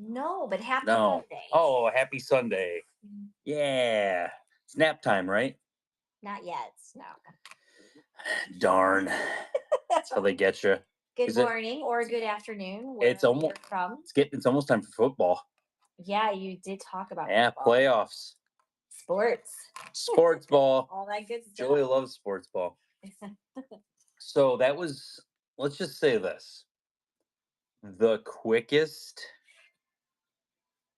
No, but happy No. Sunday. Oh, happy Sunday. Mm, Yeah. It's nap time, right? not yet. No. Darn. That's how they get you. Good Is it? morning or good afternoon, It's wherever almost. you're from. It's almost time for football. Yeah, you did talk about Yeah, football, playoffs. sports, Sports ball. all that good Julie stuff. loves sports ball. So that was. Let's just say this: the quickest,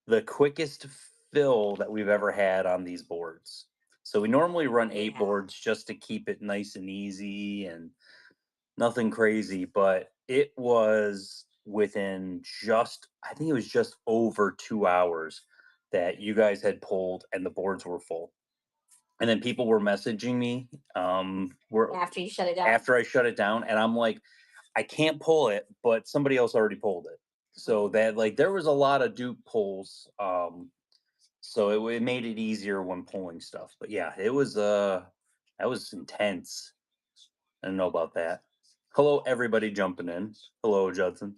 the quickest fill that we've ever had on these boards. So we normally run eight Yeah. boards just to keep it nice and easy and nothing crazy, but it was within just, I think it was just over 2 hours that you guys had pulled and the boards were full. And then people were messaging me were After you shut it down. after I shut it down, and I'm like, I can't pull it, but somebody else already pulled it. So that, like, there was a lot of dupe pulls. So it made it easier when pulling stuff. But yeah, it was that was intense. I don't know about that. Hello, everybody jumping in. Hello, Judson.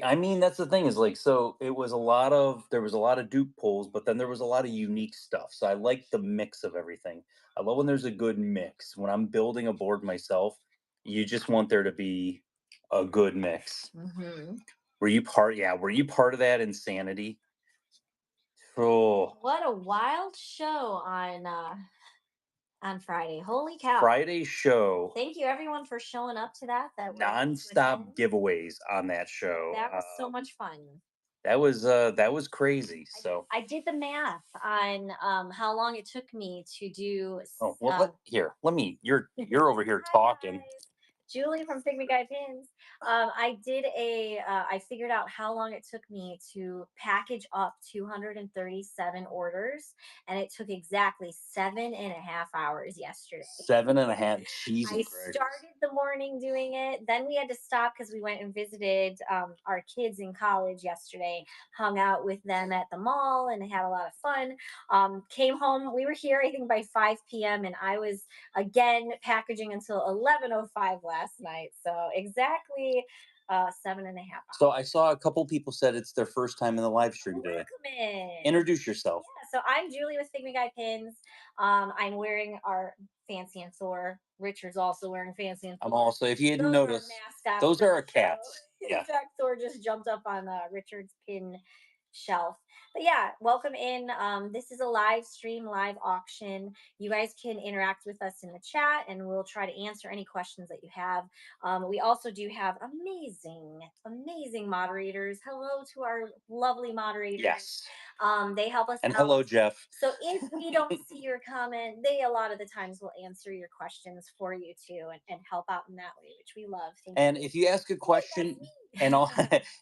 I mean, that's the thing is like, so it was a lot of, there was a lot of dupe pulls, but then there was a lot of unique stuff. So I like the mix of everything. I love when there's a good mix. When I'm building a board myself, you just want there to be a good mix. hmm Yeah, were you part of that insanity? Oh, What a wild show on Friday. Holy cow. Friday show, Thank you everyone for showing up to that were able to nonstop attend. giveaways on that show. That was so much fun. That was crazy. So, I did the math on how long it took me to do. oh well, let me. You're over here Hi talking. guys, Julie from Figment Guy Pins. I figured out how long it took me to package up 237 orders, and it took exactly 7.5 hours yesterday. 7.5. Jesus I Christ. started the morning doing it. Then we had to stop because we went and visited our kids in college yesterday, hung out with them at the mall, and had a lot of fun. Came home. We were here, I think, by 5 p.m., and I was again packaging until 11:05 last night. So exactly 7.5 hours. So I saw a couple people said it's their first time in the live stream today. Welcome in. Introduce yourself. Yeah, so I'm Julie with Figment Guy Pins. I'm wearing our Fancy and Thor. Richard's also wearing Fancy and I'm Thor. also, if you didn't Those are our notice, mascots those for are the our show. cats. In Yeah. fact, Thor just jumped up on Richard's pin shelf. But yeah, welcome in. This is a live stream, live auction. You guys can interact with us in the chat, and we'll try to answer any questions that you have. We also do have amazing, amazing moderators. Hello to our lovely moderators. Yes. They help us And out. hello, Jeff. So if we don't see your comment, they a lot of the times will answer your questions for you too, and help out in that way, which we love. Thank And you. if you ask a Hey, that's question and me. all,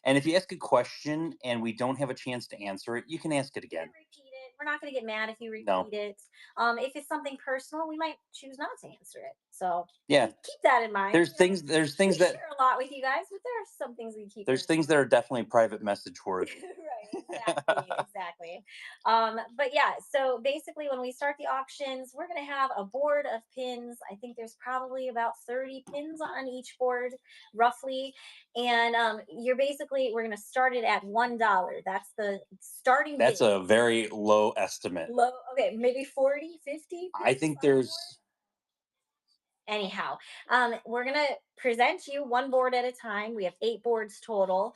and if you ask a question and we don't have a chance to answer it, you can ask it You can again. repeat it. We're not going to get mad if you No. repeat it. If it's something personal, we might choose not to answer it. So Yeah. keep that in mind. There's You know, things. There's we things that. share a lot with you guys, but there are some things we keep. There's things that are definitely private message worthy. Right, exactly. But yeah, so basically, when we start the auctions, we're going to have a board of pins. I think there's probably about 30 pins on each board, roughly. And we're going to start it at $1. That's the starting That's bid. a very low estimate. Low, okay, maybe 40, 50. I think there's. Anyhow, we're gonna present you one board at a time. We have 8 boards total.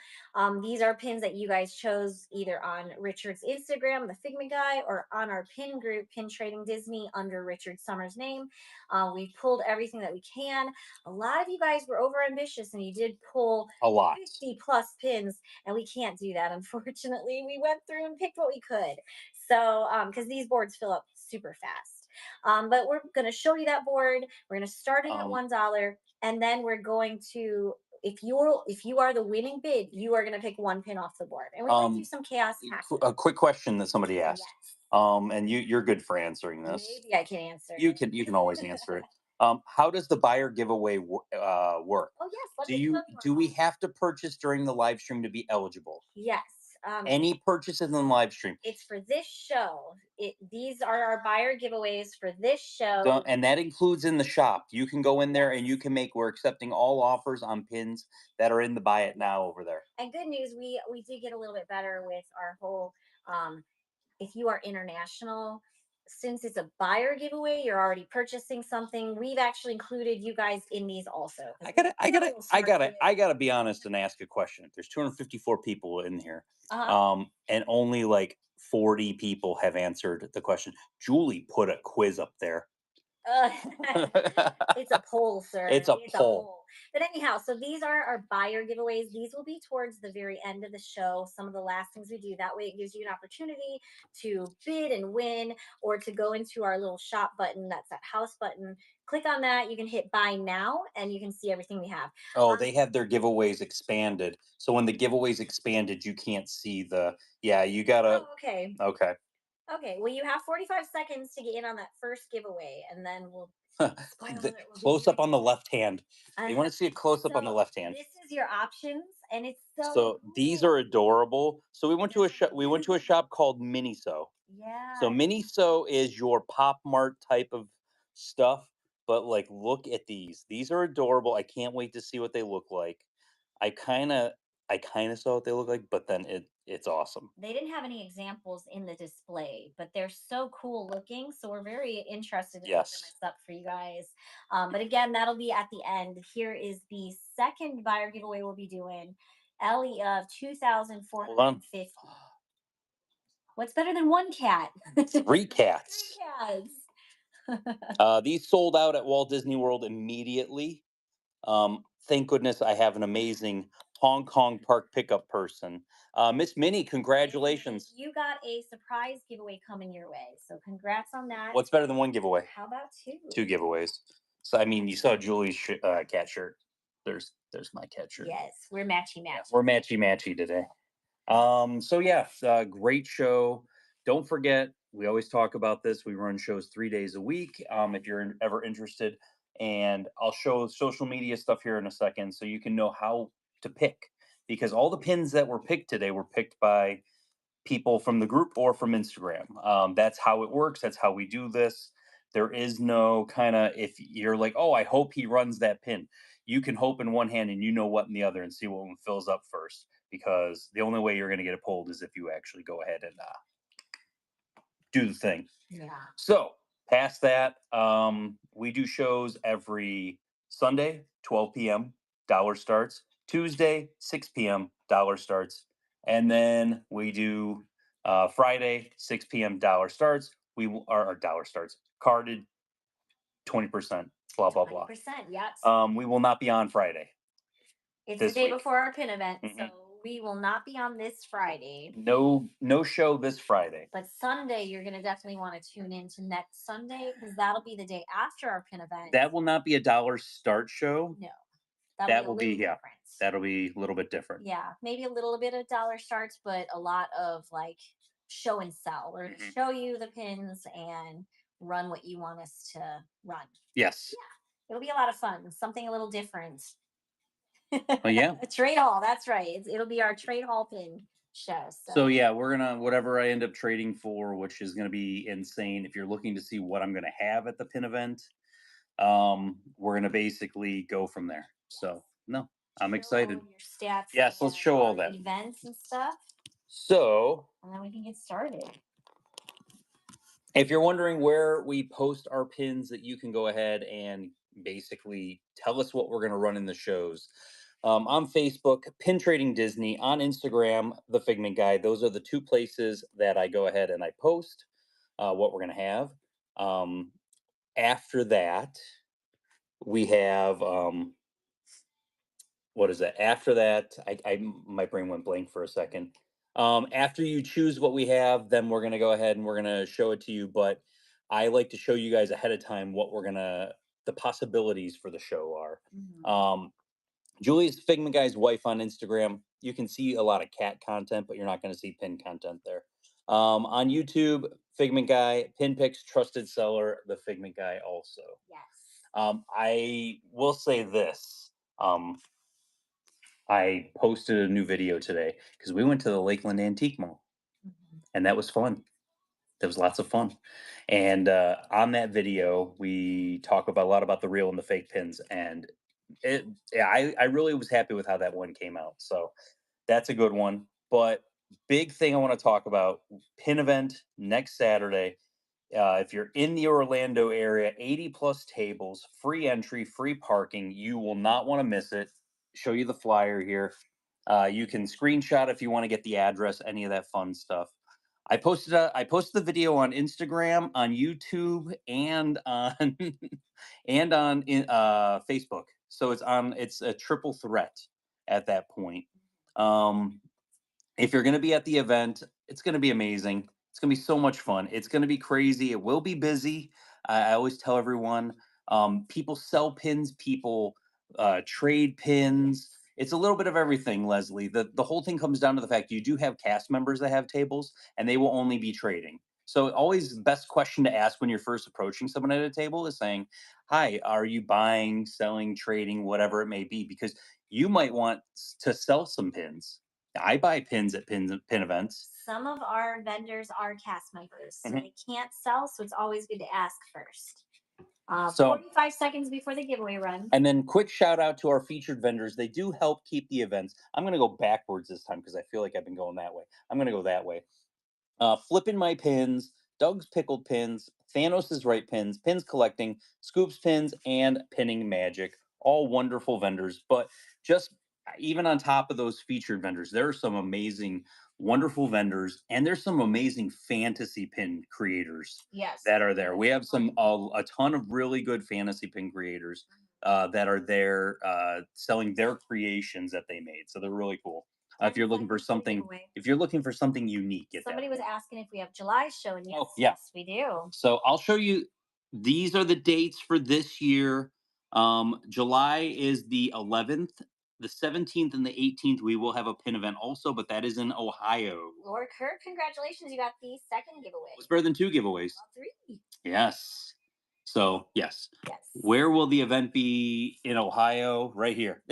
These are pins that you guys chose either on Richard's Instagram, the Figment Guy, or on our pin group, Pin Trading Disney, under Richard Summers' name. We pulled everything that we can. A lot of you guys were over ambitious, and you did pull A lot. 50 plus pins, and we can't do that, unfortunately. We went through and picked what we could. So, because these boards fill up super fast. But we're going to show you that board. We're going to start it at $1, and then we're going to, if you are the winning bid, you are going to pick one pin off the board, and we're going to do some chaos hacking. A quick question that somebody asked. Yes. And you're good for answering this. Maybe I can answer. You can always answer it. How does the buyer giveaway work? Oh yes. Do we have to purchase during the live stream to be eligible? Yes. Any purchases in the live stream. It's for this show. These are our buyer giveaways for this show. And that includes in the shop. You can go in there and you Yes. can make. We're accepting all offers on pins that are in the buy it now over there. And good news, we did get a little bit better with our whole if you are international, since it's a buyer giveaway, you're already purchasing something. We've actually included you guys in these also. 'Cause I gotta be honest and ask a question. There's 254 people in here, uh-huh. and only like 40 people have answered the question. Julie put a quiz up there. Uh, it's a poll, sir. It's a It's a poll. poll. But anyhow, so these are our buyer giveaways. These will be towards the very end of the show. Some of the last things we do. That way, it gives you an opportunity to bid and win, or to go into our little shop button. That's that house button. Click on that. You can hit buy now, and you can see everything we have. Oh, they have their giveaways expanded. So when the giveaways expanded, you can't see the. Yeah, you gotta. Oh, okay. Okay. Okay. Well, you have 45 seconds to get in on that first giveaway, and then we'll spoil The it. We'll give close you up on the left hand. They want uh, to see a close up on the so left hand. this is your options, and it's so So these cool. are adorable. So we went to a shop. We went to a Yes. shop called Miniso. So Yeah. Miniso is your Pop Mart type of stuff, but like look at these. These are adorable. I can't wait to see what they look like. I kind of I kind of saw what they look like, but then it's awesome. They didn't have any examples in the display, but they're so cool looking. So we're very interested to open Yes. this up for you guys. But again, that'll be at the end. Here is the second buyer giveaway we'll be doing. Ellie of Hold on. 2,450. What's better than one cat? 3 Three cats. cats. These sold out at Walt Disney World immediately. Thank goodness I have an amazing Hong Kong park pickup person. Miss Minnie, congratulations. You got a surprise giveaway coming your way. So congrats on that. What's better than one giveaway? How about two? 2 giveaways. So I mean, you saw Julie's cat shirt. There's my cat shirt. Yes, we're matchy Yeah, match. we're matchy matchy today. So yeah, great show. Don't forget, we always talk about this. We run shows 3 days a week. If you're ever interested, and I'll show social media stuff here in a second, so you can know how to pick. Because all the pins that were picked today were picked by people from the group or from Instagram. That's how it works. That's how we do this. There is no kind of, if you're like, oh, I hope he runs that pin. You can hope in one hand and you know what in the other, and see what one fills up first. Because the only way you're going to get it pulled is if you actually go ahead and do the thing. Yeah. So past that, we do shows every Sunday, 12 p.m. Dollar starts. Tuesday, 6 p.m. Dollar starts. And then we do Friday, 6 p.m. Dollar starts. Our dollar starts carded 20%. Blah blah blah. 20%. Yes. We will not be on Friday. It's the this day week. before our pin event, Mhm. so we will not be on this Friday. No show this Friday. But Sunday, you're going to definitely want to tune in to next Sunday, because that'll be the day after our pin event. That will not be a dollar start show. No, That will be, yeah. different. That'll be a little bit different. Yeah, maybe a little bit of dollar starts, but a lot of like show and sell. We're going to Mhm. show you the pins and run what you want us to run. Yes. It'll be a lot of fun, something a little different. Oh yeah. A trade hall, that's right. It'll be our trade hall pin show. So yeah, we're gonna, whatever I end up trading for, which is gonna be insane. If you're looking to see what I'm gonna have at the pin event, we're gonna basically go from there. So no, I'm show excited. all your stats. Yes, let's and show all our that. events and stuff, So and then we can get started. if you're wondering where we post our pins, that you can go ahead and basically tell us what we're going to run in the shows. On Facebook, Pin Trading Disney. On Instagram, The Figment Guy. Those are the two places that I go ahead and I post what we're going to have. After that, we have what is that? After that, my brain went blank for a second. After you choose what we have, then we're gonna go ahead and we're gonna show it to you. But I like to show you guys ahead of time what the possibilities for the show are. Mhm. Julie's Figment Guy's wife on Instagram. You can see a lot of cat content, but you're not going to see pin content there. On YouTube, Figment Guy, Pin Picks, Trusted Seller, the Figment Guy also. Yes. I will say this. I posted a new video today because we went to the Lakeland Antique Mall, Mhm. and that was fun. There was lots of fun. And on that video, we talk about a lot about the real and the fake pins. And it, yeah, I really was happy with how that one came out. So that's a good one. But big thing I want to talk about pin event next Saturday. If you're in the Orlando area, 80 plus tables, free entry, free parking. You will not want to miss it. Show you the flyer here. You can screenshot if you want to get the address, any of that fun stuff. I posted the video on Instagram, on YouTube, and on and on Facebook. So it's a triple threat at that point. Um, if you're going to be at the event, it's going to be amazing. It's going to be so much fun. It's going to be crazy. It will be busy. I always tell everyone, people sell pins, people trade pins. It's a little bit of everything, Leslie. The whole thing comes down to the fact you do have cast members that have tables, and they will only be trading. So always the best question to ask when you're first approaching someone at a table is saying, "Hi, are you buying, selling, trading, whatever it may be?" Because you might want to sell some pins. I buy pins at pin events. Some of our vendors are cast members, so Mhm. they can't sell. So it's always good to ask first. So, 45 seconds before the giveaway run. and then quick shout out to our featured vendors. They do help keep the events. I'm going to go backwards this time because I feel like I've been going that way. I'm going to go that way. Flipping my pins, Doug's pickled pins, Thanos' right pins, pins collecting, Scoops pins, and pinning magic. All wonderful vendors. But just even on top of those featured vendors, there are some amazing, wonderful vendors, and there's some amazing fantasy pin creators Yes. that are there. We have a ton of really good fantasy pin creators that are there selling their creations that they made. So they're really cool. If you're looking for something if you're looking for something unique at that Somebody was point. asking if we have July show, and yes, Oh, yeah. yes, we do. So I'll show you. These are the dates for this year. July is the 11th, the 17th, and the 18th. We will have a pin event also, but that is in Ohio. Lord Kirk, congratulations! You got the second giveaway. It's better than two giveaways. Well, three. Yes. So yes. Yes. Where will the event be in Ohio? Right here.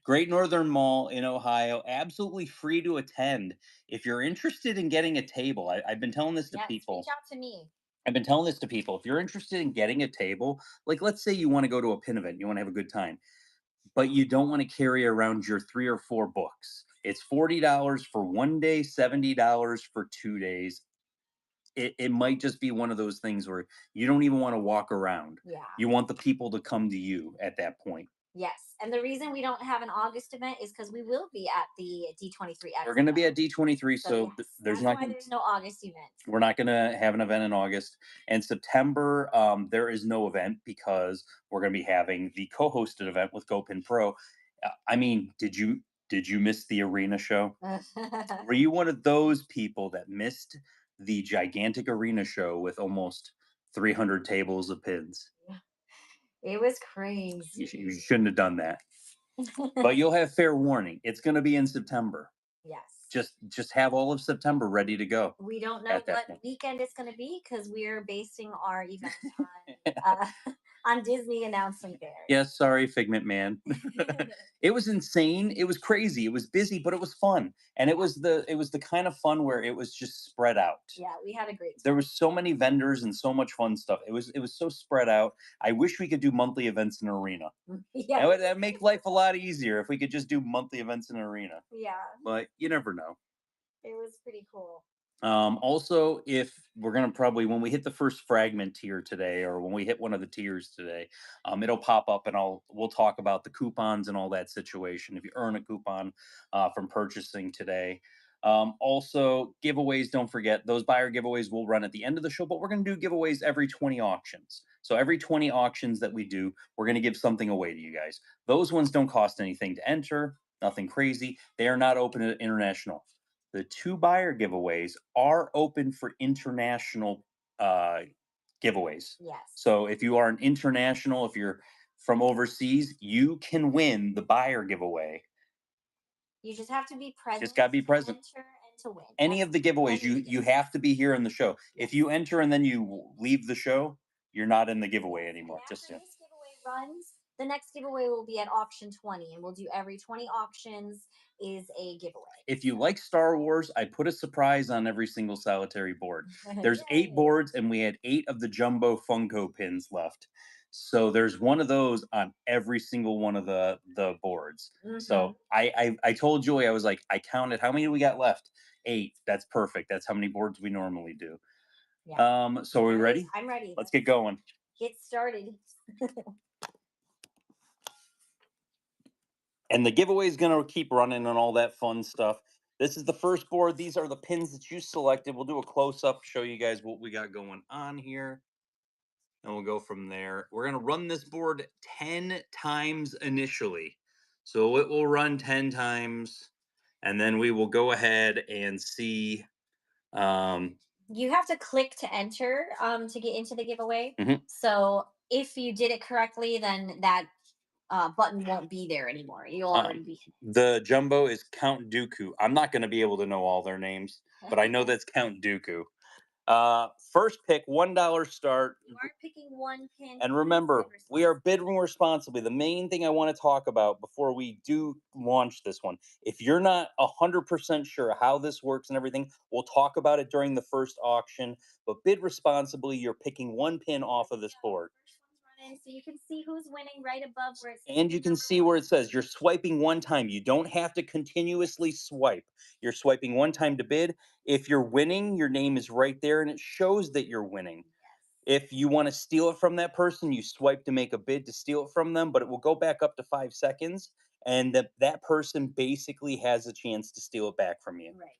Great Northern Mall in Ohio. Absolutely free to attend. If you're interested in getting a table, I've been telling this to Yes. people. Reach out to me. I've been telling this to people. If you're interested in getting a table, like let's say you want to go to a pin event, you want to have a good time, but you don't want to carry around your 3 or 4 books. It's $40 for one day, $70 for 2 days. It might just be one of those things where you don't even want to walk around. Yeah. You want the people to come to you at that point. Yes. And the reason we don't have an August event is because we will be at the D23 We're going to be Expo. at D23, So so yes, there's that's not why gonna, there's no August event. we're not going to have an event in August. And September, there is no event because we're going to be having the co-hosted event with GoPin Pro. I mean, did you miss the arena show? Were you one of those people that missed the gigantic arena show with almost 300 tables of pins? It was You crazy. shouldn't have done that. But you'll have fair warning. It's going to be in September. Yes. Just have all of September ready to go We don't know at that what point. weekend it's going to be because we're basing our event on Disney announcing theirs. Yes, sorry, Figment Man. It was insane. It was crazy. It was busy, but it was fun. And it was the kind of fun where it was just spread out. Yeah, we had a great There time. was so many vendors and so much fun stuff. It was so spread out. I wish we could do monthly events in arena. Yeah. That'd make life a lot easier if we could just do monthly events in arena. Yeah, But you never know. it was pretty cool. Also, if we're gonna probably when we hit the first fragment tier today, or when we hit one of the tiers today, it'll pop up and we'll talk about the coupons and all that situation. If you earn a coupon from purchasing today. Also, giveaways. Don't forget those buyer giveaways will run at the end of the show, but we're gonna do giveaways every 20 auctions. So every 20 auctions that we do, we're gonna give something away to you guys. Those ones don't cost anything to enter. Nothing crazy. They are not open to international. The two buyer giveaways are open for international uh, giveaways. Yes. So if you are an international, if you're from overseas, you can win the buyer giveaway. You just have to be present. Just gotta be present. To enter and to win. Any That's of the giveaways, any you have to be here in the show. If Yes. you enter and then you leave the show, you're not in the giveaway Yes. anymore. And Just after this giveaway runs, the next giveaway will be at auction 20, and we'll do every 20 auctions is a giveaway. If you like Star Wars, I put a surprise on every single solitary board. There's 8 Yay. boards, and we had 8 of the jumbo Funko pins left. So there's one of those on every single one of the boards. So I told Julie, I was like, I counted how many we got left. 8. That's perfect. That's how many boards we normally do. Yeah. So are we ready? I'm ready. Let's get going. Get started. And the giveaway is going to keep running and all that fun stuff. This is the first board. These are the pins that you selected. We'll do a close up, show you guys what we got going on here. And we'll go from there. We're going to run this board 10 times initially. So it will run 10 times. And then we will go ahead and see. You have to click to enter to get into the giveaway. Mhm. So if you did it correctly, then that button won't be there anymore. You'll already be in. The jumbo is Count Dooku. I'm not going to be able to know all their names, but I know that's Count Dooku. First pick, $1 start. You are picking one pin. And remember, we are bidding responsibly. The main thing I want to talk about before we do launch this one, if you're not 100% sure how this works and everything, we'll talk about it during the first auction. But bid responsibly, you're picking one pin off of this board. So you can see who's winning right above where it says. And you can see where it says you're swiping one time. You don't have to continuously swipe. You're swiping one time to bid. If you're winning, your name is right there and it shows that you're winning. If you want to steal it from that person, you swipe to make a bid to steal it from them, but it will go back up to 5 seconds. And that person basically has a chance to steal it back from you. Right.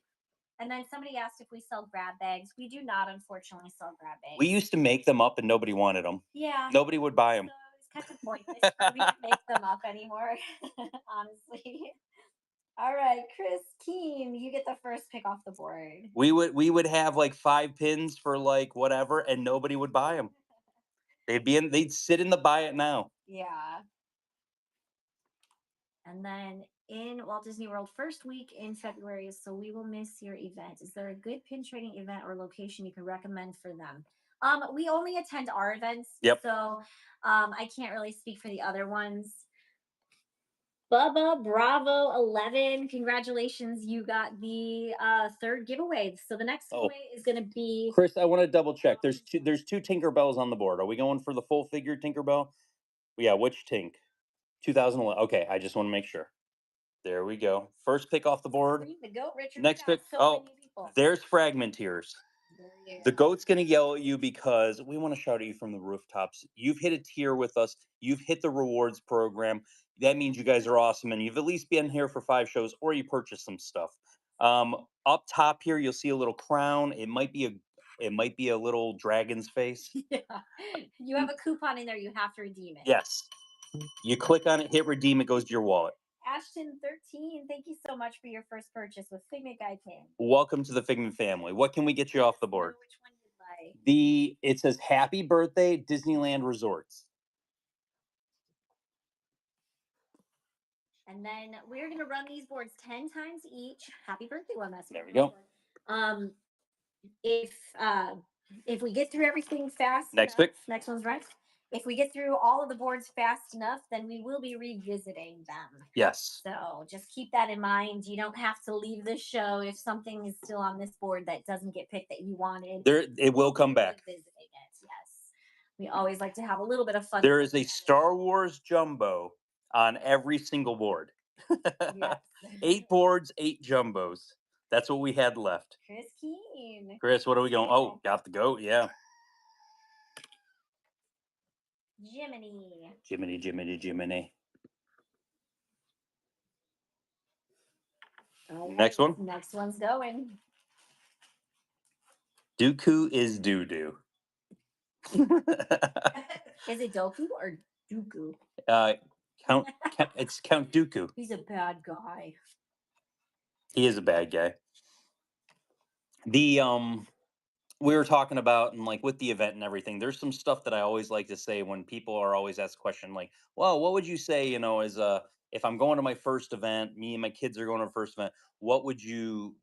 And then somebody asked if we sell grab bags. We do not, unfortunately, sell grab bags. We used to make them up and nobody wanted them. Yeah. Nobody would buy them. So it's kind of pointless for me to make them up anymore, honestly. All right, Chris Keen, you get the first pick off the board. We would have like 5 pins for like whatever, and nobody would buy them. They'd sit in the buy it now. Yeah. And then in Walt Disney World first week in February, so we will miss your event. Is there a good pin trading event or location you can recommend for them? We only attend our events. Yep. So I can't really speak for the other ones. Bubba Bravo 11, congratulations! You got the third giveaway. So the next giveaway is going to be. Chris, I want to double check. There's two Tinkerbells on the board. Are we going for the full figure Tinkerbell? Yeah, which Tink? 2011. Okay, I just want to make sure. There we go. First pick off the board. The goat, Richard. Next pick. There's Fragmenteers. The goat's going to yell at you because we want to shout at you from the rooftops. You've hit a tier with us. You've hit the rewards program. That means you guys are awesome, and you've at least been here for 5 shows, or you purchased some stuff. Up top here, you'll see a little crown. It might be a little dragon's face. Yeah. You have a coupon in there. You have to redeem it. Yes. You click on it, hit redeem, it goes to your wallet. Ashton 13, thank you so much for your first purchase with Figment Guy King. Welcome to the Figment family. What can we get you off the board? Which one you like? It says Happy Birthday Disneyland Resorts. And then we're gonna run these boards 10 times each. Happy birthday, one last. There we go. If we get through everything fast, next pick. Next one's right. If we get through all of the boards fast enough, then we will be revisiting them. Yes. So just keep that in mind. You don't have to leave the show if something is still on this board that doesn't get picked that you wanted. It will come back. Revisiting it, yes. We always like to have a little bit of fun. There is a Star Wars jumbo on every single board. Yes. 8 boards, 8 jumbos. That's what we had left. Chris Keen. Chris, what are we going? Oh, got the goat. Yeah. Jiminy. Right. Next one. Next one's going. Dooku is doo-doo. Is it Doku or Dooku? It's Count Dooku. He's a bad guy. He is a bad guy. We were talking about, and like with the event and everything, there's some stuff that I always like to say when people are always asked a question like, well, what would you say, if I'm going to my first event, me and my kids are going to a first event, what would you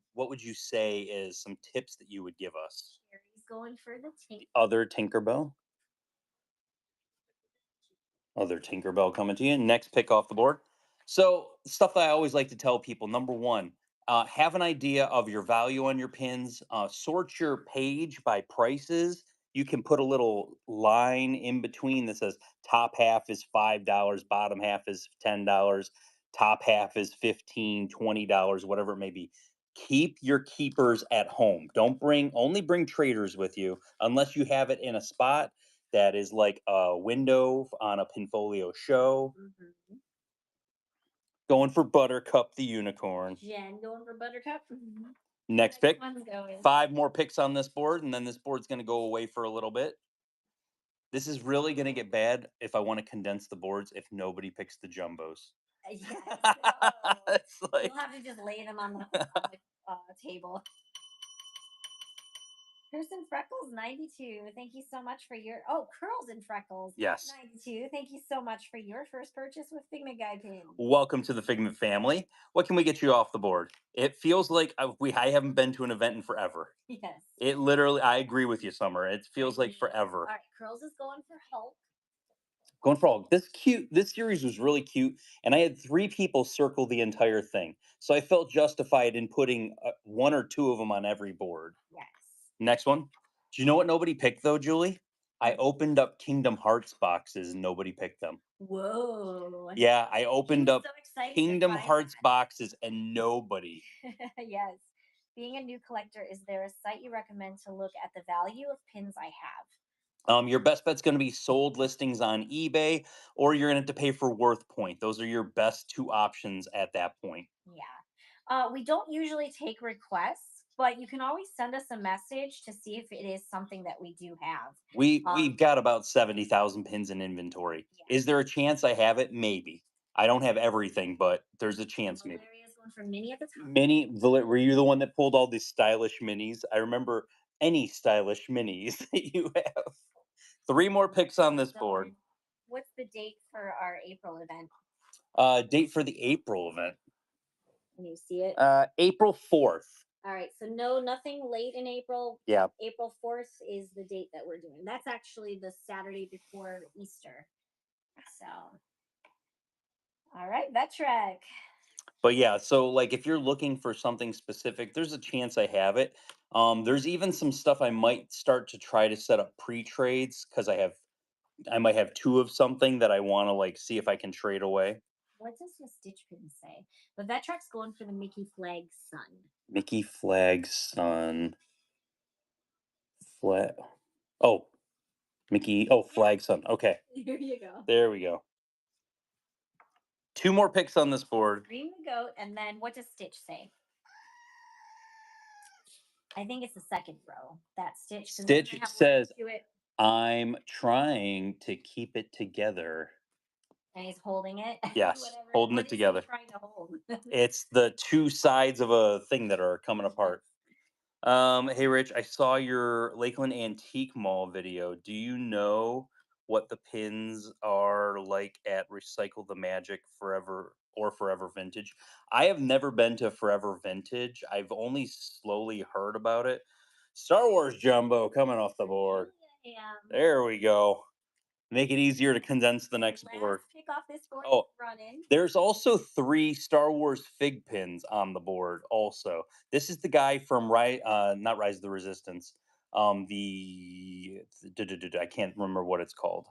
say is some tips that you would give us? He's going for the other Tinkerbell. Other Tinkerbell coming to you. Next pick off the board. So, stuff that I always like to tell people. Number one, have an idea of your value on your pins. Sort your page by prices. You can put a little line in between that says top half is $5, bottom half is $10, top half is 15, $20, whatever it may be. Keep your keepers at home. Don't bring only bring traders with you unless you have it in a spot that is like a window on a Pinfolio show. Mhm. Going for Buttercup the unicorn. Jen going for Buttercup. Mhm. Next Next pick. one's going. 5 more picks on this board, and then this board's going to go away for a little bit. This is really going to get bad if I want to condense the boards if nobody picks the jumbos. Yes. Oh. It's like We'll have to just lay them on the table. Kirsten Freckles 92. Thank you so much for your Curls and Freckles yes. 92. Thank you so much for your first purchase with Figment Guy pin. Welcome to the Figment family. What can we get you off the board? It feels like I haven't been to an event in forever. Yes. It literally, I agree with you, Summer. It feels like forever. All right, Curls is going for Hulk. Going for all this cute. This series was really cute, and I had 3 people circle the entire thing, so I felt justified in putting 1 or 2 of them on every board. Yes. Next one. Do you know what nobody picked though, Julie? I opened up Kingdom Hearts boxes and nobody picked them. Whoa. Yeah, I opened up So excited to Kingdom try Hearts that. boxes and nobody. Yes. Being a new collector, is there a site you recommend to look at the value of pins I have? Your best bet's going to be sold listings on eBay, or you're going to have to pay for Worth Point. Those are your best 2 options at that point. Yeah. We don't usually take requests, but you can always send us a message to see if it is something that we do have. We've got about 70,000 pins in inventory. Yeah. Is there a chance I have it? Maybe. I don't have everything, but there's a chance maybe. Valeria's going for mini at the top. Were you the one that pulled all these stylish minis? I remember any stylish minis that you have. 3 more picks on this board. What's the date for our April event? Date for the April event. Can you see it? April 4th. All right, so nothing late in April. Yeah. April 4th is the date that we're doing. That's actually the Saturday before Easter. So, all right, Vetrek. But yeah, so like if you're looking for something specific, there's a chance I have it. There's even some stuff I might start to try to set up pre-trades because I might have 2 of something that I want to like see if I can trade away. What does the stitch pin say? But Vetrek's going for the Mickey Flag Sun. Mickey Flag Sun. Flag. Oh, Mickey. Oh, Flag Sun. Okay. Here you go. There we go. 2 more picks on this board. Green the goat, and then what does Stitch say? I think it's the second row. That Stitch. Stitch says, "I'm trying to keep it together." And he's holding it. Yes, holding it together. Trying to hold. It's the 2 sides of a thing that are coming apart. Hey Rich, I saw your Lakeland Antique Mall video. Do you know what the pins are like at Recycle the Magic Forever or Forever Vintage? I have never been to Forever Vintage. I've only slowly heard about it. Star Wars Jumbo coming off the board. There we go. Make it easier to condense the next board. Pick off this board. Oh, running. There's also 3 Star Wars fig pins on the board. Also, this is the guy from not Rise of the Resistance. I can't remember what it's called.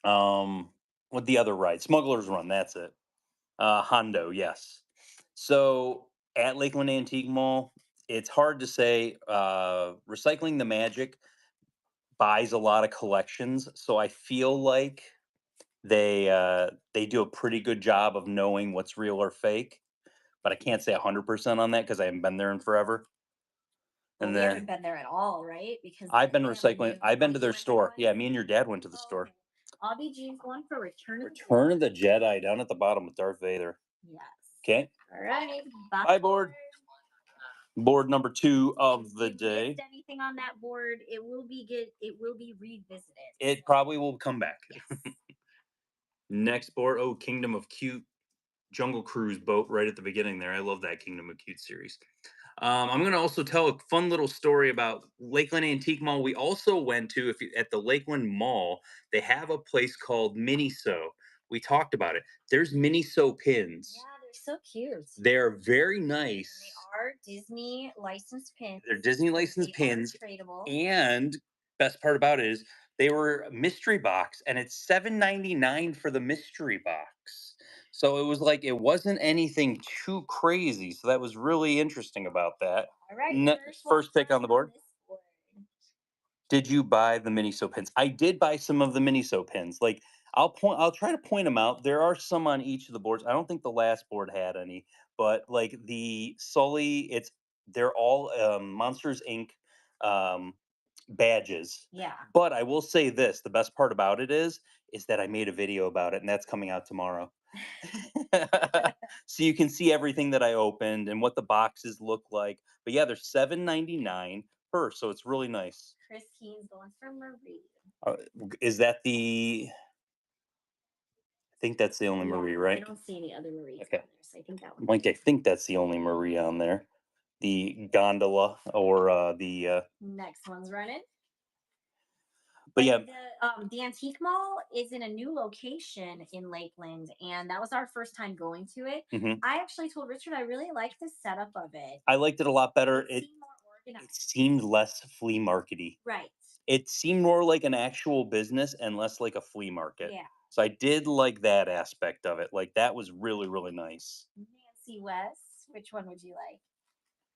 What the other ride? Smuggler's Run. That's it. Hondo. Yes. So at Lakeland Antique Mall, it's hard to say. Recycling the Magic buys a lot of collections, so I feel like they do a pretty good job of knowing what's real or fake, but I can't say 100% on that because I haven't been there in forever. Well, And we then haven't been there at all, right? Because I've been recycling. I've been to their store. Yeah, me and your dad went to the store. Obby G's going for Return of the Jedi down at the bottom with Darth Vader. Yes. Okay. All right. Bye, board. Board number 2 of the day. If anything on that board, it will be revisited. It probably will come back. Yes. Next board. Oh, Kingdom of Cute Jungle Cruise boat right at the beginning there. I love that Kingdom of Cute series. I'm gonna also tell a fun little story about Lakeland Antique Mall. We also went to, if you, at the Lakeland Mall, they have a place called Miniso. We talked about it. There's Miniso Yeah, pins. they're so cute. They're very And they nice. are Disney licensed pins, They're Disney so licensed they are pins, tradable. and best part about it is they were a mystery box, and it's 7.99 for the mystery box. So it was like it wasn't anything too crazy. So that was really interesting about that. All right, N- first First what's pick on running the on board. this board? Did you buy the Miniso pins? I did buy some of the Miniso pins. Like I'll try to point them out. There are some on each of the boards. I don't think the last board had any, but like the Sully, they're all Monsters Inc. Um, badges. Yeah. But I will say this: the best part about it is that I made a video about it, and that's coming out tomorrow. So you can see everything that I opened and what the boxes look like. But yeah, they're 7.99 per, so it's really nice. Chris Keen's going for Marie. Is that the? I think that's the only Yeah, Marie, I right? don't see any other Maries Okay. on there, so I think that one. Like I think that's the only Marie on there. The gondola or the. Next one's running. But yeah, The antique mall is in a new location in Lakeland, and that was our first time going to it. mhm. I actually told Richard I really liked the setup of it. I liked it a lot better. It seemed more It organized. seemed less flea markety. Right. It seemed more like an actual business and less like a flea market. Yeah. So I did like that aspect of it. Like that was really, really nice. Nancy West, which one would you like?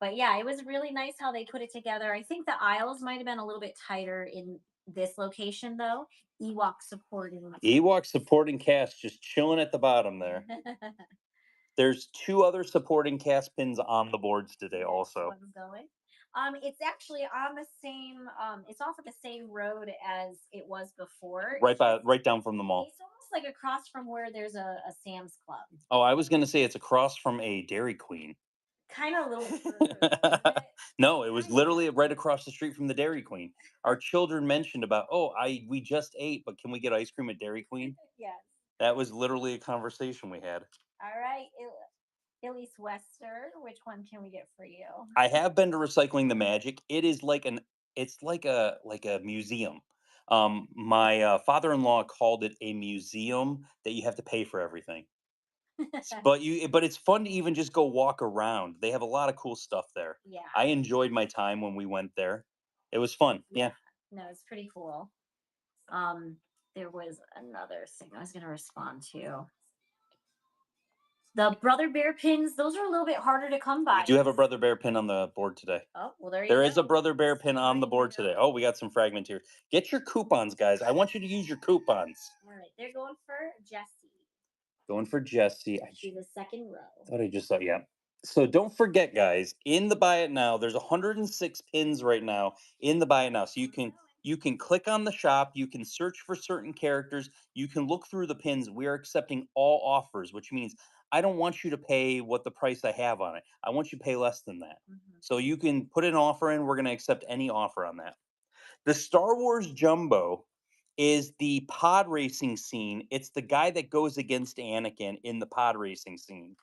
But yeah, it was really nice how they put it together. I think the aisles might have been a little bit tighter in this location, though. Ewok supporting. Ewok supporting cast just chilling at the bottom there. There's two other supporting cast pins on the boards today Next also. one's going. It's actually on the same. It's off of the same road as it was before. Right down from the mall. It's almost like across from where there's a Sam's Club. Oh, I was gonna say it's across from a Dairy Queen. Kind of a little further, isn't it? No, it was Kinda. literally right across the street from the Dairy Queen. Our children mentioned about, oh, I we just ate, but can we get ice cream at Dairy Queen? Yes. That was literally a conversation we had. All right. Elise Western, which one can we get for you? I have been to Recycling the Magic. It is like it's like a museum. My father-in-law called it a museum that you have to pay for everything. But it's fun to even just go walk around. They have a lot of cool stuff there. Yeah. I enjoyed my time when we went there. It was fun. Yeah. No, it's pretty cool. There was another thing I was going to respond to. The Brother Bear pins, those are a little bit harder to come We by. do have a Brother Bear pin on the board today. Oh, well, there you There go. is a Brother Bear pin on the There you board go. today. Oh, we got some fragment here. Get your coupons, guys. I want you to use your coupons. All right, they're going for Jessie. Going for Jesse. She's the second row. Thought I just saw, yeah. So don't forget, guys, in the buy it now, there's 106 pins right now in the buy it now. So you can click on the shop, you can search for certain characters, you can look through the pins. We are accepting all offers, which means I don't want you to pay what the price I have on it. I want you to pay less than that. So you can put an offer in. We're going to accept any offer on that. The Star Wars Jumbo is the pod racing scene. It's the guy that goes against Anakin in the pod racing scene,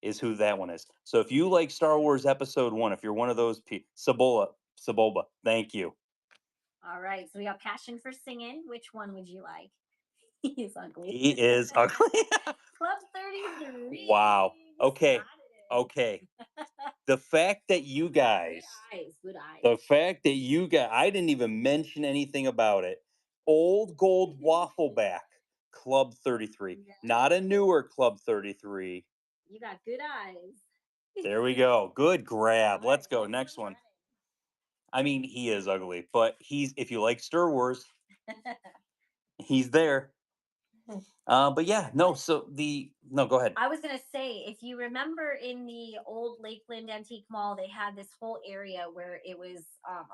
is who that one is. So if you like Star Wars Episode 1, if you're one of those people, Saboba, thank you. All right, so we got Passion for Singing. Which one would you like? He's ugly. He is ugly. Club 33. Wow. You Okay. spotted it. Okay. The fact that you guys, Good eyes. the fact that you guys, I didn't even mention anything about it. Old Gold Waffleback, Club 33. Yeah. Not a newer Club 33. You got good eyes. There we go. Good grab. All Let's right, go. next Next one. running. I mean, he is ugly, but if you like Star Wars, he's there. But yeah, no, no, go ahead. I was gonna say, if you remember in the old Lakeland Antique Mall, they had this whole area where it was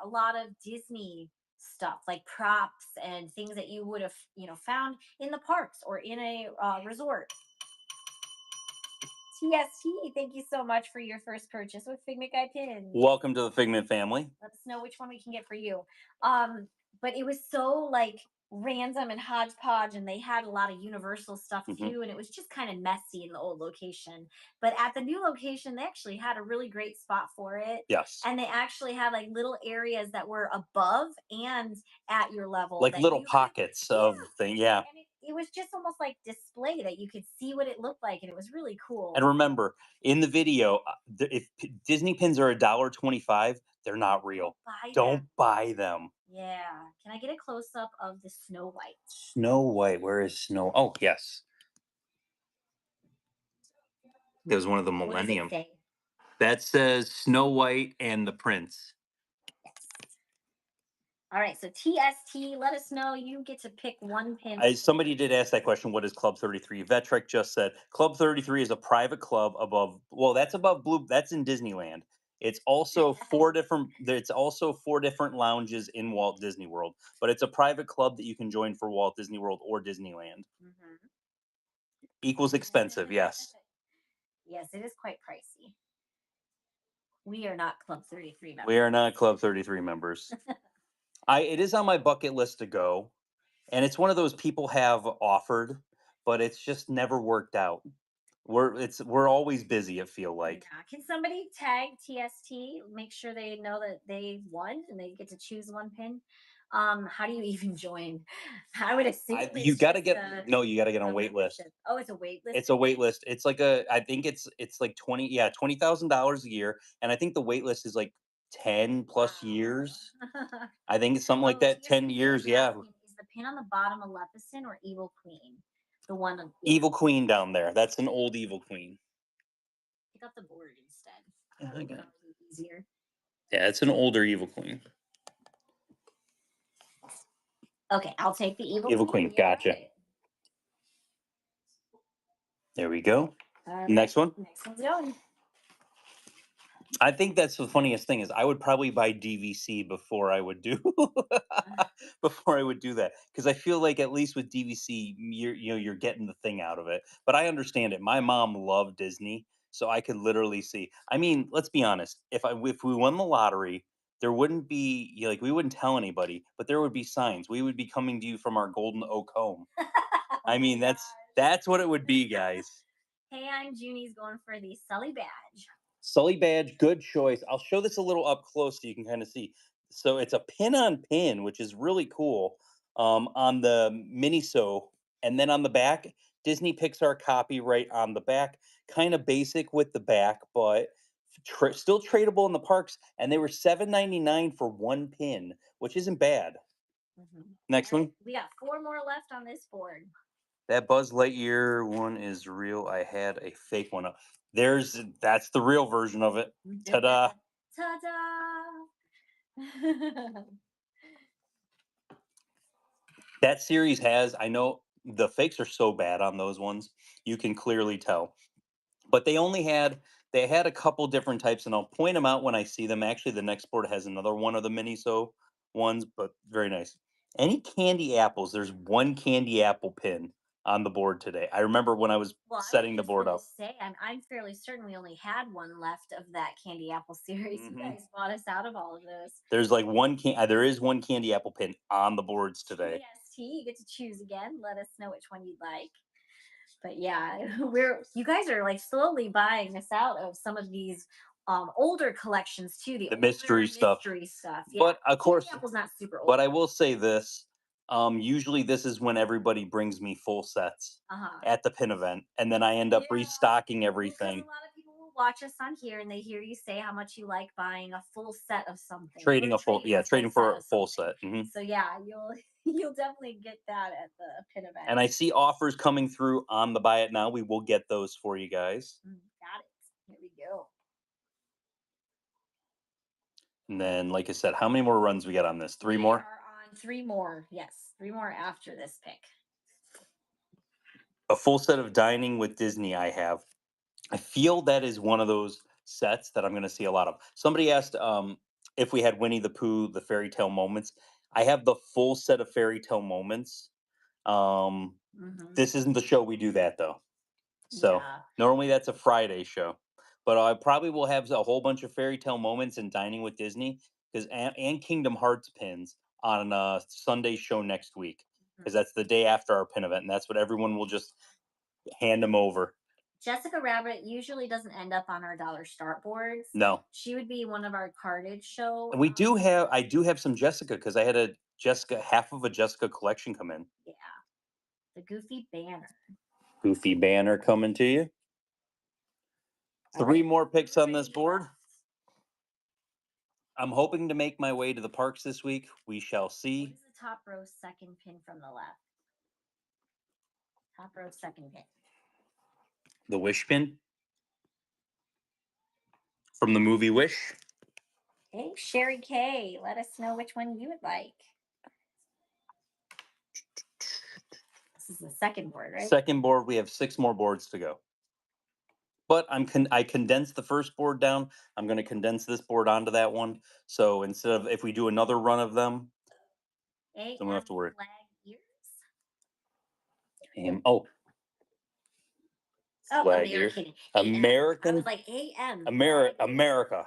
a lot of Disney stuff, like props and things that you would have, found in the parks or in a resort. TST, thank you so much for your first purchase with Figment Guy Pins. Welcome to the Figment family. Let us know which one we can get for you. But it was so like random and hodgepodge, and they had a lot of Universal stuff Hmm. too, and it was just kind of messy in the old location. But at the new location, they actually had a really great spot for it, Yes. and they actually had like little areas that were above and at your level Like that little you could, pockets yeah, of thing. Yeah. and it was just almost like display that you could see what it looked like, and it was really And cool. remember, in the video, if Disney pins are $1.25, they're not Don't real. buy them. Don't buy them. Yeah. Can I get a close up of the Snow White? Snow White, where is Snow? Oh, yes. It was one of the What does it Millennium. say? That says Snow White and the Prince. All right, so TST, let us know. You get to pick one pin. Somebody did ask that question. What is Club 33? Vetrek just said Club 33 is a private club above. Well, that's above Blue. That's in Disneyland. It's also four different. It's also four different lounges in Walt Disney World, but it's a private club that you can join for Walt Disney World or Disneyland. Mhm. Equals expensive, yes. Yes, it is quite pricey. We are not Club 33 members. We are not Club 33 members. It is on my bucket list to go, and it's one of those people have offered, but it's just never worked out. We're always busy, I feel like. Yeah. Can somebody tag TST? Make sure they know that they won and they get to choose one pin. How do you even join? I would assume You it's gotta just get no, you gotta get on a wait list. membership. Oh, it's a wait list. It's a wait list. It's like I think it's like 20, yeah, $20,000 a year, and I think the wait list is like 10 plus Wow. years. I think it's something like Oh, that. TST 10 years, is yeah. asking, is the pin on the bottom a Leprechaun or Evil Queen? The one, yeah. Evil Queen down there. That's an old Evil Queen. Pick up the board instead. Yeah, I got it. Easier. Yeah, it's an older Evil Queen. Okay, I'll take the Evil Evil Queen. Queen, gotcha. There we go. All right. Next one. Next one's going. I think that's the funniest thing is I would probably buy DVC before I would do before I would do that because I feel like at least with DVC you're getting the thing out of it. But I understand it. My mom loved Disney, so I could literally see. I mean, let's be honest. If we won the lottery, there wouldn't be like we wouldn't tell anybody, but there would be signs. We would be coming to you from our golden oak home. Oh I my mean, gosh. that's what it would be, guys. Hey, I'm Junie's going for the Sully badge. Sully badge, good choice. I'll show this a little up close so you can kind of see. So it's a pin on pin, which is really cool. On the Miniso, and then on the back, Disney Pixar copyright on the back. Kind of basic with the back, but still tradable in the parks. And they were $7.99 for one pin, which isn't bad. Next All right, one. we got 4 more left on this board. That Buzz Lightyear one is real. I had a fake one up. That's the real version of it. Ta-da. Ta-da! That series has, I know the fakes are so bad on those ones, you can clearly tell. But they had a couple different types, and I'll point them out when I see them. Actually, the next board has another one of the Miniso ones, but very nice. Any candy apples? There's one candy apple pin on the board today. I remember when I was Well, I was setting the just board gonna up. say, I'm fairly certain we only had one left of that candy apple series. You Mhm. guys bought us out of all of those. There's like there is one candy apple pin on the boards today. TST, you get to choose again. Let us know which one you'd like. But yeah, you guys are like slowly buying us out of some of these older collections too. The The older mystery stuff. mystery stuff. Yeah, But of course, Candy Apple's not super old. but I will say this. Usually this is when everybody brings me full sets Uh-huh. at the pin event, and then I end up Yeah. restocking Because everything, a lot of people will watch us on here and they hear you say how much you like buying a full set of something. trading or a full trading set for a of full something. set. Mhm. So yeah, you'll definitely get that at the pin event. And I see offers coming through on the buy it now. We will get those for you guys. Got it. Here we go. And then, like I said, how many more runs we got on this? Three We more. are on 3 more. Yes, 3 more after this pick. A full set of Dining with Disney. I have. I feel that is one of those sets that I'm going to see a lot of. Somebody asked if we had Winnie the Pooh, the fairy tale moments. I have the full set of fairy tale moments. This isn't the show we do that though. So Yeah. normally that's a Friday show, but I probably will have a whole bunch of fairy tale moments and Dining with Disney because and Kingdom Hearts pins on a Sunday show next week. because that's the day after our pin event, and that's what everyone will just hand them over. Jessica Rabbit usually doesn't end up on our dollar start boards. No, She would be one of our cardage show. and I do have some Jessica because I had a Jessica, half of a Jessica collection come in. Yeah, the Goofy banner. Goofy banner coming to you. All 3 right. more picks on this board. I'm hoping to make my way to the parks this week. We shall What see. is the top row second pin from the left? Top row second pin. The Wish pin from the movie Wish. Hey, Sherry K, let us know which one you would like. This is the second board, right? Second board, we have 6 more boards to go. But I condensed the first board down. I'm going to condense this board onto that one. So instead of, if we do another run of them, then we don't have to worry. Flag ears. Oh, Oh, flag ears. American. I was like AM. America. America.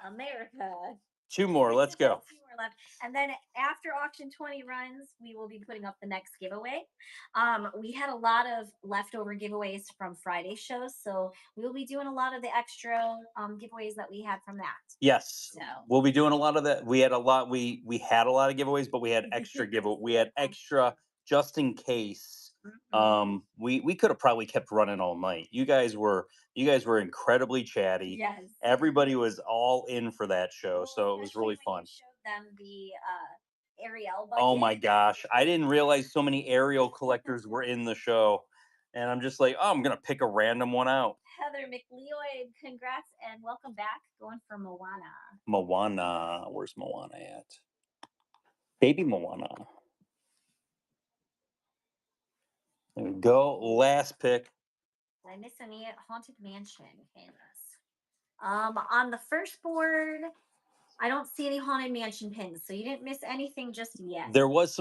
2 more. Let's go. 2 more left. And then after auction 20 runs, we will be putting up the next giveaway. We had a lot of leftover giveaways from Friday shows, so we'll be doing a lot of the extra giveaways that we had from that. Yes. So We'll be doing a lot of that. We had a lot. We had a lot of giveaways, but we had extra We had extra just in case. We could have probably kept running all night. You guys were incredibly chatty. Yes. Everybody was all in for that show, so it was especially really when fun. you showed them the Ariel Oh bucket. my gosh, I didn't realize so many Ariel collectors were in the show, and I'm just like, oh, I'm gonna pick a random one out. Heather McLeod, congrats and welcome back. Going for Moana. Moana, where's Moana at? Baby Moana. There we go. Last pick. Did I miss any Haunted Mansion pins? On the first board, I don't see any Haunted Mansion pins, so you didn't miss anything just yet. There was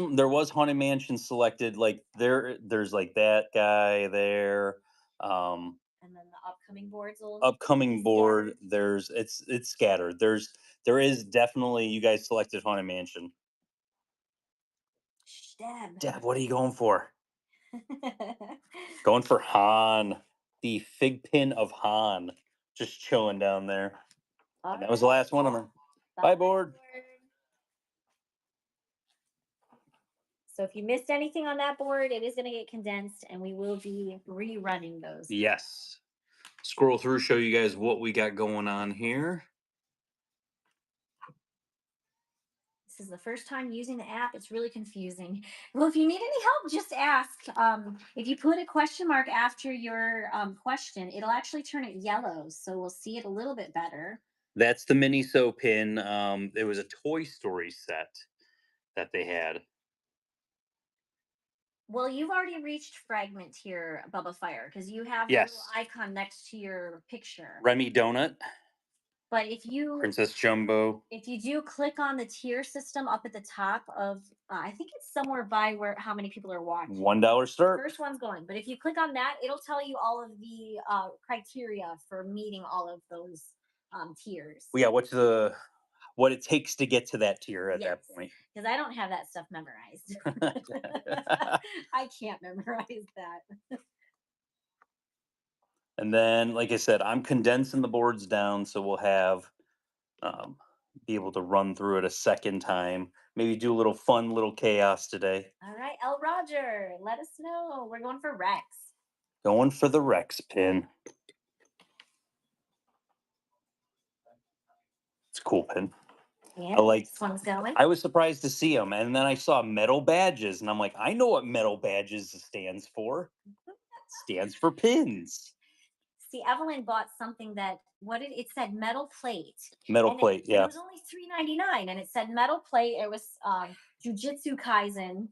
Haunted Mansion selected. Like there's like that guy there. And then the upcoming boards will Upcoming be board. scattered. It's scattered. There is definitely, you guys selected Haunted Mansion. Shh, Deb. Deb, what are you going for? Going for Han, the fig pin of Han, just chilling down there. And that was the last one of them. Bye, board. So if you missed anything on that board, it is going to get condensed, and we will be rerunning those. Yes. Scroll through, show you guys what we got going on here. This is the first time using the app. It's really confusing. Well, if you need any help, just ask. If you put a question mark after your question, it'll actually turn it yellow, so we'll see it a little bit better. That's the Miniso pin. It was a Toy Story set that they had. Well, you've already reached fragment here, Bubba Fire, because you have the Yes. little icon next to your picture. Remy Donut, But if you Princess Jumbo. if you do click on the tier system up at the top of, I think it's somewhere by where how many people are watching. $1 start. First one's going, but if you click on that, it'll tell you all of the criteria for meeting all of those tiers. Well, yeah, what it takes to get to that tier at that point. Because I don't have that stuff memorized. I can't memorize that. And then, like I said, I'm condensing the boards down, so we'll have be able to run through it a second time. Maybe do a little fun, little chaos today. All right, L. Roger, let us know. We're going for Rex. Going for the Rex pin. It's a cool pin. Yeah, I like. this one's going. I was surprised to see them, and then I saw metal badges, and I'm like, I know what metal badges stands for. It stands for pins. See, Evelyn bought something that it said metal plate. Metal and plate, it was only $3.99, and it said metal plate. It was Jujutsu Kaisen.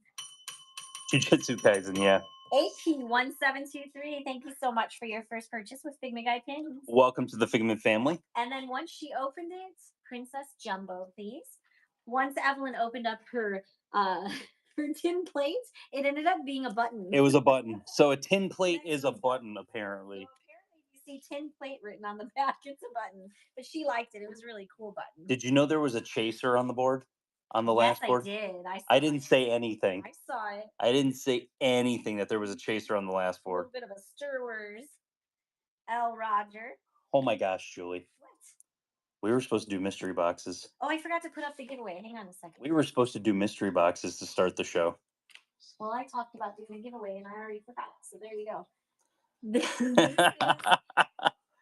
Jujutsu Kaisen, yeah. AP1723, thank you so much for your first purchase with Figment Guy pins. Welcome to the Figment family. And then once she opened it, Princess Jumbo, please. Once Evelyn opened up her her tin plate, it ended up being a button. It was a button. So a tin plate is a button, apparently. So apparently, you see tin plate written on the back. It's a button, but she liked it. It was a really cool button. Did you know there was a chaser on the board? on the Yes, last I board? did. I saw I didn't it. say anything. I saw it. I didn't say anything that there was a chaser on the last A little board. bit of a Star Wars. L. Roger. Oh my gosh, Julie. What? We were supposed to do mystery boxes. Oh, I forgot to put up the giveaway. Hang on a second. We were supposed to do mystery boxes to start the show. Well, I talked about doing a giveaway and I already forgot. So there you go. This is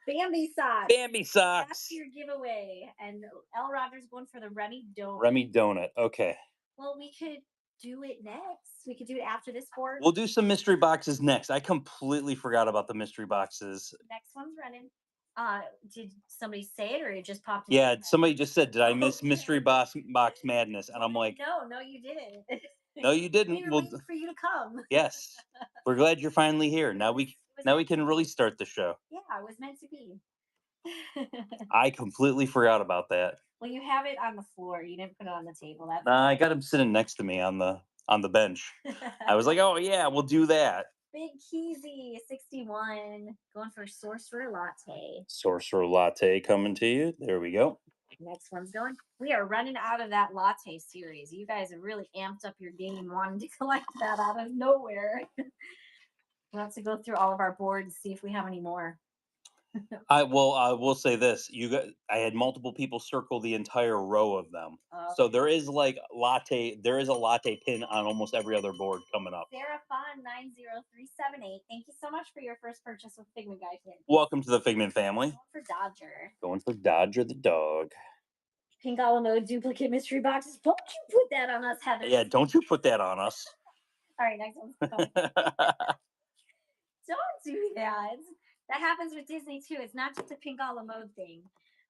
Bambi socks. Bambi That's socks. your giveaway. And L. Rogers going for the Remy donut. Remy donut. Okay. Well, we could do it next. We could do it after this board. We'll do some mystery boxes next. I completely forgot about the mystery boxes. Next one's running. Did somebody say it or it just popped in? Yeah, your head? somebody just said, "Did I miss Okay. mystery box madness?" And I'm like, no, you didn't. "No, you We didn't." were Well, waiting for you to come. yes, we're glad you're finally here. Now we It was now we meant to can really be. start the show. Yeah, it was meant to be. I completely forgot about that. Well, you have it on the floor. You didn't put it on the table. That's I got him sitting next to me on the bench. I was like, "Oh yeah, we'll do that." Big Keezy 61 going for Sorcerer Latte. Sorcerer latte coming to you. There we go. Next one's going. We are running out of that latte series. You guys have really amped up your game wanting to collect that out of nowhere. We'll have to go through all of our boards, see if we have any more. I will say this. I had multiple people circle the entire row of them. So there is like latte. There is a latte pin on almost every other board coming up. Sarah Fun 90378. Thank you so much for your first purchase with Figment Guy Pin. Welcome to the Figment family. Going for Dodger. Going for Dodger the dog. Pink Alamo duplicate mystery boxes. Don't you put that on us, Heather. Yeah, don't you put that on us. All right, next one. Don't do that. That happens with Disney too. It's not just a pink a la mode thing.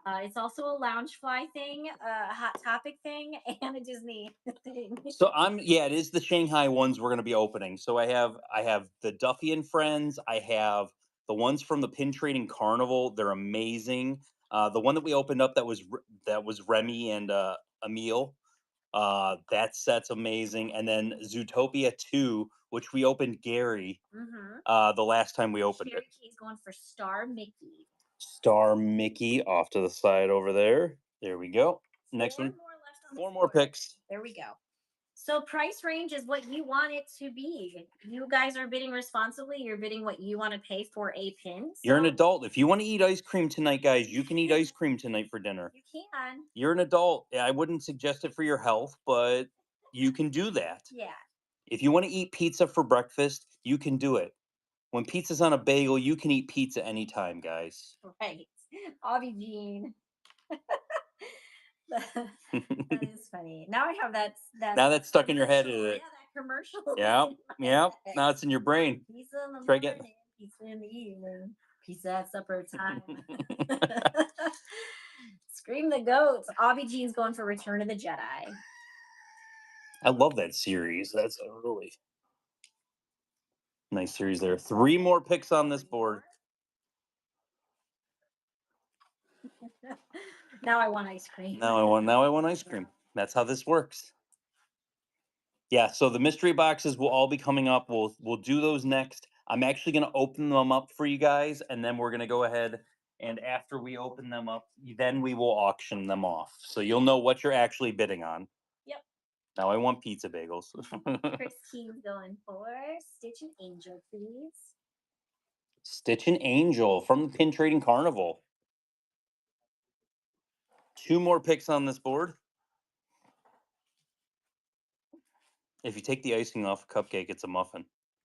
It's also a Loungefly thing, a Hot Topic thing, and a Disney thing. So it is the Shanghai ones we're going to be opening. So I have the Duffy and Friends. I have the ones from the Pin Trading Carnival. They're amazing. The one that we opened up that was Remy and Emil. That set's amazing. And then Zootopia 2, which we opened Gary the last time we opened it. He's going for Star Mickey. Star Mickey off to the side over there. There we go. Next one. Four more picks. There we go. So price range is what you want it to be. You guys are bidding responsibly. You're bidding what you want to pay for a pin. So you're an adult. If you want to eat ice cream tonight, guys, you can eat ice cream tonight for dinner. You can. You're an adult. I wouldn't suggest it for your health, but you can do that. Yeah. If you want to eat pizza for breakfast, you can do it. When pizza's on a bagel, you can eat pizza anytime, guys. Right. Avi Jean. That is funny. Now I have that. Now that's stuck in your head, is it? Yeah, that commercial. Yeah, yeah. Now it's in your brain. Pizza in the Try morning, getting. pizza in the evening, pizza at supper time. Scream the goats. Avi Jean's going for Return of the Jedi. I love that series. That's a really nice series there. 3 more picks on this board. Now I want ice cream. Now I want ice cream. That's how this works. Yeah, so the mystery boxes will all be coming up. We'll do those next. I'm actually going to open them up for you guys, and then we're going to go ahead and after we open them up, then we will auction them off. So you'll know what you're actually bidding on. Yep. Now I want pizza bagels. Chris Keys going for Stitch and Angel, please. Stitch and Angel from the Pin Trading Carnival. 2 more picks on this board. If you take the icing off a cupcake, it's a muffin.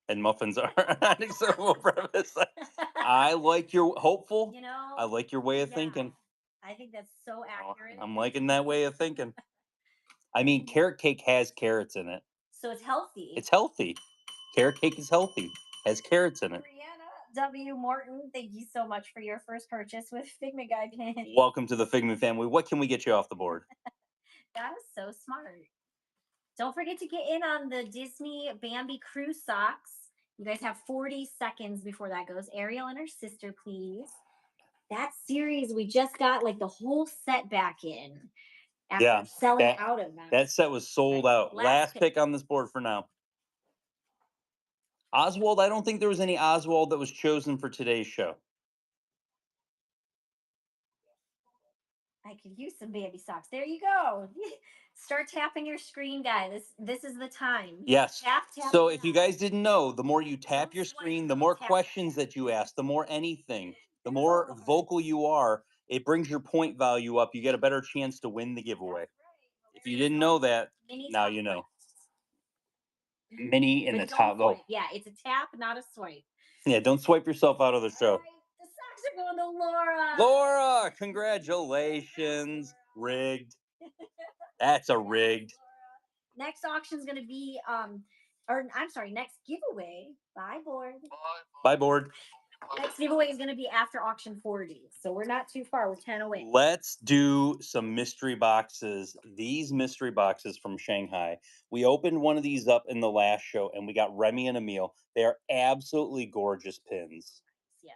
And muffins are an acceptable premise. I like your hopeful. You know, I like your way of thinking. I think that's so accurate. I'm liking that way of thinking. I mean, carrot cake has carrots in it. So it's healthy. It's healthy. Carrot cake is healthy. Has carrots in it. Brianna W. Morton, thank you so much for your first purchase with Figment Guy Pin. Welcome to the Figment family. What can we get you off the board? That is so smart. Don't forget to get in on the Disney Bambi Crew socks. You guys have 40 seconds before that goes. Ariel and her sister, please. That series, we just got like the whole set back in. After selling out of them. That set was sold out. Last pick on this board for now. Oswald, I don't think there was any Oswald that was chosen for today's show. I could use some baby socks. There you go. Start tapping your screen, guys. This is the time. Yes. Tap, tap. So if you tap. guys didn't know, the more you tap Don't your swipe, screen, the don't more tap. questions that you ask, the more anything, the more vocal you are, it brings your point value up. You get a better chance to win the giveaway. That's right. If you didn't know that, Mini now top you know. quest. Mini in the But don't top. Oh, swipe. Yeah, it's a tap, not a swipe. yeah. Don't swipe yourself out of the All show. right, the socks are going to Laura. Laura, congratulations. Rigged. That's a rigged. Next auction is going to be or I'm sorry, next giveaway. Bye board. Bye, board. Next giveaway is going to be after auction 40. So we're not too far. We're 10 away. Let's do some mystery boxes. These mystery boxes from Shanghai. We opened one of these up in the last show and we got Remy and Emil. They are absolutely gorgeous pins. Yes.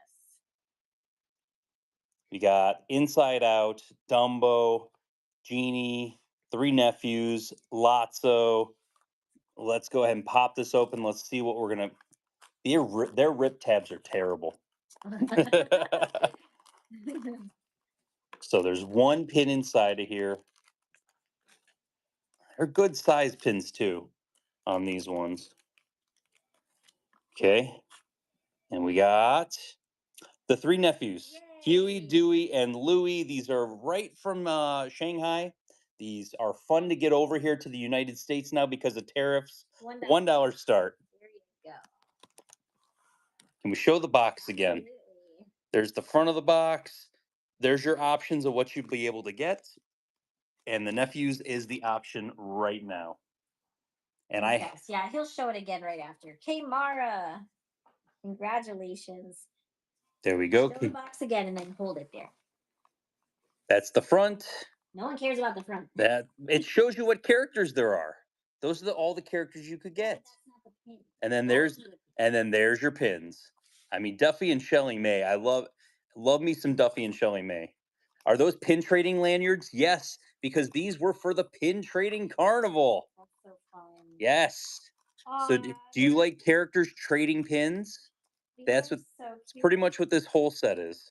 We got Inside Out, Dumbo, Genie, Three Nephews, Lotso. Let's go ahead and pop this open. Let's see what we're going to. Their rip tabs are terrible. So there's one pin inside of here. They're good size pins too on these ones. Okay. And we got the Three Nephews, Huey, Yay. Dewey, and Louie. These are right from Shanghai. These are fun to get over here to the United States now because of tariffs. $1 start. There you go. Can we show the box again? Absolutely. There's the front of the box. There's your options of what you'd be able to get. And the Nephews is the option right now. And Yes, yeah, he'll show it again right after. K Mara. Congratulations. There we go. Show the box again and then hold it there. That's the front. No one cares about the front. That it shows you what characters there are. Those are all the characters you could get. That's not the pin. And then there's your pins. I mean, Duffy and Shelly May. I love me some Duffy and Shelly May. Are those pin trading lanyards? Yes, because these were for the pin trading carnival. That's so fun. Yes. So do you like characters trading pins? That's what it's pretty much what this whole set is.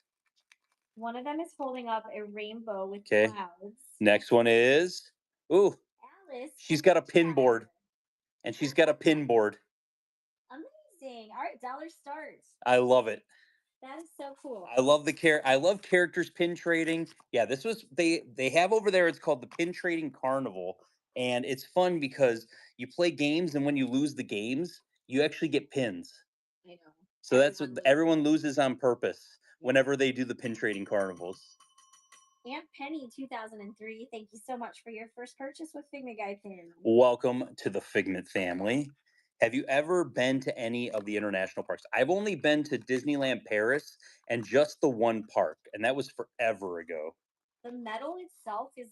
One of them is holding up a rainbow with Okay. clouds. Next one is Alice. She's got a pin board. And she's got a pin board. Amazing. All right, dollar starts. I love it. That is so cool. I love characters pin trading. Yeah, this was they have over there. It's called the Pin Trading Carnival, and it's fun because you play games, and when you lose the games, you actually get pins. I know. So that's what everyone loses on purpose whenever they do the pin trading carnivals. Aunt Penny 2003, thank you so much for your first purchase with Figment Guy pins. Welcome to the Figment family. Have you ever been to any of the international parks? I've only been to Disneyland Paris and just the one park, and that was forever ago. The metal itself is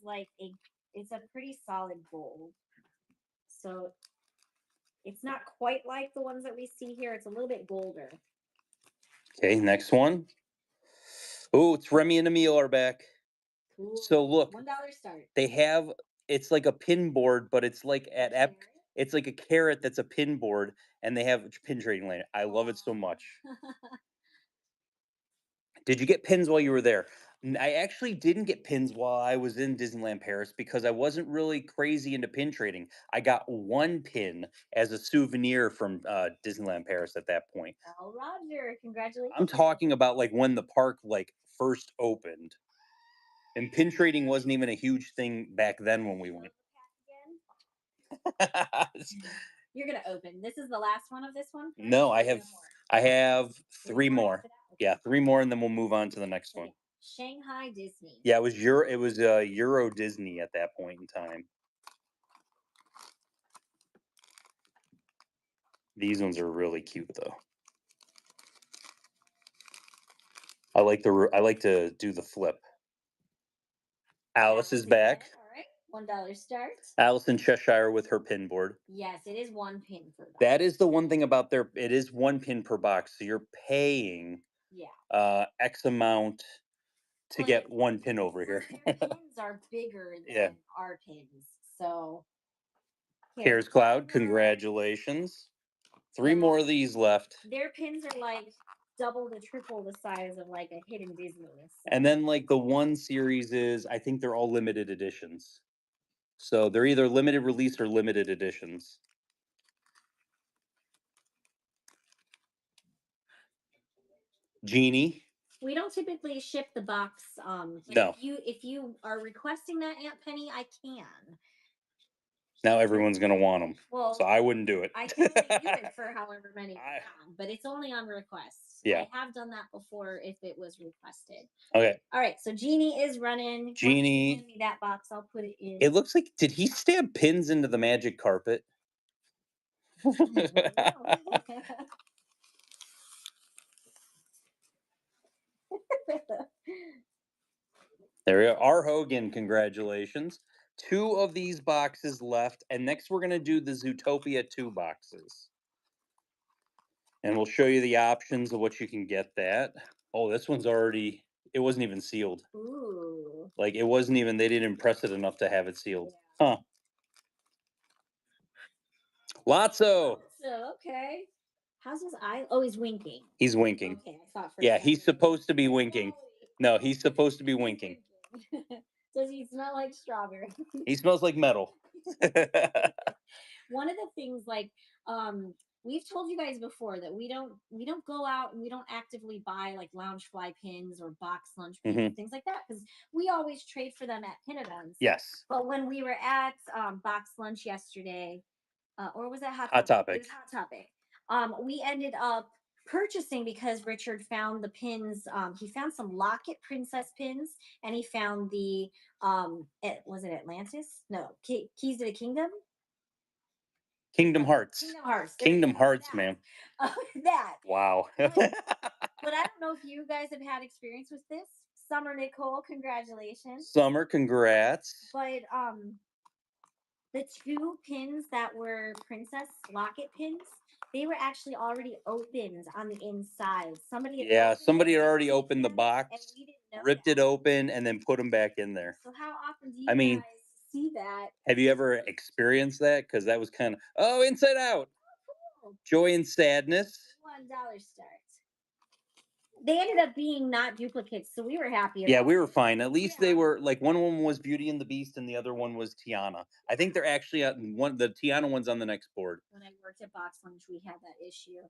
it's a pretty solid gold. So it's not quite like the ones that we see here. It's a little bit golder. Okay, next one. Oh, it's Remy and Emil are back. Ooh, so look, $1 start. They have it's like a pin board, but it's like it's like a carrot that's a pin board, and they have pin trading lane. I love it so much. Did you get pins while you were there? I actually didn't get pins while I was in Disneyland Paris because I wasn't really crazy into pin trading. I got one pin as a souvenir from Disneyland Paris at that point. Oh, Roger, congratulations. I'm talking about like when the park like first opened. And pin trading wasn't even a huge thing back then when we went. You're gonna open. This is the last one of this one? No, I have three more. Yeah, three more, and then we'll move on to the next one. Shanghai Disney. Yeah, it was Euro Disney at that point in time. These ones are really cute though. I like to do the flip. Alice is back. All right, $1 starts. Alice in Cheshire with her pin board. Yes, it is one pin per box. That is the one thing about it is one pin per box. So you're paying X amount to get one pin over here. Their pins are bigger than our pins. So Here's Cloud, congratulations. Three more of these left. Their pins are like double to triple the size of like a hidden Disney. And then like the one series is, I think they're all limited editions. So they're either limited release or limited editions. Genie. We don't typically ship the box. But No. if you are requesting that, Aunt Penny, I can. Now everyone's gonna want them. Well, So I wouldn't do it. I can only do it for however many you want, but it's only on request. Yeah. I have done that before if it was requested. Okay. All right, so Genie is running. Once you Genie. hand me that box, I'll put it in. It looks like, did he stab pins into the magic carpet? There we go. R. Hogan, congratulations. 2 of these boxes left. And next we're going to do the Zootopia 2 boxes. And we'll show you the options of what you can get that. Oh, this one's already, it wasn't even sealed. Ooh. Like it wasn't even, they didn't impress it enough to have it sealed. Huh. Lotso. Okay. How's his eye? Oh, he's winking. He's winking. Okay, I thought for yeah, he's supposed to be winking. No, he's supposed to be winking. Does he smell like strawberry? He smells like metal. One of the things, like, we've told you guys before that we don't go out and we don't actively buy like Loungefly pins or box lunch pins, things like that, because we always trade for them at pin events. Yes. But when we were at box lunch yesterday, or was that Hot Topic? It was Hot Topic. We ended up purchasing because Richard found the pins. He found some Locket Princess pins, and he found the was it Atlantis? No, Keys to the Kingdom. Kingdom Hearts. Kingdom Hearts. Kingdom Hearts, man. That. Wow. But I don't know if you guys have had experience with this. Summer Nicole, congratulations. Summer, congrats. But the 2 pins that were Princess Locket pins, they were actually already opened on the inside. Somebody had already opened the box, and we didn't know ripped that. it open, and then put them back in there. So how often do you guys see that? Have you ever experienced that? Because that was kind of, Inside Out. Cool. Joy and Sadness. $1 start. They ended up being not duplicates, so we were happy about Yeah, we were fine. At least they were, like, one of them was Beauty and the Beast and the other one was Tiana. I think they're actually the Tiana one's on the next board. When I worked at Box Lunch, we had that issue.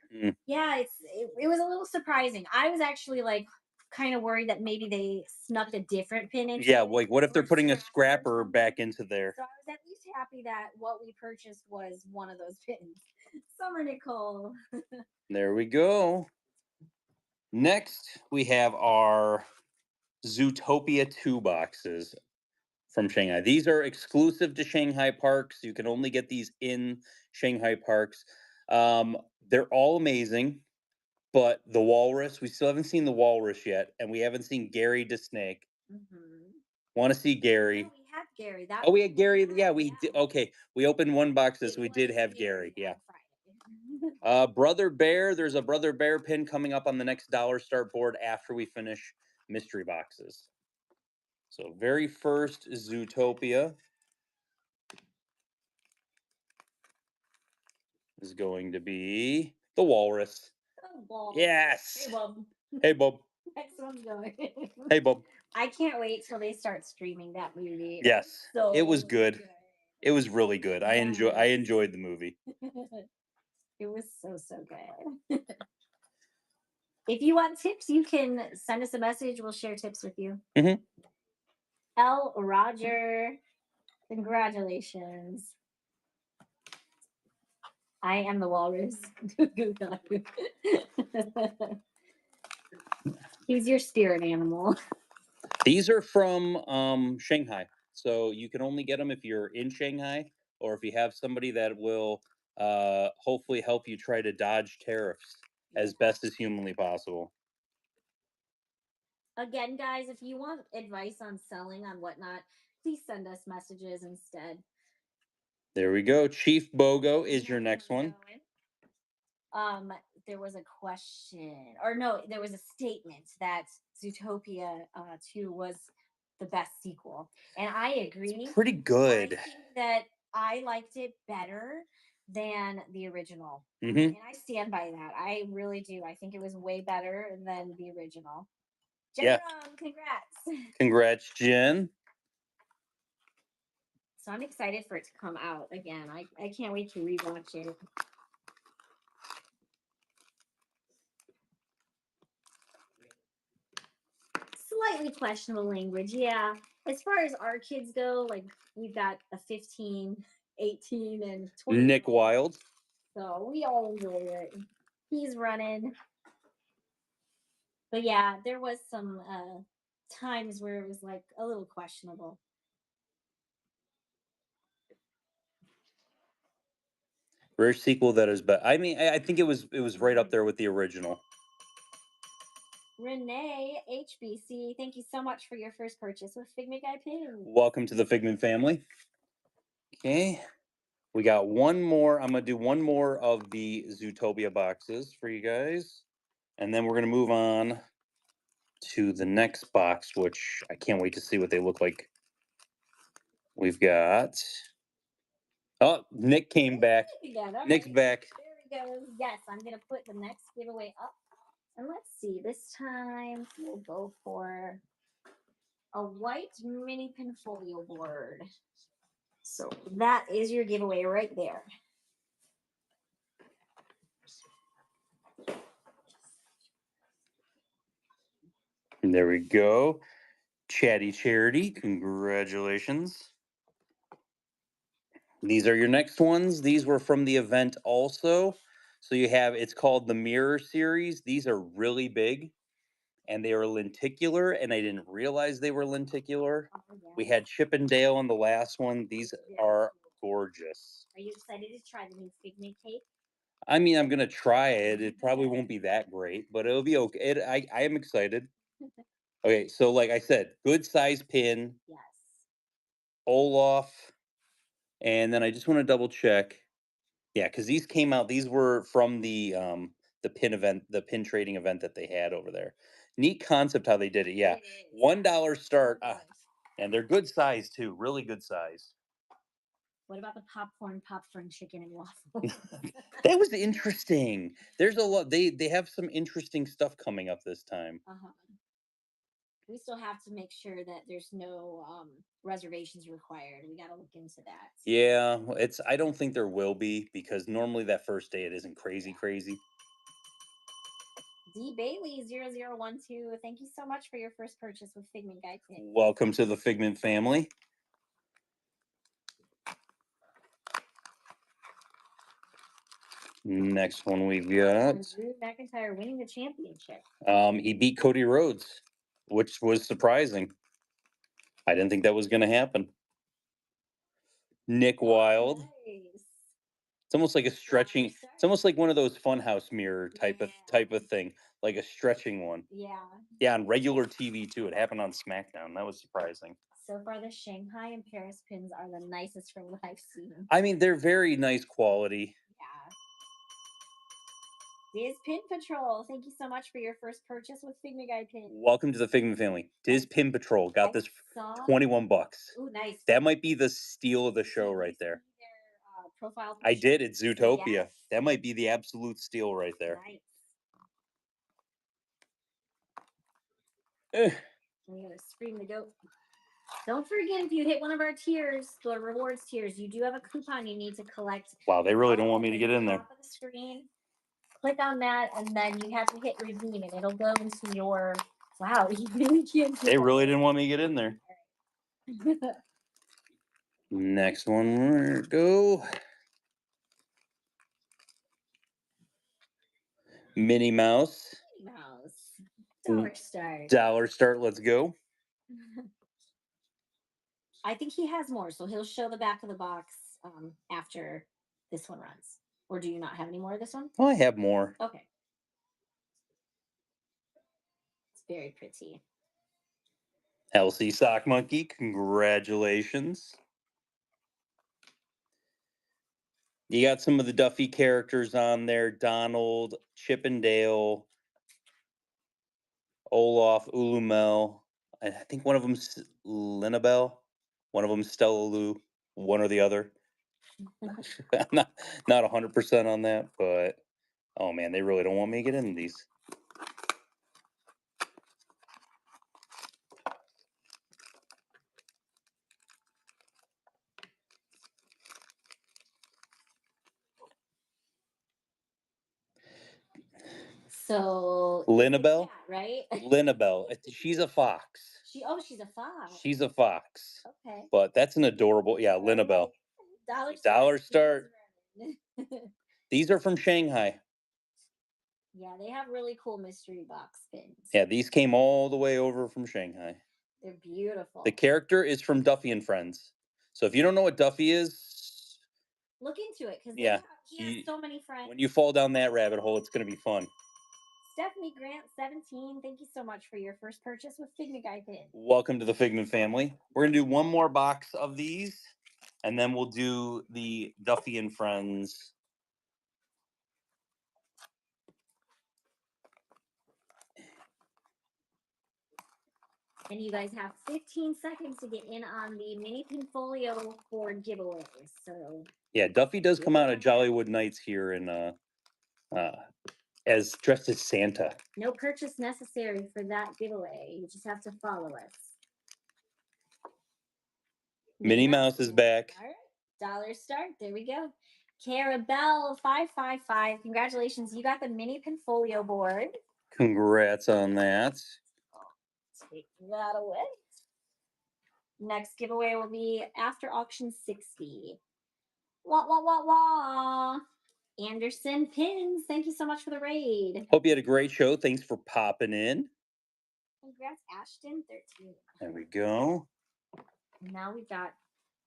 Yeah, it was a little surprising. I was actually like kind of worried that maybe they snuck a different pin in. Yeah, like what if they're putting a scrapper back into there? So I was at least happy that what we purchased was one of those pins. Summer Nicole. There we go. Next, we have our Zootopia 2 boxes from Shanghai. These are exclusive to Shanghai parks. You can only get these in Shanghai parks. They're all amazing, but the walrus, we still haven't seen the walrus yet, and we haven't seen Gary DeSnake. Want to see Gary? No, we had Gary. We had Gary. Yeah, we did. Okay, we opened one box this. We did have Gary. Yeah. Brother Bear. There's a Brother Bear pin coming up on the next dollar start board after we finish mystery boxes. So very first Zootopia is going to be the walrus. Oh, yes. Hey, Bob. Hey, Bob. Next one's going. Hey, Bob. I can't wait till they start streaming that movie. Yes. So it was good. It was really good. I enjoyed the movie. It was so good. If you want tips, you can send us a message. We'll share tips with you. L. Roger, congratulations. I am the walrus. He's your spirit animal. These are from Shanghai. So you can only get them if you're in Shanghai or if you have somebody that will hopefully help you try to dodge tariffs as best as humanly possible. Again, guys, if you want advice on selling, on whatnot, please send us messages instead. There we go. Chief Bogo is your next one. There was a question, or no, there was a statement that Zootopia 2 was the best sequel, and I agree. It's pretty good. I think that I liked it better than the original. Hmm. And I stand by that. I really do. I think it was way better than the original. Jen Yeah. Rom, congrats. Congrats, Jen. So I'm excited for it to come out again. I can't wait to rewatch it. Slightly questionable language, yeah. As far as our kids go, like we've got a 15, 18, and 20 year Nick old. Wilde. So we all enjoy it. He's running. But yeah, there was some times where it was like a little questionable. Rare sequel that is better. I mean, I think it was right up there with the original. Renee HBC, thank you so much for your first purchase with Figment Guy Pin. Welcome to the Figment family. Okay. We got one more. I'm gonna do one more of the Zootopia boxes for you guys. And then we're gonna move on to the next box, which I can't wait to see what they look like. We've got oh, Nick came back. Again, all Nick's right. back. There we go. Yes, I'm gonna put the next giveaway up. And let's see, this time we'll go for a white mini pinfolio board. So that is your giveaway right there. And there we go. Chatty Charity, congratulations. These are your next ones. These were from the event also. So you have it's called the Mirror series. These are really big and they are lenticular, and I didn't realize they were lenticular. Oh, We yeah. had Chippendale on the last one. These are gorgeous. Are you excited to try the new Figment cake? I mean, I'm gonna try it. It probably won't be that great, but it'll be okay. I am excited. Okay, so like I said, good size pin, Yes. Olaf, and then I just want to double check. Yeah, because these came out. These were from the pin event, the pin trading event that they had over there. Neat concept how they did it. Yeah, It is. $1 start, $1. and they're good size too. Really good size. What about the popcorn chicken and waffle? That was interesting. There's a lot. They have some interesting stuff coming up this time. Uh-huh. We still have to make sure that there's no reservations required. We got to look into that. Yeah, it's. I don't think there will be because normally that first day it isn't crazy crazy. D Bailey 0012. Thank you so much for your first purchase with Figment Guy Pin. Welcome to the Figment family. Next one we've got. Drew McIntyre winning the championship. He beat Cody Rhodes, which was surprising. I didn't think that was going to happen. Nick Wilde. Nice. It's almost like a stretching. It's almost like one of those funhouse mirror type of thing, like a stretching one. Yeah. Yeah, on regular TV too. It happened on SmackDown. That was surprising. So far, the Shanghai and Paris pins are the nicest from what I've seen. I mean, they're very nice quality. Yeah. Diz Pin Patrol. Thank you so much for your first purchase with Figment Guy Pin. Welcome to the Figment family. Diz Pin Patrol got this for $21. Ooh, nice. That might be the steal of the show right there. Profile I picture? did. It's Zootopia. Yes. That might be the absolute steal right there. Nice. Eh. We gotta scream the goat. Don't forget, if you hit one of our tiers, the rewards tiers, you do have a coupon you need to collect. Wow, they really don't want me to At get the in there. top of the screen. Click on that, and then you have to hit redeem, and it'll go into your. Wow, you really can't. They really didn't want me to get in there. Next one, we go. Minnie Mouse. Minnie Mouse. Dollar start. Dollar start. Let's go. I think he has more, so he'll show the back of the box after this one runs. Or do you not have any more of this one? Oh, I have more. Okay. It's very pretty. Elsie Sock Monkey, congratulations. You got some of the Duffy characters on there: Donald, Chippendale, Olaf, Ulumel. I think one of them's Linabelle. One of them's Stella Lou. One or the other. I'm not 100% on that, but oh man, they really don't want me to get into these. So it's the Linabelle? cat, right? Linabelle. She's a fox. She's a fox. She's a fox. Okay. But that's an adorable, yeah, Linabelle. Dollar start. These are from Shanghai. Yeah, they have really cool mystery box pins. Yeah, these came all the way over from Shanghai. They're beautiful. The character is from Duffy and Friends. So if you don't know what Duffy is, look into it because yeah, he has so many friends. when you fall down that rabbit hole, it's going to be fun. Stephanie Grant, 17. Thank you so much for your first purchase with Figment Guy pin. Welcome to the Figment family. We're going to do one more box of these, and then we'll do the Duffy and Friends. And you guys have 15 seconds to get in on the mini Pinfolio board giveaway. So yeah, Duffy does come out at Jollywood Nights here in as dressed as Santa. No purchase necessary for that giveaway. You just have to follow us. Minnie Mouse is back. All right. Dollar start. There we go. Carabelle 555. Congratulations. You got the mini Pinfolio board. Congrats on that. Take that away. Next giveaway will be after auction 60. Wah, wah, wah, wah. Anderson Pins. Thank you so much for the raid. Hope you had a great show. Thanks for popping in. Congrats, Ashton 13. There we go. Now we've got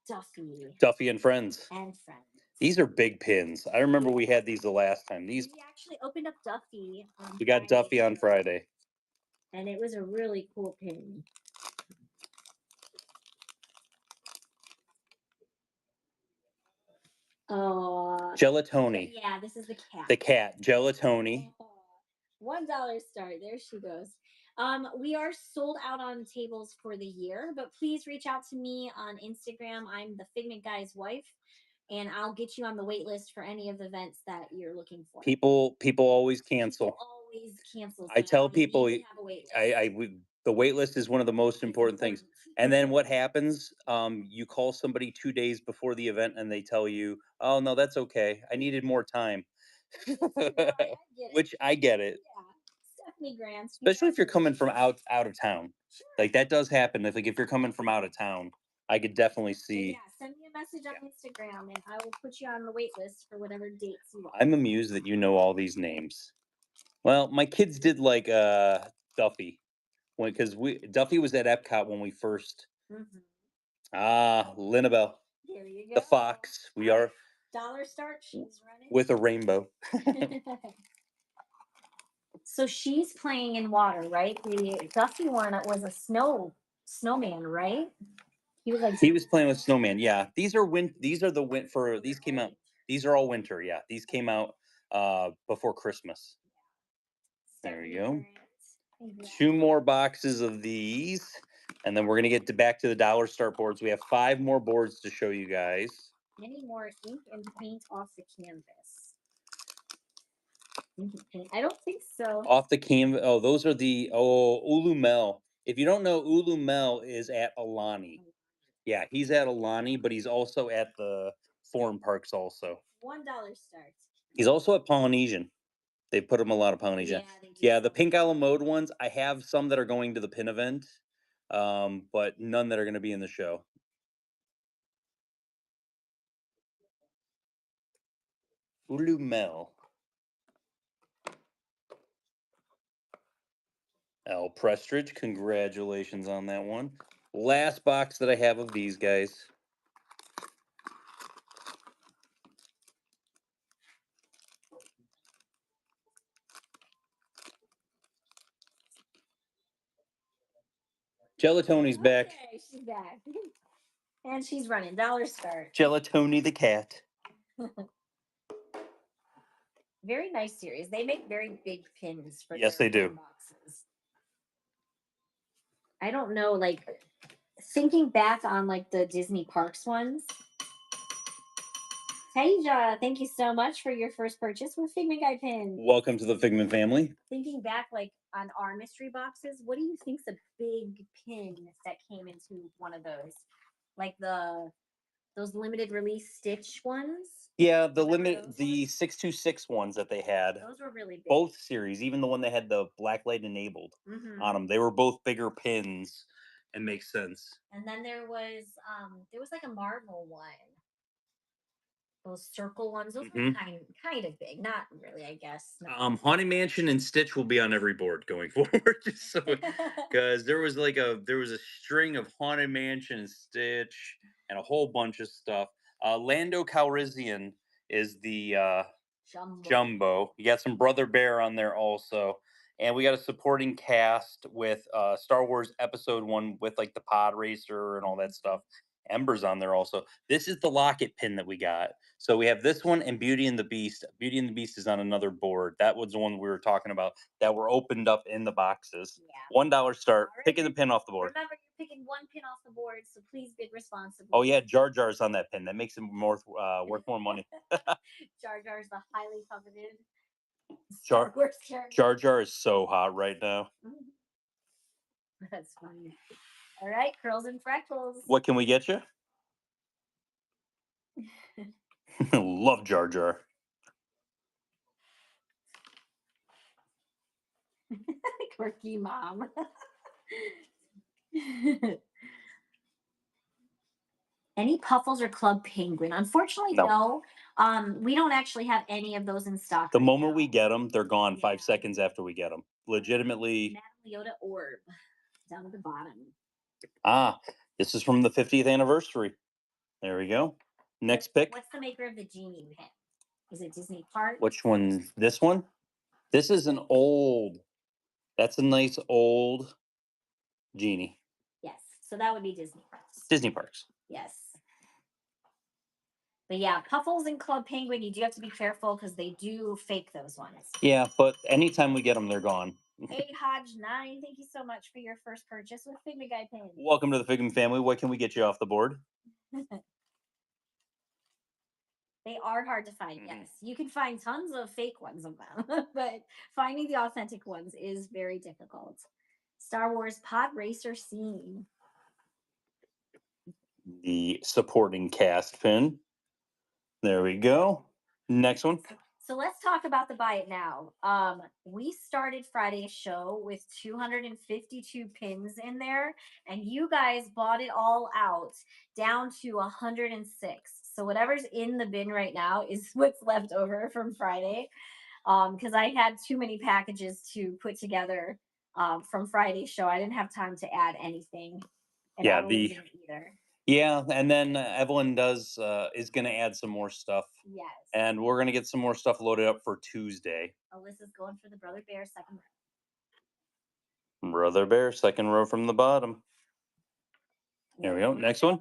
Duffy. Duffy and Friends. And Friends. These are big pins. I remember we had these the last time. We actually opened up Duffy. We got Duffy on Friday. And it was a really cool pin. Gelatoni. Yeah, this is the cat. The cat, Gelatoni. $1 start. There she goes. We are sold out on tables for the year, but please reach out to me on Instagram. I'm the Figment Guy's wife, and I'll get you on the wait list for any of the events that you're looking for. People always cancel. People always cancel. So I tell people, the wait list is one of the most important things. And then what happens? You call somebody 2 days before the event, and they tell you, "Oh no, that's okay. I needed more time." Which I get it. Yeah. Stephanie Grant. Especially if you're coming from out of town. Sure. Like that does happen. If you're coming from out of town, I could definitely see. Yeah, send me a message on Instagram and I will put you on the wait list for whatever dates you want. I'm amused that you know all these names. Well, my kids did like Duffy. Because Duffy was at Epcot when we first Linabelle. There you go. The fox. We are dollar start, she's running. With a rainbow. So she's playing in water, right? The Duffy one was a snowman, right? He was playing with snowman. Yeah. These are these came out. These are all winter, yeah. These came out before Christmas. There you go. 2 more boxes of these, and then we're gonna get back to the dollar start boards. We have 5 more boards to show you guys. Any more ink and paint off the canvas? I don't think so. Off the canvas. Oh, those are the Ulumel. If you don't know, Ulumel is at Alani. Yeah, he's at Alani, but he's also at the foreign parks also. $1 start. He's also at Polynesian. They put him a lot of Polynesian. Yeah, the pink a la mode ones. I have some that are going to the pin event, but none that are going to be in the show. Ulumel. Al Prestridge, congratulations on that one. Last box that I have of these guys. Gelatoni's back. Okay, she's back. And she's running. Dollar start. Gelatoni the cat. Very nice series. They make very big pins for yes, they do. Boxes. I don't know, like thinking back on like the Disney parks ones. Tasia, thank you so much for your first purchase with Figment Guy pins. Welcome to the Figment family. Thinking back, like on our mystery boxes, what do you think's a big pin that came into one of those? Like those limited release Stitch ones? Yeah, Remember those the ones? 626 ones that they had, Those were really big. both series, even the one that had the black light enabled on Hmm. them, they were both bigger pins and makes sense. And then there was like a Marvel one. Those circle ones, those were Hmm. kind of big. Not really, I guess. Not Haunted Mansion and Stitch will be on every board going forward, just so because there was a string of Haunted Mansion and Stitch and a whole bunch of stuff. Lando Calrissian is the Jumbo. Jumbo. You got some Brother Bear on there also. And we got a supporting cast with Star Wars Episode 1 with like the pod racer and all that stuff. Ember's on there also. This is the locket pin that we got. So we have this one and Beauty and the Beast. Beauty and the Beast is on another board. That was the one we were talking about that were opened up in the boxes. Yeah. $1 start, All right. picking the pin off the board. Remember, you're picking one pin off the board, so please bid responsibly. Oh yeah, Jar Jar's on that pin. That makes it more worth more money. Jar Jar's the highly coveted Jar Star Wars character. Jar Jar is so hot right now. That's funny. All right, curls and freckles. What can we get you? Love Jar Jar. Quirky mom. Any Puffles or Club Penguin? Unfortunately, No. no. We don't actually have any of those in stock. The right moment now. we get them, they're gone Yeah. 5 seconds after we get them. Legitimately. Madame Leota orb down at the bottom. This is from the 50th anniversary. There we go. Next pick. What's the maker of the genie pin? Is it Disney Parks? Which one? This one? This is an old. That's a nice old genie. Yes. So that would be Disney Parks. Disney Parks. Yes. But yeah, Puffles and Club Penguin, you do have to be careful because they do fake those ones. Yeah, but anytime we get them, they're gone. Hey, Hodge9, thank you so much for your first purchase with Figment Guy pins. Welcome to the Figment family. What can we get you off the board? They are hard to find, yes. You can find tons of fake ones of them, but finding the authentic ones is very difficult. Star Wars Pod Racer scene. The supporting cast pin. There we go. Next one. So let's talk about the buy it now. We started Friday's show with 252 pins in there, and you guys bought it all out down to 106. So whatever's in the bin right now is what's left over from Friday. Because I had too many packages to put together from Friday's show. I didn't have time to add anything. And Yeah, Evelyn didn't either. Yeah, and then Evelyn is going to add some more stuff. Yes. And we're going to get some more stuff loaded up for Tuesday. Alyssa's going for the Brother Bear second row. Brother Bear, second row from the bottom. There we go. Next one.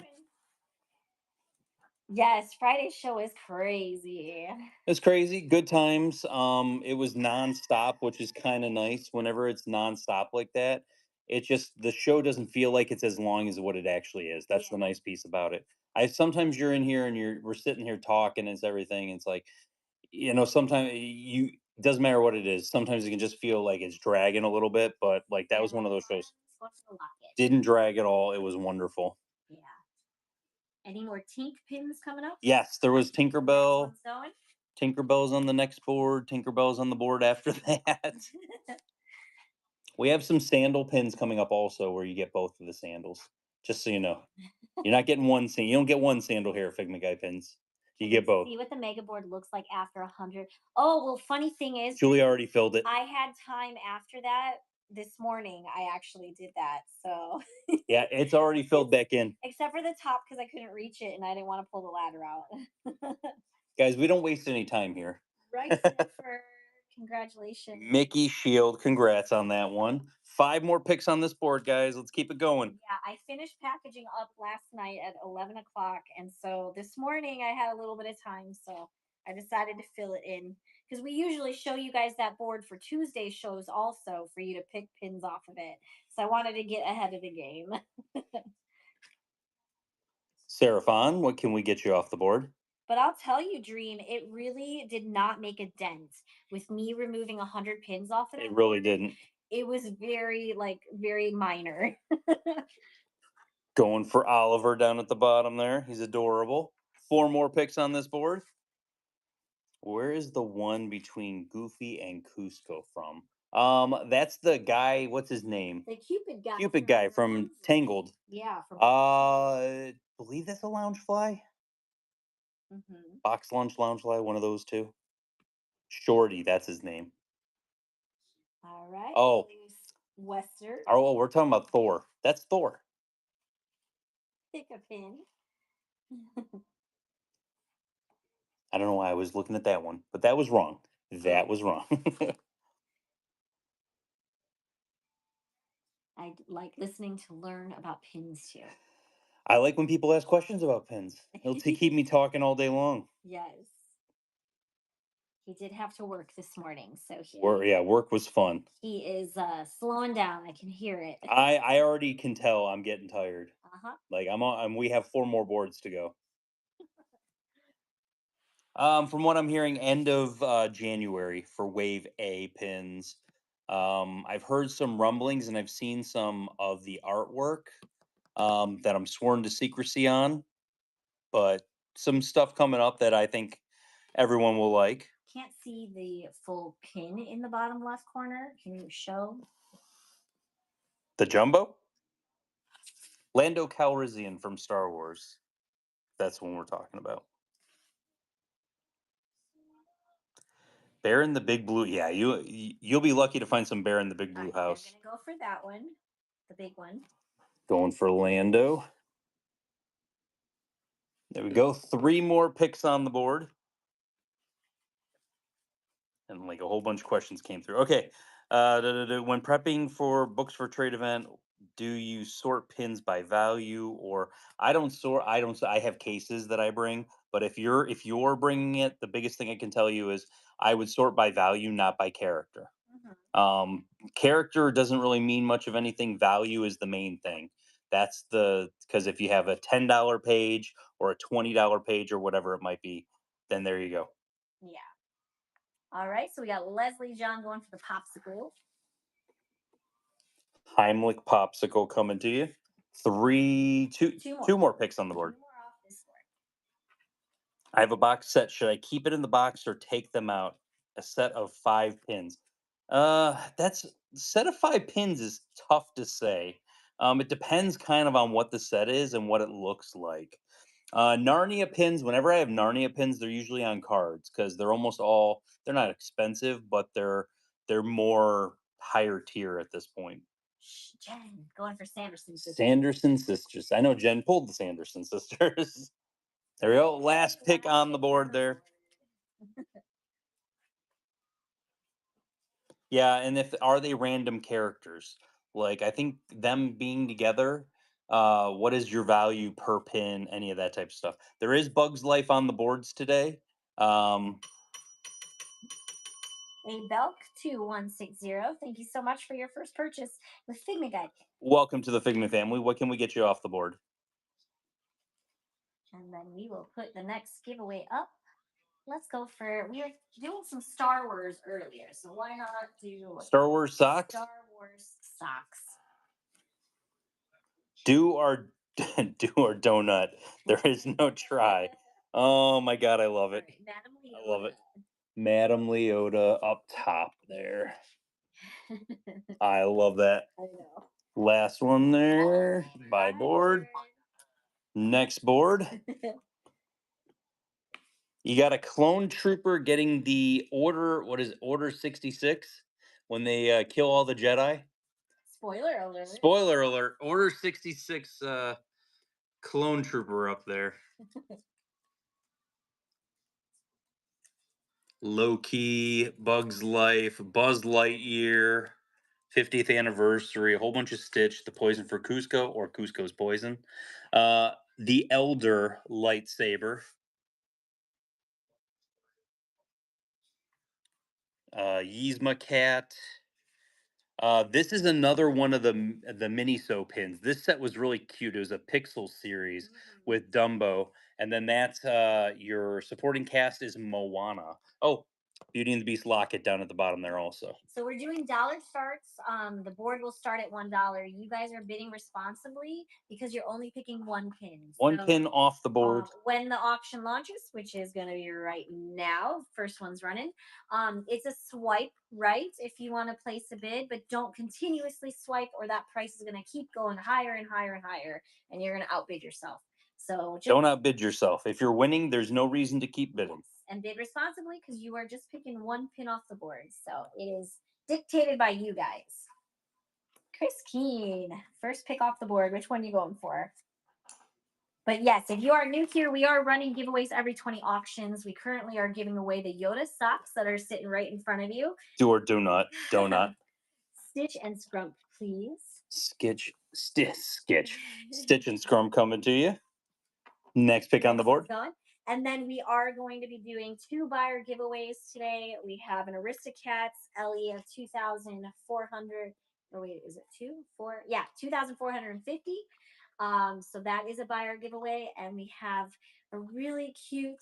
Yes, Friday's show is crazy. It's crazy. Good times. It was nonstop, which is kind of nice. Whenever it's nonstop like that, it just the show doesn't feel like it's as long as what it actually is. That's the nice piece about it. I sometimes you're in here and we're sitting here talking and it's everything. And it's like, sometimes it doesn't matter what it is. Sometimes it can just feel like it's dragging a little bit, but like that was one of those shows. Didn't drag at all. It was wonderful. Yeah. Any more Tink pins coming up? Yes, there was Tinkerbell. Tinkerbell's on the next board. Tinkerbell's on the board after that. We have some sandal pins coming up also where you get both of the sandals. Just so you know. You're not getting one sandal. You don't get one sandal here at Figment Guy pins. You get both. See what the mega board looks like after 100. Oh, well, funny thing is, Julie already filled it. I had time after that. This morning, I actually did that. So yeah, it's already filled back in. Except for the top because I couldn't reach it and I didn't want to pull the ladder out. Guys, we don't waste any time here. Right, Jennifer. Congratulations. Mickey Shield, congrats on that one. 5 more picks on this board, guys. Let's keep it going. Yeah, I finished packaging up last night at 11 o'clock. And so this morning I had a little bit of time. So I decided to fill it in. Because we usually show you guys that board for Tuesday shows also for you to pick pins off of it. So I wanted to get ahead of the game. Seraphon, what can we get you off the board? But I'll tell you, Dream, it really did not make a dent with me removing 100 pins off of It that really board. didn't. It was very, like, very minor. Going for Oliver down at the bottom there. He's adorable. Four more picks on this board. Where is the one between Goofy and Cusco from? That's the guy. What's his name? The Cupid guy Cupid from guy from Tangled. yeah, from Believe that's a Loungefly, hmm Box Lunch, Loungefly, one of those two. Shorty, that's his name. All right. Oh, Wester, we're talking about Thor. That's Thor. pick a pin. I don't know why I was looking at that one, but that was wrong. That was wrong. I like listening to learn about pins too. I like when people ask questions about pins. It'll keep me talking all day long. Yes. He did have to work this morning, so Work was fun. he is slowing down. I can hear it. I already can tell I'm getting tired. Uh-huh. Like I'm on. We have four more boards to go. From what I'm hearing, end of January for Wave A pins. I've heard some rumblings and I've seen some of the artwork that I'm sworn to secrecy on, but some stuff coming up that I think everyone will like. Can't see the full pin in the bottom left corner. Can you show? The Jumbo? Lando Calrissian from Star Wars. That's what we're talking about. Bear in the Big Blue. Yeah, you'll be lucky to find some Bear in the Big Blue House. I'm gonna go for that one, the big one. Going for Lando. There we go. Three more picks on the board. And like a whole bunch of questions came through. Okay. When prepping for books for trade event, do you sort pins by value or I don't sort I don't I have cases that I bring, but if you're bringing it, the biggest thing I can tell you is I would sort by value, not by character. Mhm. Character doesn't really mean much of anything. Value is the main thing. That's the because if you have a $10 page or a $20 page or whatever it might be, then there you go. Yeah. All right. So we got Leslie John going for the popsicle. Heimlich popsicle coming to you. Two more. Two more picks on the Two board. more off this board. I have a box set. Should I keep it in the box or take them out? A set of five pins. That's set of five pins is tough to say. It depends kind of on what the set is and what it looks like. Narnia pins. Whenever I have Narnia pins, they're usually on cards because they're almost all. They're not expensive, but they're more higher tier at this point. Jen going for Sanderson. Sanderson sisters. I know Jen pulled the Sanderson sisters. There we go. Last pick on the board there. Yeah, and if are they random characters? Like I think them being together, what is your value per pin, any of that type of stuff. There is Bugs Life on the boards today. Um, A Belk 2160. Thank you so much for your first purchase with Figment Guide. welcome to the Figment family. What can we get you off the board? And then we will put the next giveaway up. Let's go for we were doing some Star Wars earlier, so why not do Star Wars socks? Star Wars socks? Do or do or donut. There is no try. Oh my god, I love it. Madam I love it. Madam Leota up top there. I love that. I know. Last one there. By board. Next board. You got a clone trooper getting the order. What is it, Order 66? When they kill all the Jedi. Spoiler alert. Spoiler alert. Order 66 clone trooper up there. Loki, Bugs Life, Buzz Lightyear, 50th anniversary, a whole bunch of Stitch, the poison for Cusco or Cusco's poison. The Elder lightsaber. Yzma Cat. This is another one of the Miniso pins. This set was really cute. It was a Pixel series with Dumbo, And then that's your supporting cast is Moana. Oh, Beauty and the Beast locket down at the bottom there also. So we're doing dollar starts. The board will start at $1. You guys are bidding responsibly because you're only picking one pin. One So pin off the board. when the auction launches, which is going to be right now, first one's running. It's a swipe right if you want to place a bid, but don't continuously swipe, or that price is going to keep going higher and higher and higher, and you're going to outbid yourself. So just Don't outbid yourself. If you're winning, there's no reason to keep bidding. yes, and bid responsibly because you are just picking one pin off the board. So it is dictated by you guys. Chris Keen, first pick off the board. Which one are you going for? But yes, if you are new here, we are running giveaways every 20 auctions. We currently are giving away the Yoda socks that are sitting right in front of you. Do or do not. Do not. Stitch and Scrump, please. Stitch and Scrum coming to you. Next pick on the board. And then we are going to be doing 2 buyer giveaways today. We have an Aristocats Ellie of 2,400. Or wait, is it 2? 4? Yeah, 2,450. So that is a buyer giveaway. And we have a really cute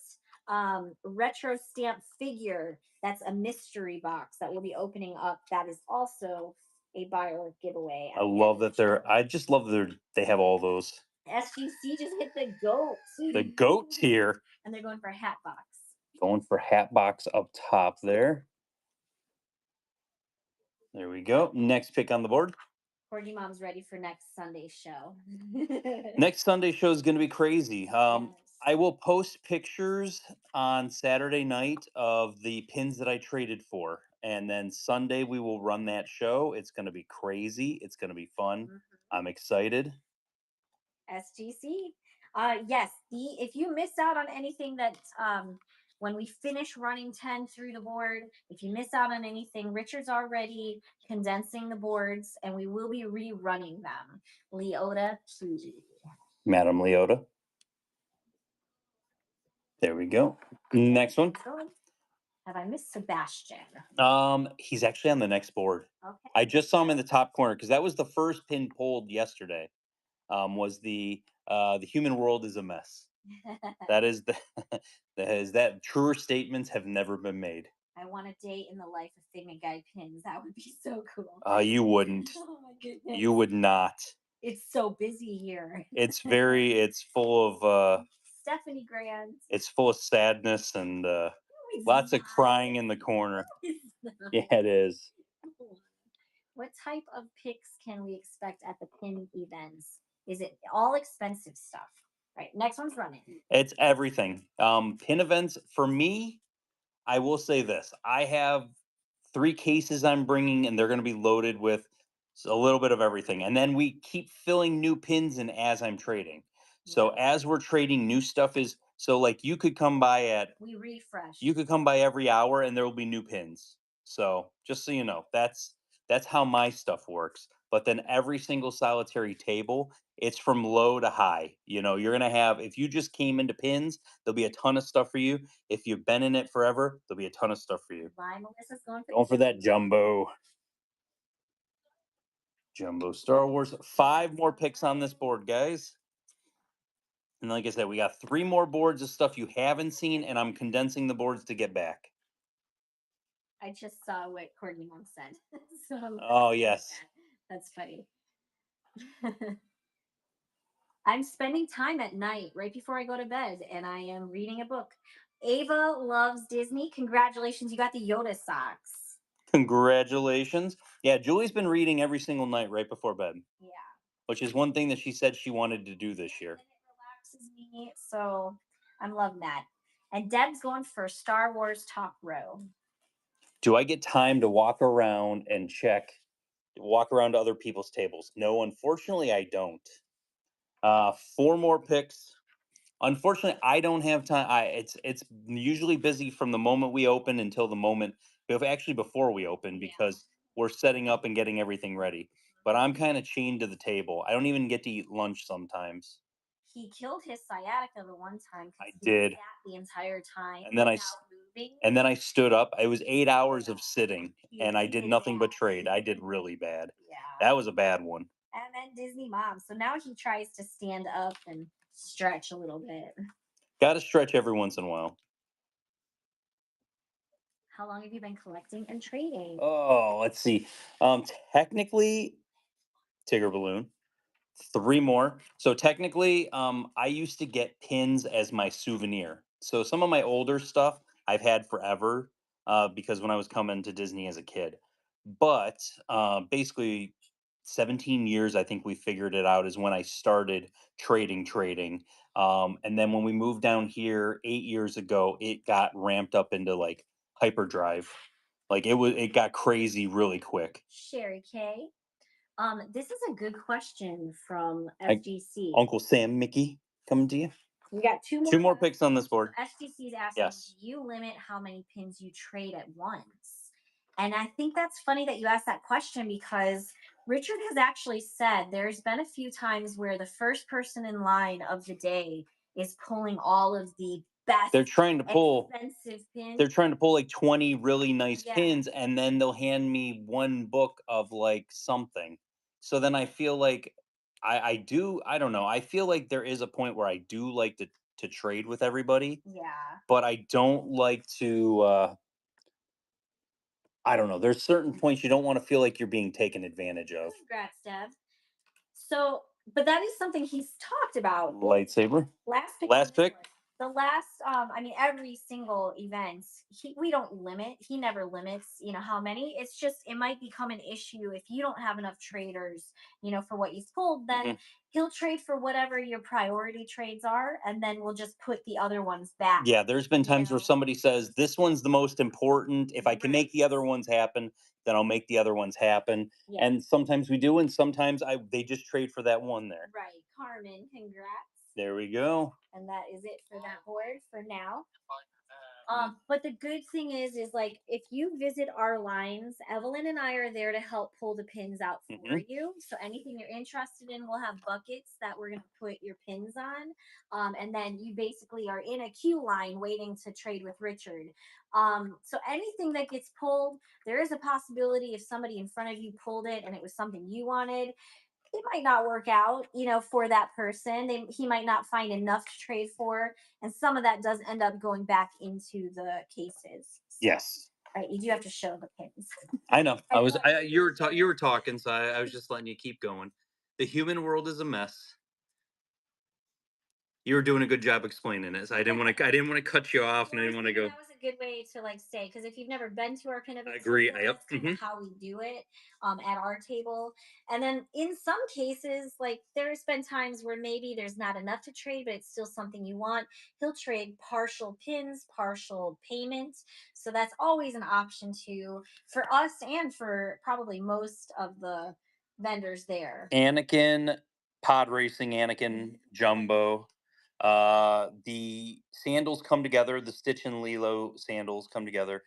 retro stamp figure that's a mystery box that we'll be opening up. That is also a buyer giveaway. I just love that they have all those. SGC just hit the goat. The goat tier. And they're going for hat box. Going for hat box up top there. There we go. Next pick on the board. Corgi Mom's ready for next Sunday's show. Next Sunday show is going to be crazy. Yes. I will post pictures on Saturday night of the pins that I traded for. And then Sunday we will run that show. It's going to be crazy. It's going to be fun. I'm excited. SGC. Yes, if you miss out on anything that when we finish running 10 through the board, if you miss out on anything, Richard's already condensing the boards and we will be rerunning them. Leota, please. Madam Leota. There we go. Next one. Have I missed Sebastian? He's actually on the next board. Okay. I just saw him in the top corner because that was the first pin pulled yesterday. Was the human world is a mess. That is that truer statements have never been made. I want a day in the life of Figment Guy pins. That would be so cool. You wouldn't. Oh my goodness. You would not. It's so busy here. It's full of Stephanie Grant. It's full of sadness and lots of crying in the corner. Yeah, it is. What type of picks can we expect at the pin events? Is it all expensive stuff? Right, next one's running. It's everything. Pin events for me, I will say this. I have 3 cases I'm bringing and they're going to be loaded with a little bit of everything. And then we keep filling new pins in as I'm trading. So as we're trading, new stuff like you could come by we refresh. You could come by every hour and there will be new pins. So just so you know, that's how my stuff works. But then every single solitary table, it's from low to high. You know, you're going to have, if you just came into pins, there'll be a ton of stuff for you. If you've been in it forever, there'll be a ton of stuff for you. Bye, Melissa's going for that jumbo. Jumbo Star Wars. 5 more picks on this board, guys. And like I said, we got 3 more boards of stuff you haven't seen, and I'm condensing the boards to get back. I just saw what Courtney Mom said. Oh, yes. That's funny. I'm spending time at night right before I go to bed, and I am reading a book. Ava loves Disney. Congratulations, you got the Yoda socks. Congratulations. Yeah, Julie's been reading every single night right before bed. Yeah. Which is one thing that she said she wanted to do this year. It relaxes me, so I'm loving that. And Deb's going for Star Wars top row. Do I get time to walk around and walk around to other people's tables? No, unfortunately, I don't. 4 more picks. Unfortunately, I don't have time. It's usually busy from the moment we open until the moment, actually before we open, because we're setting up and getting everything ready. But I'm kind of chained to the table. I don't even get to eat lunch sometimes. He killed his sciatica the one time. I did. Sat the entire time. And then I stood up. It was 8 hours of sitting, and I did nothing but trade. I did really bad. Yeah. That was a bad one. And then Disney Mom. So now he tries to stand up and stretch a little bit. Got to stretch every once in a while. How long have you been collecting and trading? Oh, let's see. Technically, Tigger balloon. Three more. So technically, I used to get pins as my souvenir. So some of my older stuff I've had forever, because when I was coming to Disney as a kid. But basically, 17 years, I think we figured it out, is when I started trading. And then when we moved down here 8 years ago, it got ramped up into like hyperdrive. Like it got crazy really quick. Sherry K. This is a good question from I, SGC. Uncle Sam Mickey coming to you. We got two more Two more left. picks on this board. SGC is asking, Yes. do you limit how many pins you trade at once? And I think that's funny that you asked that question because Richard has actually said there's been a few times where the first person in line of the day is pulling all of the best They're trying to pull expensive pins. they're trying to pull like 20 really nice Yeah. pins, and then they'll hand me one book of like something. So then I feel like I don't know. I feel like there is a point where I do like to trade with everybody, Yeah. but I don't like to I don't know. There's certain points you don't want to feel like you're being taken advantage of. Congrats, Deb. So, but that is something he's talked about. Lightsaber. Last pick. Last pick. The last, I mean, every single event, we don't limit. He never limits, how many. It's just it might become an issue if you don't have enough traders, for what you've pulled. Then Mhm. he'll trade for whatever your priority trades are, and then we'll just put the other ones back. Yeah, there's been you times where know. somebody says, "This one's the most important. If I can make the other ones happen, then I'll make the other ones happen." Yeah. And sometimes we do, and sometimes they just trade for that one there. Right, Carmen. Congrats. There we go. And that is it for that board for now. But the good thing is like if you visit our lines, Evelyn and I are there to help pull the pins out for Mhm. you. So anything you're interested in, we'll have buckets that we're gonna put your pins on. And then you basically are in a queue line waiting to trade with Richard. So anything that gets pulled, there is a possibility if somebody in front of you pulled it and it was something you wanted, it might not work out, for that person. He might not find enough to trade for, and some of that does end up going back into the cases. So, Yes, right, you do have to show the pins. I know. I know. You were talking, so I was just letting you keep going. The human world is a mess. You were doing a good job explaining it. So I didn't want to cut you off, and I didn't want to go. That was a good way to like say because if you've never been to our pin I events agree. before, Yep. that's kind of how we do it at our table. And then in some cases, like there's been times where maybe there's not enough to trade, but it's still something you want. He'll trade partial pins, partial payment. So that's always an option too for us and for probably most of the vendors there. Anakin, pod racing, Anakin, Jumbo. The sandals come together. The Stitch and Lilo sandals come together.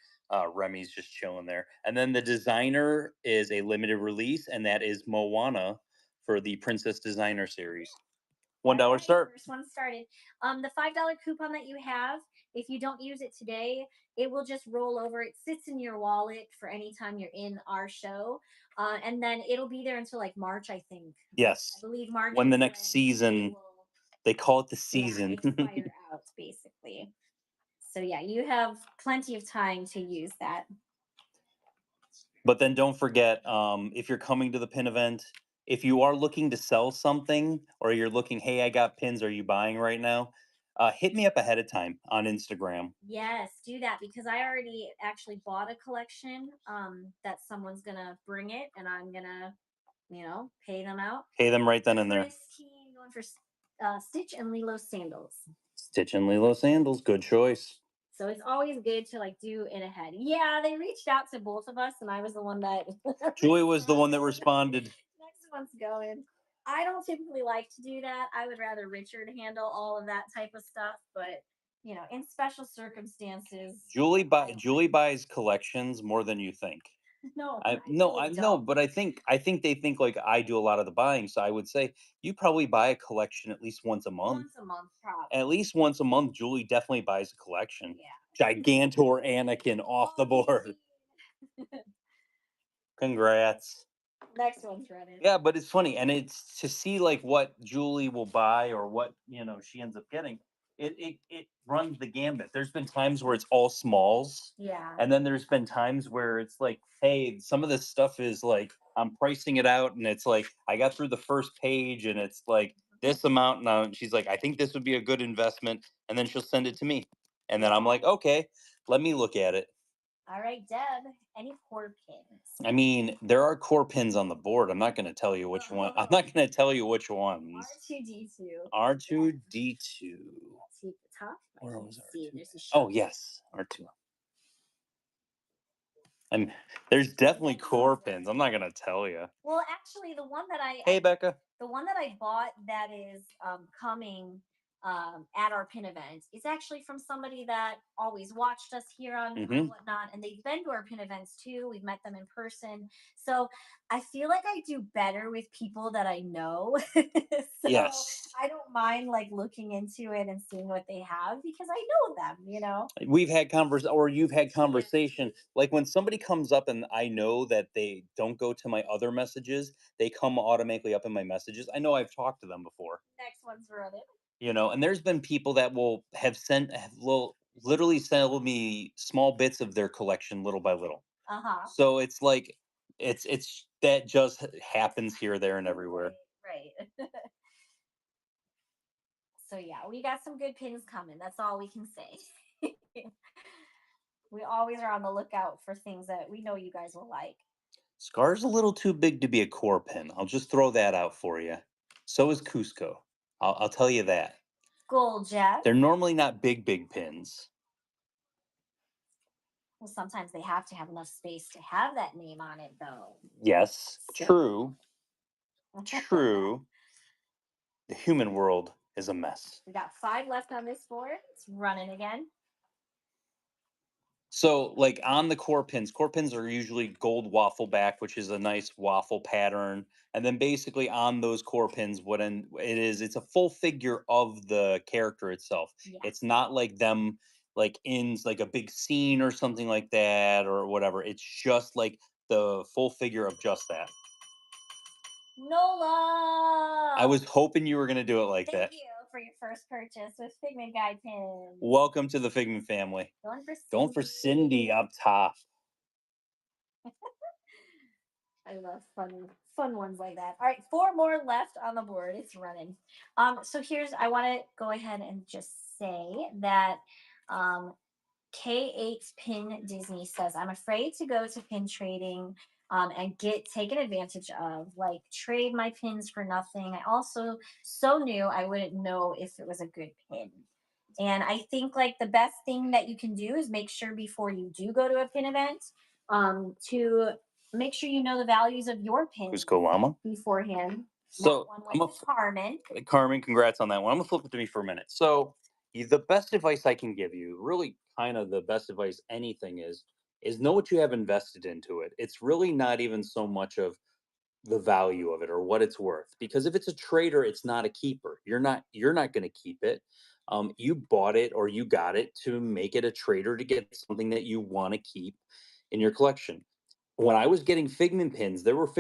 Remy's just chilling there. And then the designer is a limited release, and that is Moana for the Princess Designer series. $1 start. First one started. The $5 coupon that you have, if you don't use it today, it will just roll over. It sits in your wallet for any time you're in our show, and then it'll be there until like March, I think. I Yes. believe March. When the is next when it season, will, they call it the yeah, season. expire out basically. So yeah, you have plenty of time to use that. But then don't forget, if you're coming to the pin event, if you are looking to sell something or you're looking, hey, I got pins, are you buying right now? Hit me up ahead of time on Instagram. Yes, do that because I already actually bought a collection that someone's gonna bring it and I'm gonna, pay them out. Pay them right then and there. Christine going for Stitch and Lilo sandals. Stitch and Lilo sandals, good choice. So it's always good to like do it ahead. Yeah, they reached out to both of us, and I was the one that. Julie was the one that responded. Next one's going. I don't typically like to do that. I would rather Richard handle all of that type of stuff, but in special circumstances. Julie buys collections more than you think. No, I know, but I think they think like I do a lot of the buying. So I would say you probably buy a collection at least once a month. Once a month, probably. At least once a month, Julie definitely buys a collection. Yeah. Gigantor Anakin off the board. Congrats. Next one's ready. Yeah, but it's funny, and it's to see like what Julie will buy or what she ends up getting. it runs the gambit. There's been times where it's all smalls, Yeah. and then there's been times where it's like, hey, some of this stuff is like I'm pricing it out, and it's like I got through the first page, and it's like this amount now. And she's like, I think this would be a good investment, and then she'll send it to me, and then I'm like, okay, let me look at it. All right, Deb. Any core I pins? mean, there are core pins on the board. I'm not going to tell you which one. I'm not going to tell you which ones. R2D2. R2D2. See at the top. I Where can was see R2? there's a Oh, shot. yes, R2. I'm there's definitely core pins. I'm not going to tell you. Well, actually, the one that Hey, Becca. the one that I bought that is coming at our pin event is actually from somebody that always watched us here on Hmm. whatnot, and they've been to our pin events too. We've met them in person, so I feel like I do better with people that I know. So Yes. I don't mind like looking into it and seeing what they have because I know them, you know. We've had or you've had conversation. Like when somebody comes up and I know that they don't go to my other messages, they come automatically up in my messages. I know I've talked to them before. Next one's running. And there's been people that will will literally sell me small bits of their collection little by little. Uh huh. So it's like it's that just happens here, there, and everywhere. Right. Right. So yeah, we got some good pins coming. That's all we can say. We always are on the lookout for things that we know you guys will like. Scar's a little too big to be a core pin. I'll just throw that out for you. So is Cusco. I'll tell you that. Gold Jeff. They're normally not big pins. Well, sometimes they have to have enough space to have that name on it, though. Yes, So true, true. The human world is a mess. we got 5 left on this board. It's running again. So, like on the core pins are usually gold waffle back, which is a nice waffle pattern. And then basically on those core pins, it's a full figure of the character itself. Yeah. It's not like them like in like a big scene or something like that or whatever. It's just like the full figure of just that. I Nola. was hoping you were gonna do it like Thank that. you for your first purchase with Figment Guide pins. Welcome to the Figment family. Going for Going for Cindy up top. I love fun ones like that. All right, 4 more left on the board. It's running. So I want to go ahead and just say that um K8 Pin Disney says, I'm afraid to go to pin trading and get taken advantage of, like trade my pins for nothing. I also so new I wouldn't know if it was a good pin. And I think like the best thing that you can do is make sure before you do go to a pin event, to make sure you know the values of your pins Cusco Llama. beforehand. So That one I'm went a to Carmen. Carmen, congrats on that one. I'm gonna flip it to me for a minute. So the best advice I can give you, really kind of the best advice anything is know what you have invested into it. It's really not even so much of the value of it or what it's worth. Because if it's a trader, it's not a keeper. You're not gonna keep it. You bought it or you got it to make it a trader to get something that you want to keep in your collection. When I was getting Figment pins, there were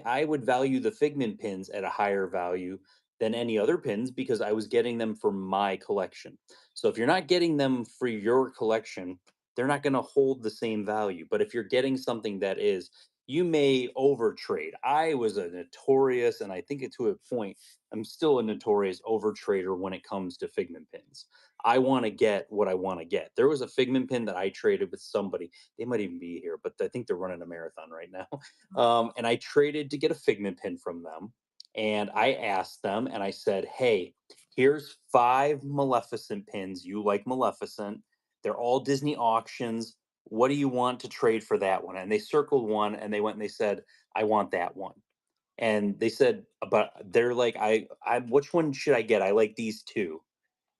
I would value the Figment pins at a higher value than any other pins because I was getting them for my collection. So if you're not getting them for your collection, they're not going to hold the same value. But if you're getting something that is, you may overtrade. I was a notorious, and I think it to a point, I'm still a notorious overtrader when it comes to Figment pins. I want to get what I want to get. There was a Figment pin that I traded with somebody. They might even be here, but I think they're running a marathon right now. And I traded to get a Figment pin from them. And I asked them and I said, hey, here's 5 Maleficent pins. You like Maleficent. They're all Disney auctions. What do you want to trade for that one? And they circled one and they went and they said, I want that one. And they said, but they're like, which one should I get? I like these two.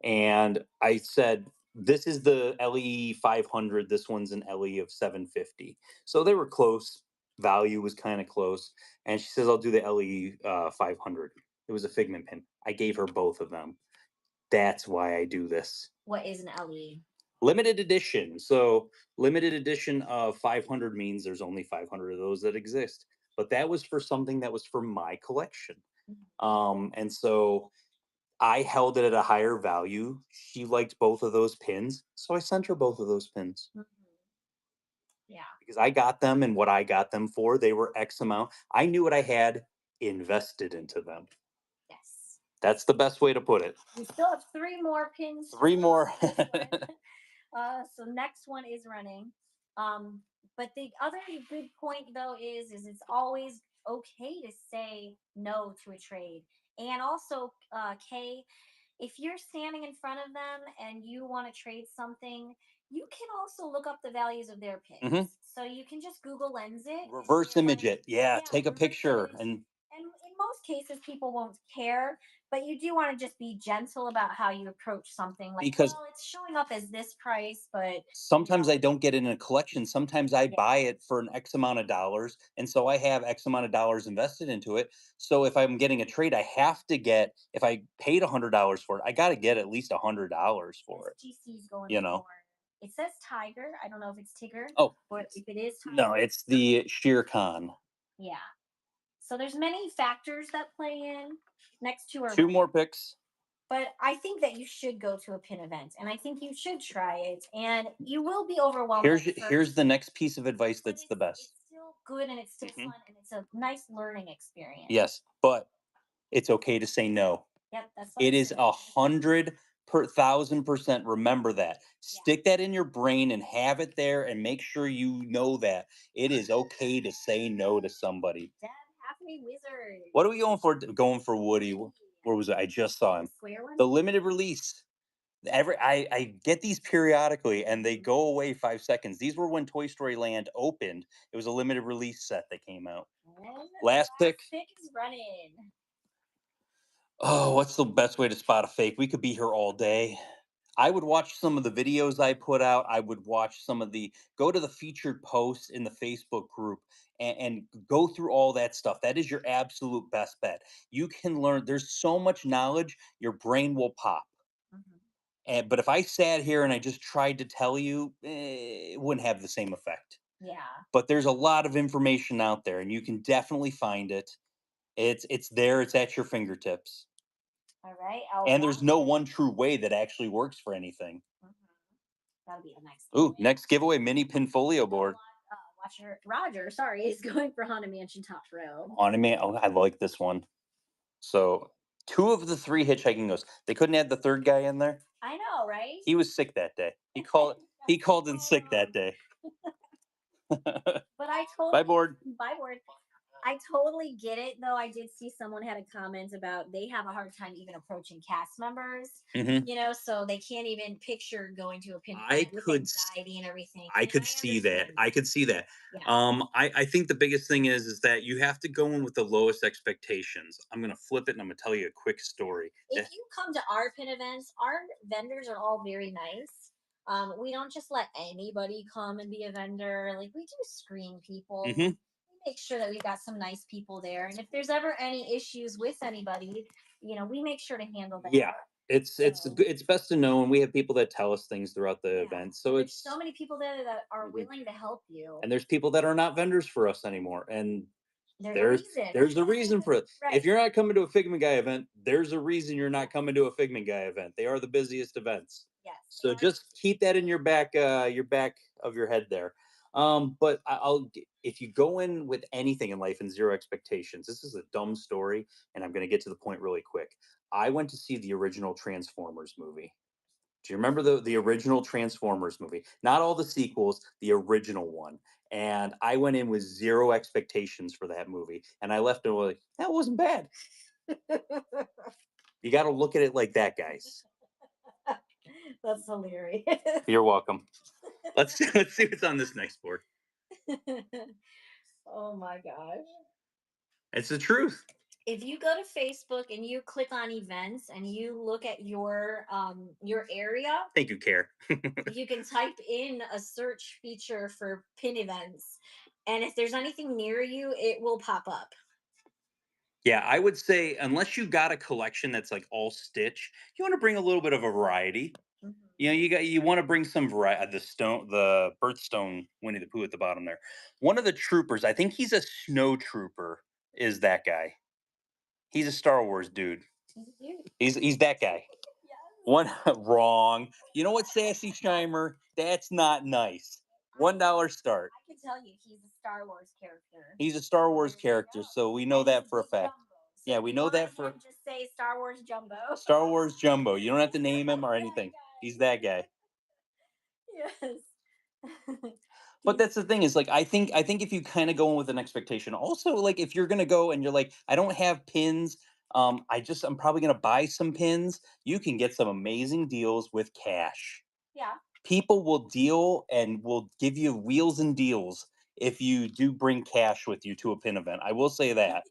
And I said, this is the LE 500. This one's an LE of 750. So they were close. Value was kind of close. And she says, I'll do the LE 500. It was a Figment pin. I gave her both of them. That's why I do this. What is an LE? Limited edition. So limited edition of 500 means there's only 500 of those that exist. But that was for something that was for my collection. And so I held it at a higher value. She liked both of those pins, so I sent her both of those pins Mhm. Yeah. because I got them and what I got them for, they were X amount. I knew what I had invested into them. Yes. That's the best way to put it. We still have three more pins to Three go more. on this one. So next one is running. But the other good point though is it's always okay to say no to a trade. And also, Kay, if you're standing in front of them and you want to trade something, you can also look up the values of their Mhm. pins. So you can just Google Lens it and Reverse image realize, it. Yeah, yeah, take a reverse picture image. and And in most cases, people won't care, but you do want to just be gentle about how you approach something. Like, because well, it's showing up as this price, but you sometimes know, I don't get it in a collection. Sometimes I yeah, buy it for an X amount of dollars. And so I have X amount of dollars invested into it. So if I'm getting a trade, I have to get, if I paid $100 for it, I got to get at least $100 for it, SGC's going you know? for. It says Tiger. I don't know if it's Tigger, Oh, but if it is no, Tiger, it's the Sheer Con. yeah. So there's many factors that play in next to our Two running. more picks. But I think that you should go to a pin event and I think you should try it. And you will be overwhelmed at Here's the first, next piece of advice but that's the best. it's still good and it's still Mhm. fun and it's a nice learning experience. Yes, but it's okay to say no. Yep, that's what I It is said. 100,000%. Remember that. Yeah. Stick that in your brain and have it there and make sure you know that it is okay to say no to somebody. Dad, half me wizard. What are we going for? Going for Woody. Woody. Where was it? I just saw The him. square one? The limited release. I get these periodically and they go away 5 seconds. These were when Toy Story Land opened. It was a limited release set that came out. And the Last pick. pick is running. Oh, what's the best way to spot a fake? We could be here all day. I would watch some of the videos I put out. I would watch some of the go to the featured posts in the Facebook group and go through all that stuff. That is your absolute best bet. You can learn. There's so much knowledge, your brain will pop. Mhm. And but if I sat here and I just tried to tell you, it wouldn't have the same effect. Yeah. But there's a lot of information out there, and you can definitely find it. It's there. It's at your fingertips. All right. I'll And there's watch no it. one true way that actually works for anything. Mhm. That'll be the next Ooh, giveaway. next giveaway mini pinfolio board. Watcher Roger, sorry, is going for Haunted Mansion top row. Anime. Oh, I like this one. So two of the three hitchhiking ghosts. They couldn't add the third guy in there. I know, right? He was sick that day. He called in sick that day. But I Bye totally board. Bye board. I totally get it though. I did see someone had a comment about they have a hard time even approaching cast members, Hmm. so they can't even picture going to a pin I with could anxiety and everything. I And could I see that. understand I that. could see that. Yeah. I think the biggest thing is that you have to go in with the lowest expectations. I'm gonna flip it and I'm gonna tell you a quick story. If you come to our pin events, our vendors are all very nice. We don't just let anybody come and be a vendor. Like we do screen people. Hmm. We make sure that we've got some nice people there. And if there's ever any issues with anybody, we make sure to handle that. Yeah, So it's best to know, and we have people that tell us things throughout the yeah. event. And So there's so it's many people there that are Mhm. willing to help you. And there's people that are not vendors for us anymore, and There's a there's reason. there's a reason for it. If Right. you're not coming to a Figment Guy event, there's a reason you're not coming to a Figment Guy event. They are the busiest events. Yes, they So are. just keep that in your back of your head there. But if you go in with anything in life and zero expectations, this is a dumb story, and I'm going to get to the point really quick. I went to see the original Transformers movie. Do you remember the original Transformers movie? Not all the sequels, the original one. And I went in with zero expectations for that movie, and I left it like that wasn't bad. You got to look at it like that, guys. That's hilarious. You're welcome. Let's see what's on this next board. Oh my gosh. It's the truth. If you go to Facebook and you click on events and you look at your area, Thank you, Care. you can type in a search feature for pin events. And if there's anything near you, it will pop up. Yeah, I would say unless you got a collection that's like all Stitch, you want to bring a little bit of a variety. Mhm. You want to bring some variety. The birthstone Winnie the Pooh at the bottom there. One of the troopers, I think he's a snow trooper, is that guy. He's a Star Wars dude. He's a dude. He's that guy. Yes. One wrong. You know what, Sassy Scheimer? That's not nice. $1 start. I can tell you he's a Star Wars character. He's a Star So Wars there you character, go. so we know And he's that for a Big fact. Jumbo. So Yeah, if we you know want that him, for just say Star Wars Jumbo. Star Wars Jumbo. You don't have to name him or That anything. guy. He's that guy. Yes. But He's that's the thing is like I think if you kind of go in with an expectation, also like if you're gonna go and you're like, I don't have pins, I'm probably gonna buy some pins. You can get some amazing deals with cash. yeah. People will deal and will give you wheels and deals if you do bring cash with you to a pin event. I will say that.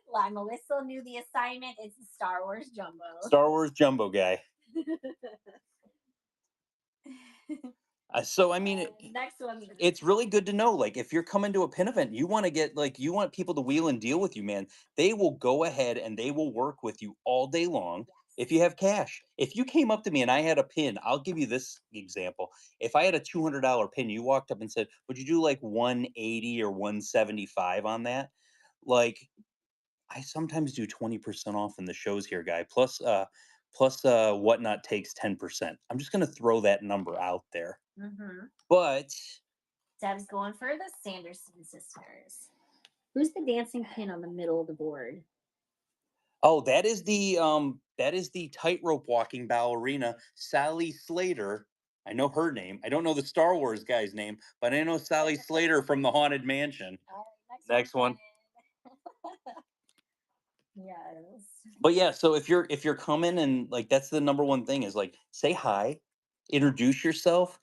Well, Melissa knew the assignment. It's the Star Wars Jumbo. Star Wars Jumbo guy. So I mean, Next one. it's really good to know. Like, if you're coming to a pin event, you want to get like you want people to wheel and deal with you, man. They will go ahead and they will work with you all day long if you have cash. If you came up to me and I had a pin, I'll give you this example. If I had a $200 pin, you walked up and said, "Would you do like 180 or 175 on that?" Like, I sometimes do 20% off in the shows here, guy. Plus whatnot takes 10%. I'm just gonna throw that number out there. Mm-hmm. But Deb's going for the Sanderson sisters. Who's the dancing pin on the middle of the board? oh, that is the tightrope walking ballerina, Sally Slater. I know her name. I don't know the Star Wars guy's name, but I know Sally Slater from the Haunted Mansion. All right, Next one. Yes. But yeah, so if you're coming and like that's the number one thing is like say hi, introduce yourself.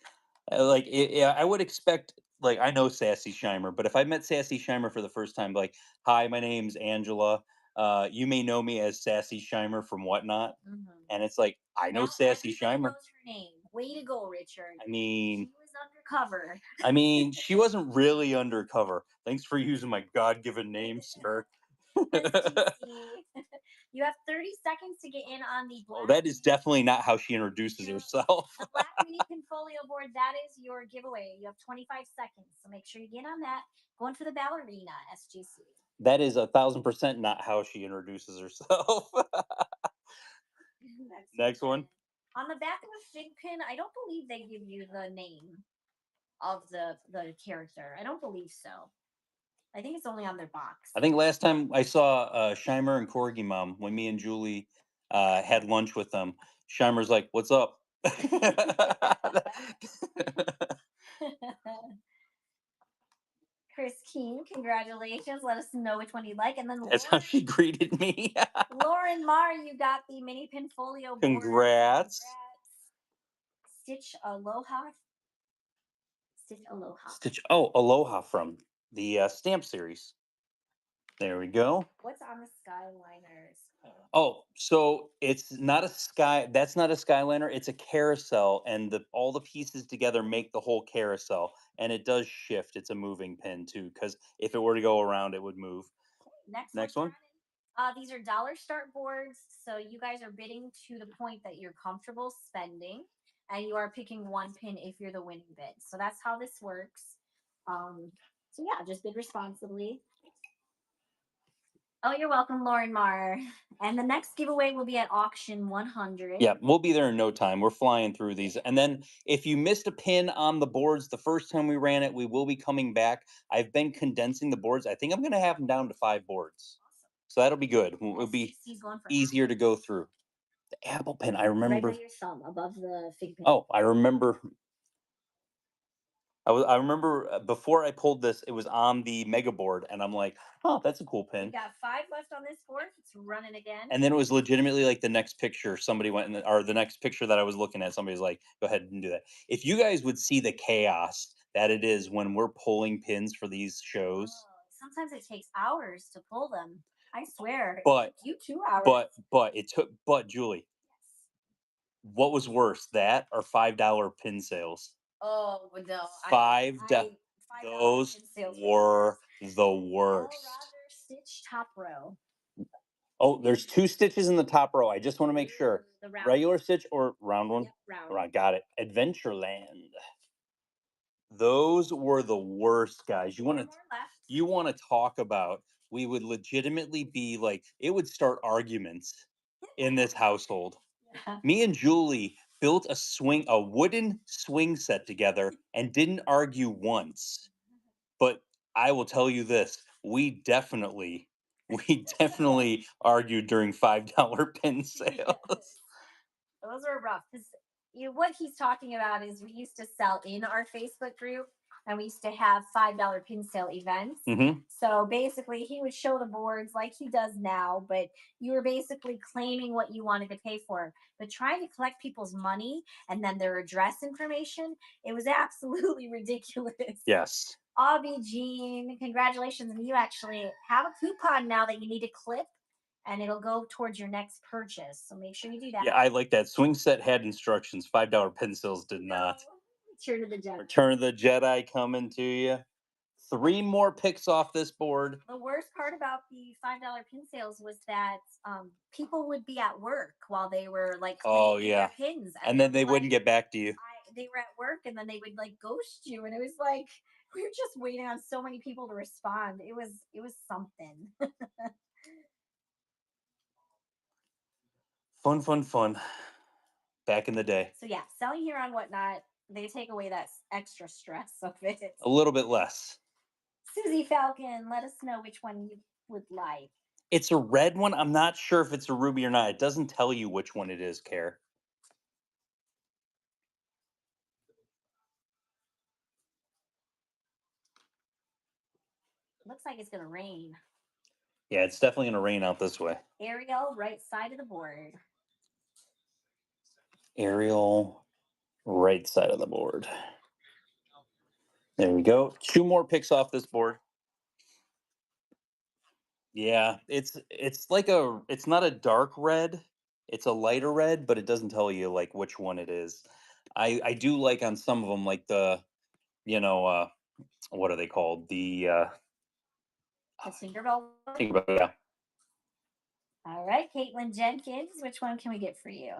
Yeah, I would expect like I know Sassy Scheimer, but if I met Sassy Scheimer for the first time, like, hi, my name's Angela. You may know me as Sassy Scheimer from Whatnot, Mm-hmm. and it's like I know Now Sassy everybody Scheimer. knows her name. Way to go, Richard. I She mean, was undercover. she wasn't really undercover. Thanks for using my God-given name, sir. SGC. You have 30 seconds to get in on the Oh, black. that is definitely not how she introduces herself. The black mini pinfolio board. That is your giveaway. You have 25 seconds, so make sure you get on that. Going for the ballerina, SGC. That is 1,000% not how she introduces herself. Next one. On the back of a fig pin, I don't believe they give you the name of the character. I don't believe so. I think it's only on their box. I think last time I saw Scheimer and Corgi Mom when me and Julie had lunch with them, Scheimer's like, "What's up?" Chris Keen, congratulations. Let us know which one you like. And then That's how she greeted me. Lauren Marr, you got the mini pinfolio board. Congrats. Stitch Aloha. Stitch Aloha. Aloha from the Stamp series. There we go. What's on the Skyliners? Oh, so it's not a sky. That's not a skyliner. It's a carousel, and all the pieces together make the whole carousel, and it does shift. It's a moving pin too, because if it were to go around, it would move. Next one. These are dollar start boards, so you guys are bidding to the point that you're comfortable spending, and you are picking one pin if you're the winning bid. So that's how this works. So yeah, just bid responsibly. Oh, you're welcome, Lauren Marr. And the next giveaway will be at auction 100. Yeah, we'll be there in no time. We're flying through these. And then if you missed a pin on the boards the first time we ran it, we will be coming back. I've been condensing the boards. I think I'm going to have them down to 5 boards. So that'll be good. It'll be easier to go through. The apple pin, I remember. Right by your thumb, above the fig pin. Oh, I remember. I remember before I pulled this, it was on the mega board, and I'm like, oh, that's a cool We pin. got 5 left on this board. It's running again. And then it was legitimately like the next picture somebody went in, or the next picture that I was looking at, somebody's like, go ahead and do that. If you guys would see the chaos that it is when we're pulling pins for these shows. Oh, sometimes it takes hours to pull them. I swear. But you 2 hours. But Julie, what was worse, that or $5 pin sales? Oh no! Those were the worst. Stitch top row. Oh, there's 2 stitches in the top row. I just want to make sure. The round Regular stitch or round one? Yep, round. Right, got it. Adventureland. Those were the worst, guys. You want to talk about? We would legitimately be like, it would start arguments in this household. Yeah. Me and Julie built a wooden swing set together and didn't argue once. But I will tell you this, we definitely argued during $5 pin Yes. sales. Those are rough because what he's talking about is we used to sell in our Facebook group and we used to have $5 pin sale events. Hmm. So basically, he would show the boards like he does now, but you were basically claiming what you wanted to pay for. But trying to collect people's money and then their address information, it was absolutely ridiculous. Yes. Abby Jean, congratulations. And you actually have a coupon now that you need to clip and it'll go towards your next purchase. So make sure you do that. Yeah, I like that. Swing set had instructions. $5 pin sales did No. not. Return of the Jedi. Return of the Jedi coming to you. 3 more picks off this board. The worst part about the $5 pin sales was that people would be at work while they were like Oh claiming yeah. their pins, And they then would they be wouldn't like, get back to you. they were at work, and then they would like ghost you, and it was like we were just waiting on so many people to respond. It was something. Fun, fun, fun. Back in the day. So yeah, selling here on whatnot, they take away that extra stress of it. A little bit less. Susie Falcon, let us know which one you would like. It's a red one. I'm not sure if it's a ruby or not. It doesn't tell you which one it is, Care. Looks like it's gonna rain. Yeah, it's definitely going to rain out this way. Ariel, right side of the board. Ariel, right side of the board. There we go. 2 more picks off this board. Yeah, it's like it's not a dark red. It's a lighter red, but it doesn't tell you like which one it is. I do like on some of them like the you know what are they called? The Tinkerbell. Think about it, yeah. All right, Caitlin Jenkins, which one can we get for you?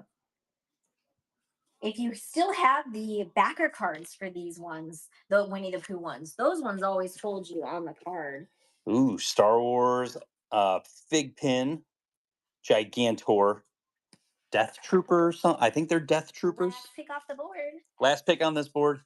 If you still have the backer cards for these ones, the Winnie the Pooh ones, those ones always told you on the card. Ooh, Star Wars, Fig Pin, Gigantor, Death Trooper or something. I think they're Death Troopers. Last pick off the board. Last pick on this board.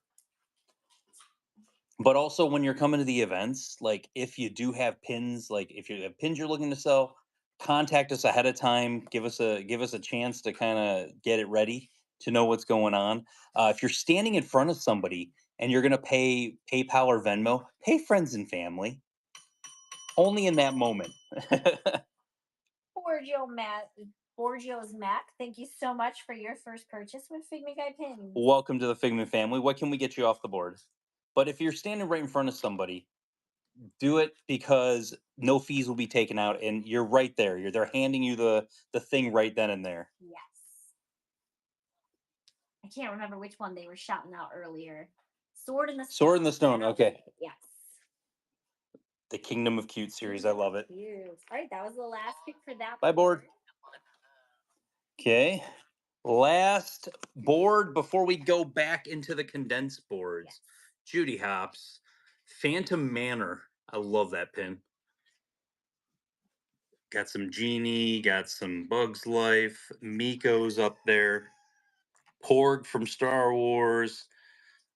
But also when you're coming to the events, like if you do have pins, like if you have pins you're looking to sell, contact us ahead of time. Give us a chance to kind of get it ready to know what's going on. If you're standing in front of somebody and you're gonna pay PayPal or Venmo, pay friends and family. Only in that moment. Borgio's Mac, thank you so much for your first purchase with Figment Guy pins. Welcome to the Figment family. What can we get you off the board? But if you're standing right in front of somebody, do it because no fees will be taken out, and you're right there. They're handing you the thing right then and there. Yes. I can't remember which one they were shouting out earlier. Sword in the Stone. Sword in the Stone. Okay. Yes. The Kingdom of Cute series. I love it. Cute. All right, that was the last pick for that. Bye, board. Okay. Last board before we go back into the condensed boards. Yes. Judy Hopps, Phantom Manor. I love that pin. Got some Genie, got some Bugs Life, Miko's up there, Porg from Star Wars,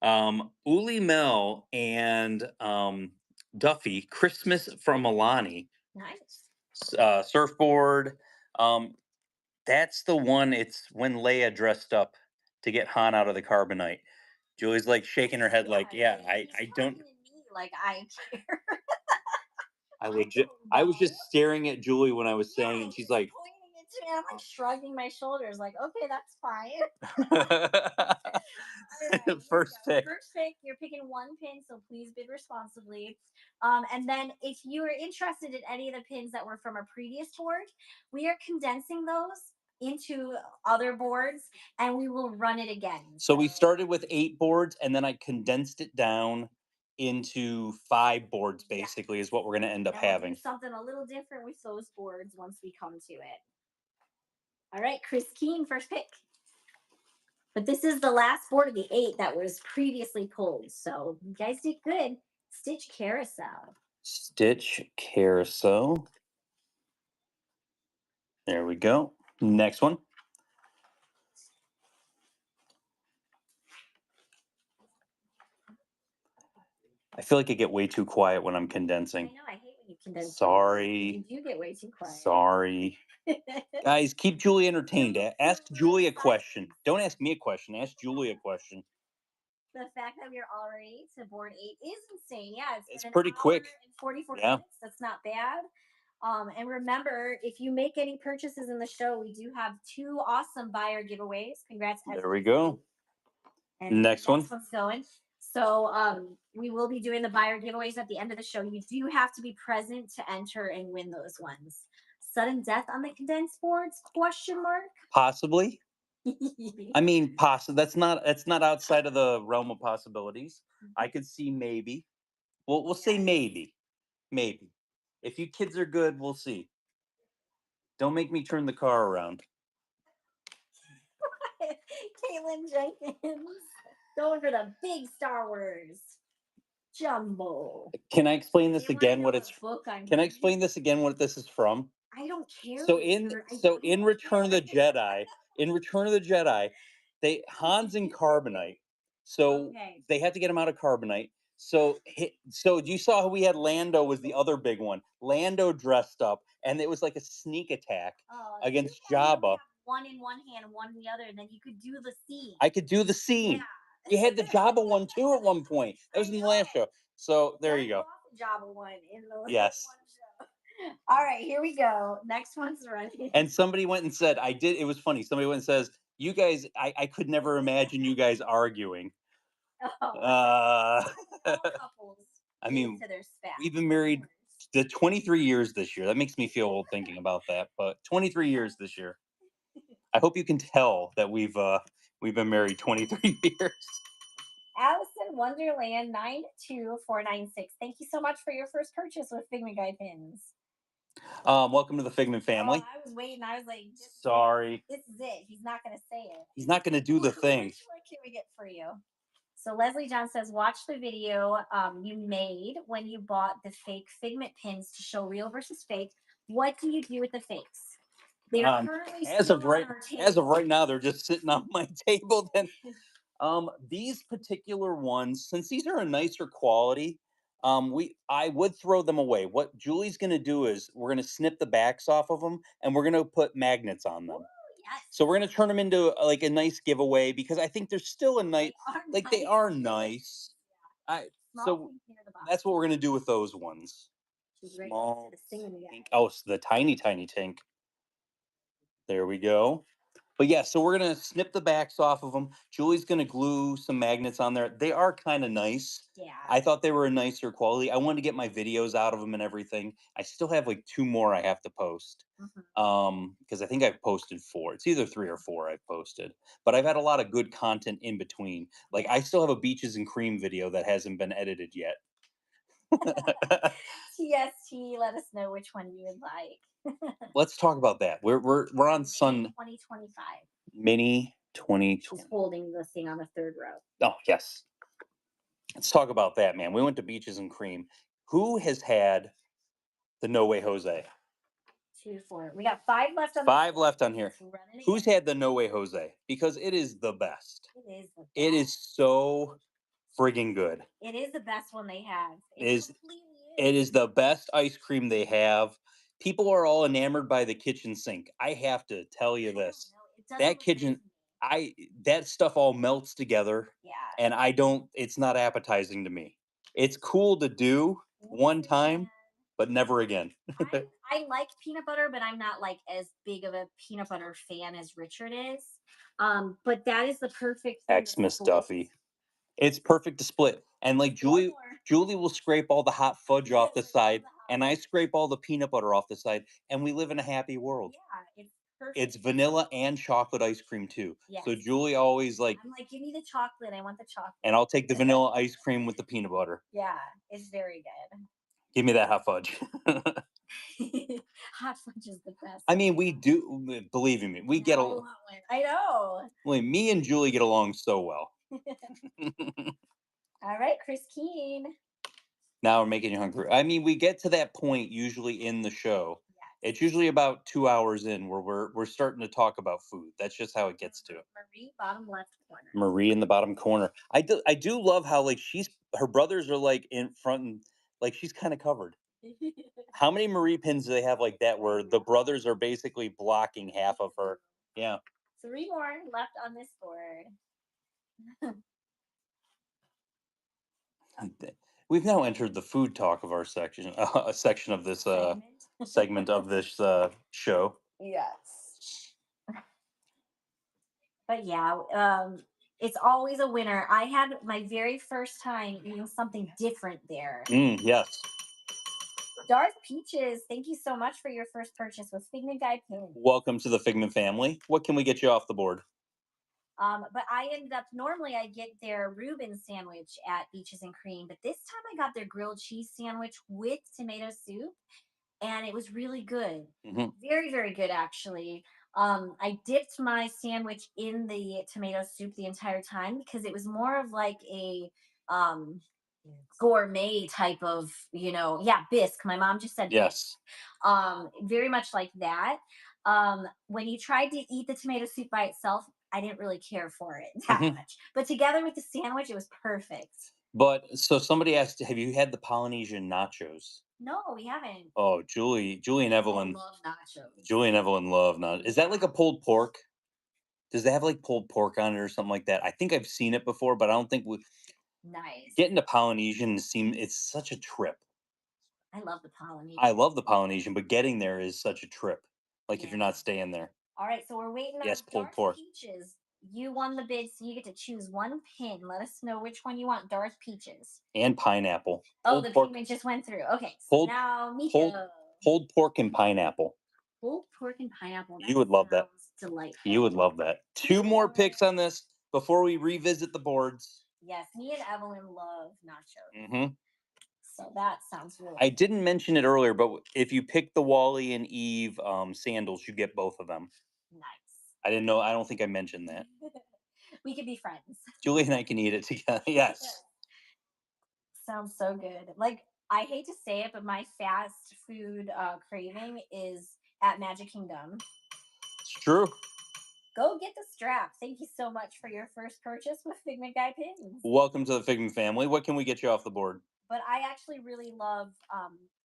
Uli Mel and Duffy, Christmas from Alani, Nice. Surfboard. That's the one. It's when Leia dressed up to get Han out of the carbonite. Julie's like shaking her head, like, yeah, I don't. talking to me like I care. I was just staring at Julie when I was saying, and she's like, pointing it to me. I'm like shrugging my shoulders, like, okay, that's fine. Alright, first pick. First pick, you're picking one pin, so please bid responsibly. And then if you are interested in any of the pins that were from a previous board, we are condensing those into other boards and we will run it again. So we started with 8 boards and then I condensed it down into 5 boards, basically, is what we're going to end up And we'll having. do something a little different with those boards once we come to it. All right, Chris Keen, first pick. But this is the last board of the 8 that was previously pulled. So you guys did good. Stitch Carousel. Stitch Carousel. There we go. Next one. I feel like I get way too quiet when I'm I condensing. know, I hate when you condense. Sorry. You do get way too quiet. Sorry. Guys, keep Julie entertained. Ask We're Julie a excited. question. Don't ask me a question. Ask Julie a question. The fact that we're already to board 8 is insane. Yeah, It's been an pretty hour quick. and 44 Yeah. minutes. That's not bad. And remember, if you make any purchases in the show, we do have 2 awesome buyer giveaways. Congrats, There we go. and Next one. one's going. So we will be doing the buyer giveaways at the end of the show. You do have to be present to enter and win those ones. Sudden death on the condensed boards? Question mark. Possibly. I mean, that's not outside of the realm of possibilities. I could see maybe. We'll say Yes. maybe. Maybe. If you kids are good, we'll see. Don't make me turn the car around. Caitlin Jenkins going for the big Star Wars jumbo. Can I explain this They wanna again? know What it's? book I'm Can I reading. explain this again? What this is from? I don't care. So Victor. I in don't Return of the care. Jedi, they Han's in carbonite. So Okay. they had to get him out of carbonite. So you saw how we had Lando was the other big one. Lando dressed up, and it was like a sneak attack Oh, against you only Jabba. have one in one hand and one in the other, and then you could do the scene. I could do the scene. Yeah. You had the Jabba one too at one point. That was I in the last know. show. So there you go. Jabba one in the Yes. one show. All right, here we go. Next one's running. And somebody went and said, I did. It was funny. Somebody went and says, you guys, I could never imagine you guys arguing. All couples I mean, to their spouse. we've been married the 23 years this year. That makes me feel old thinking about that. But 23 years this year. I hope you can tell that we've been married 23 years. Allison Wonderland 92496. Thank you so much for your first purchase with Figment Guy pins. Welcome to the Figment family. I was waiting. I was like, sorry. This is it. He's not going to say it. He's not going to do the thing. Which one can we get for you? So Leslie John says, watch the video you made when you bought the fake Figment pins to show real versus fake. What do you do with the fakes? They are currently as of right now, they're just sitting on my table. Then these particular ones, since these are a nicer quality, I would throw them away. What Julie's going to do is we're going to snip the backs off of them and we're going to put magnets on them. Yes. So we're going to turn them into like a nice giveaway because I think there's still a nice, they are nice. So that's what we're going to do with those ones. Small tink. Oh, the tiny tink. There we go. But yeah, so we're going to snip the backs off of them. Julie's going to glue some magnets on there. They are kind of nice. Yeah. I thought they were a nicer quality. I wanted to get my videos out of them and everything. I still have like 2 more I have to post. Because I think I've posted 4. It's either 3 or 4 I've posted. But I've had a lot of good content in between. Like I still have a Beaches and Cream video that hasn't been edited yet. TST, let us know which one you would like. Let's talk about that. We're on Sun 2025. Mini 2020. She's holding the thing on the 3rd row. Oh, yes. Let's talk about that, man. We went to Beaches and Cream. Who has had the No Way Jose? 2, 4. We got 5 left on 5 left on here. Who's had the No Way Jose? Because it is the best. It is the best. It is so friggin' good. It is the best one they have. It is the best ice cream they have. People are all enamored by the kitchen sink. I have to tell you this. That kitchen, that stuff all melts together. Yeah. And it's not appetizing to me. It's cool to do one time, but never again. I like peanut butter, but I'm not like as big of a peanut butter fan as Richard is. But that is the perfect Xmas Duffy. It's perfect to split. And like Julie will scrape all the hot fudge off the side, and I scrape all the peanut butter off the side, and we live in a happy world. Yeah, it's perfect. It's vanilla and chocolate ice cream too. Yes. So Julie always I'm like, give me the chocolate. I want the chocolate. And I'll take the vanilla ice cream with the peanut butter. Yeah, it's very good. Give me that hot fudge. Hot fudge is the best. I mean, we do, believe in me, we get along. I know. Well, me and Julie get along so well. All right, Chris Keen. Now we're making you hungry. I mean, we get to that point usually in the show It's usually about 2 hours in where we're starting to talk about food. That's just how it gets to. Marie, bottom left corner. Marie in the bottom corner. I do love how like her brothers are like in front and like she's kind of covered. How many Marie pins do they have like that where the brothers are basically blocking half of her? Yeah. 3 more left on this board. We've now entered the food talk of our section, a section of this Segment. segment of this show. Yes. But yeah, it's always a winner. I had my very first time eating something different there. Yes. Darth Peaches, thank you so much for your first purchase with Figment Guide pins. Welcome to the Figment family. What can we get you off the board? But I ended up normally I get their Reuben sandwich at Beaches and Cream, but this time I got their grilled cheese sandwich with tomato soup, and it was really good. Hmm. Very, very good actually. I dipped my sandwich in the tomato soup the entire time because it was more of like a um gourmet type of, yeah, bisque. My mom just said bisque. Yes. Very much like that. When you tried to eat the tomato soup by itself, I didn't really care for it that Hmm. much. But together with the sandwich, it was perfect. But so somebody asked, have you had the Polynesian nachos? No, we haven't. Oh, Julie and Evelyn. Love nachos. Julie and Evelyn love nachos. Is that like a Yeah. pulled pork? Does they have like pulled pork on it or something like that? I think I've seen it before, but I don't think we Nice. getting to Polynesian seem it's such a trip. I love the Polynesian. I love the Polynesian, but getting there is such a trip. Like if you're Yeah. not staying there. All right, so we're waiting Yes, on pulled Darth pork. Peaches. You won the bid, so you get to choose one pin. Let us know which one you want, Darth Peaches. And pineapple. Oh, Pulled the pork. pigment just went through. Okay, so Pulled now pulled Miko. pulled pork and pineapple. Pulled pork and pineapple. You That would love that. sounds delightful. You would love that. Two more picks on this before we revisit the boards. Yes, me and Evelyn love nachos. Hmm. So that sounds really I didn't mention it earlier, but if you pick the Wally and Eve sandals, you get both of them. nice. I didn't know. I don't think I mentioned that. We could be friends. Julie and I can eat it together. Yes. Sounds so good. Like, I hate to say it, but my fast food craving is at Magic Kingdom. It's true. Go get the strap. Thank you so much for your first purchase with Figment Guy pins. Welcome to the Figment family. What can we get you off the board? But I actually really love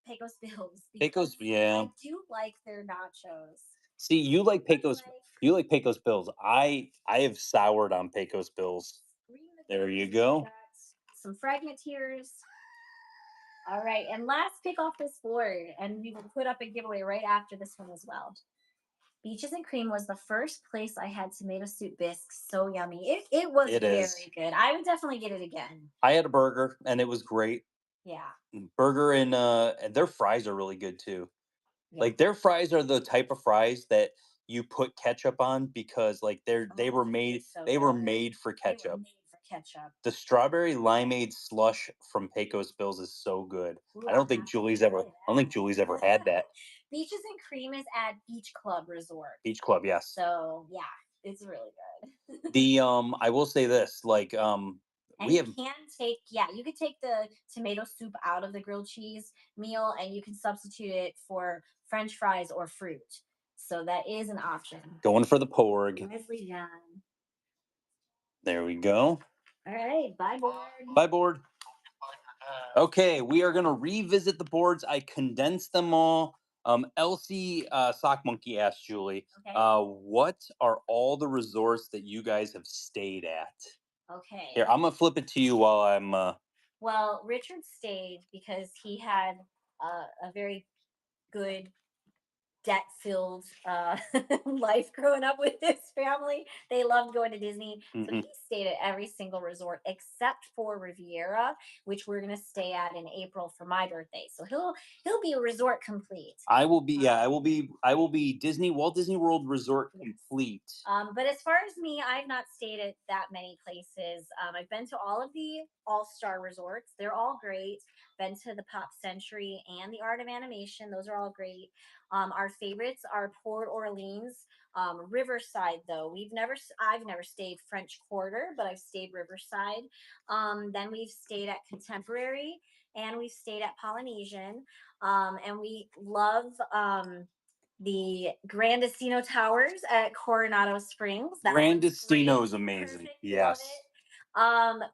Pecos Bills Pecos, because yeah. I do like their nachos. See, you like Pretty Pecos. like You like Pecos Bills. I have soured on Pecos Bills. Green There you we go. got some Fragmenteers. All right, and last pick off this board, and we will put up a giveaway right after this one as well. Beaches and Cream was the first place I had tomato soup bisques. So yummy. It was It very is. good. I would definitely get it again. I had a burger and it was great. Yeah. Burger and their fries are really good too. Yeah. Like their fries are the type of fries that you put ketchup on because like they were Oh, made so they were good. made for They were ketchup. made for ketchup. The strawberry limeade slush from Pecos Bills is so good. Ooh, I I'll don't think have to Julie's try ever I don't think that. Julie's ever had that. Beaches and Cream is at Beach Club Resort. Beach Club, yes. So yeah, it's really good. The I will say this, like And we you have can take, yeah, you could take the tomato soup out of the grilled cheese meal and you can substitute it for French fries or fruit. So that is an option. going for the porg. Nicely done. There we go. All right, bye board. Bye board. Okay, we are gonna revisit the boards. I condensed them all. Elsie Sock Monkey asked Julie, Okay. what are all the resorts that you guys have stayed at? Okay. Here, I'm gonna flip it to you while I'm Well, Richard stayed because he had a very good debt-filled life growing up with his family. They loved going to Disney, so mhm. he stayed at every single resort except for Riviera, which we're gonna stay at in April for my birthday. So he'll be a resort complete. I will be I will be Disney Walt Disney World Resort Yes. complete. But as far as me, I've not stayed at that many places. I've been to all of the all-star resorts. They're all great. Been to the Pop Century and the Art of Animation. Those are all great. Our favorites are Port Orleans, Riverside. Though I've never stayed French Quarter, but I've stayed Riverside. Then we've stayed at Contemporary, and we've stayed at Polynesian. And we love the Grandestino Towers at Coronado Springs. That was great. Grandestino is amazing. Perfect. Love Yes. it.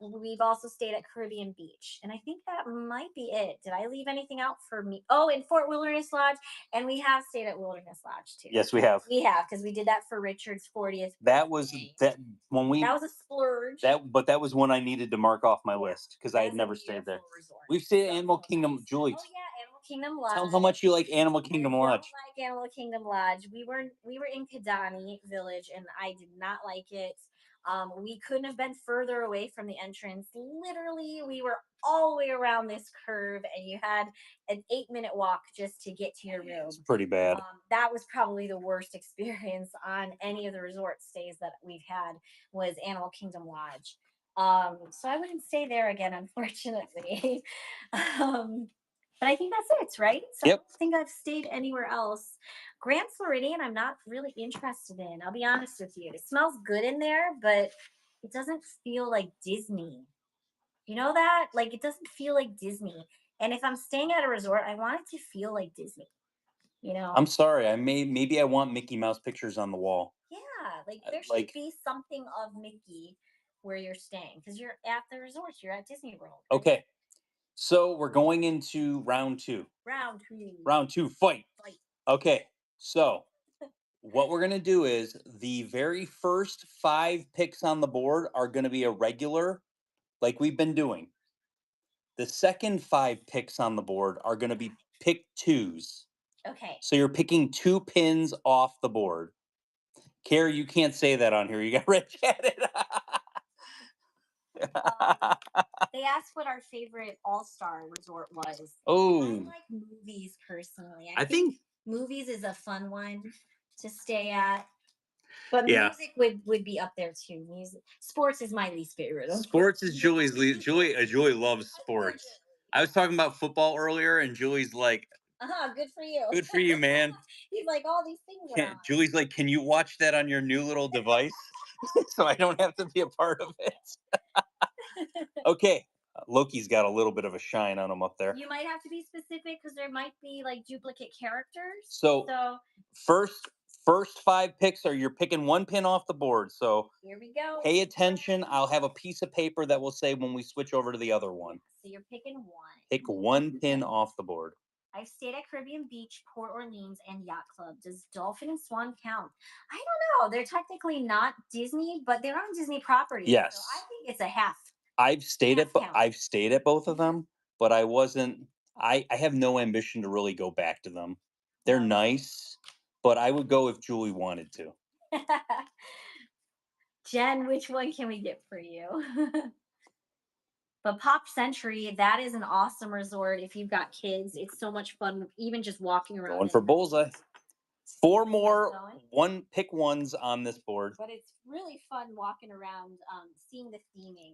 We've also stayed at Caribbean Beach, and I think that might be it. Did I leave anything out for me? Oh, in Fort Wilderness Lodge, and we have stayed at Wilderness Lodge too. Yes, we have. We have because we did that for Richard's 40th That was birthday. that when we That was a splurge. but that was one I needed to mark off my Yeah, list because I that had is a never stayed there. beautiful resort. We've stayed at So, Animal so Kingdom. nice. Julie, Oh yeah, Animal Kingdom tell them Lodge. how much you like Animal I Kingdom don't Lodge. like Animal Kingdom Lodge. We were in Kidani Village, and I did not like it. We couldn't have been further away from the entrance. Literally, we were all the way around this curve, and you had an 8-minute walk just to get to your room. It's pretty bad. That was probably the worst experience on any of the resort stays that we've had was Animal Kingdom Lodge. So I wouldn't stay there again, unfortunately. um, but I think that's it, right? So I Yep. don't think I've stayed anywhere else. Grand Floridian, I'm not really interested in. I'll be honest with you. It smells good in there, but it doesn't feel like Disney. You know that? Like it doesn't feel like Disney. And if I'm staying at a resort, I want it to feel like Disney. You know? I'm sorry. Maybe I want Mickey Mouse pictures on the wall. Yeah, like there should Like be something of Mickey where you're staying because you're at the resort. You're at Disney World. okay. So we're going into round two. Round two. Round two, fight. Fight. Okay. So what we're gonna do is the very first 5 picks on the board are gonna be a regular, like we've been doing. The second 5 picks on the board are gonna be pick twos. Okay. So you're picking 2 pins off the board. Carrie, you can't say that on here. You got red chatted. They asked what our favorite all-star resort was. I Oh, like movies personally. I think movies is a fun one to stay at. But yeah. music would be up there too. Music, sports is my least favorite. Sports is Julie's lead. Julie loves sports. I was talking about football earlier, and Julie's like, Good for you. "Good for you, man." He's like all these things are on. Julie's like, "Can you watch that on your new little device, so I don't have to be a part of it?" Okay, Loki's got a little bit of a shine on him up there. You might have to be specific because there might be like duplicate characters. So first 5 picks are you're picking 1 pin off the board. So here we go. pay attention. I'll have a piece of paper that will say when we switch over to the other one. So you're picking one. Pick 1 pin off the board. I've stayed at Caribbean Beach, Port Orleans, and Yacht Club. Does Dolphin and Swan count? I don't know. They're technically not Disney, but they're on Disney property. Yes. So I think it's a half. I've stayed Half at count. I've stayed at both of them, but I wasn't. I have no ambition to really go back to them. They're nice, but I would go if Julie wanted to. Jen, which one can we get for you? But Pop Century, that is an awesome resort. If you've got kids, it's so much fun, even just walking around. Going for bullseye. 4 more pick ones on this board. But it's really fun walking around, seeing the theming.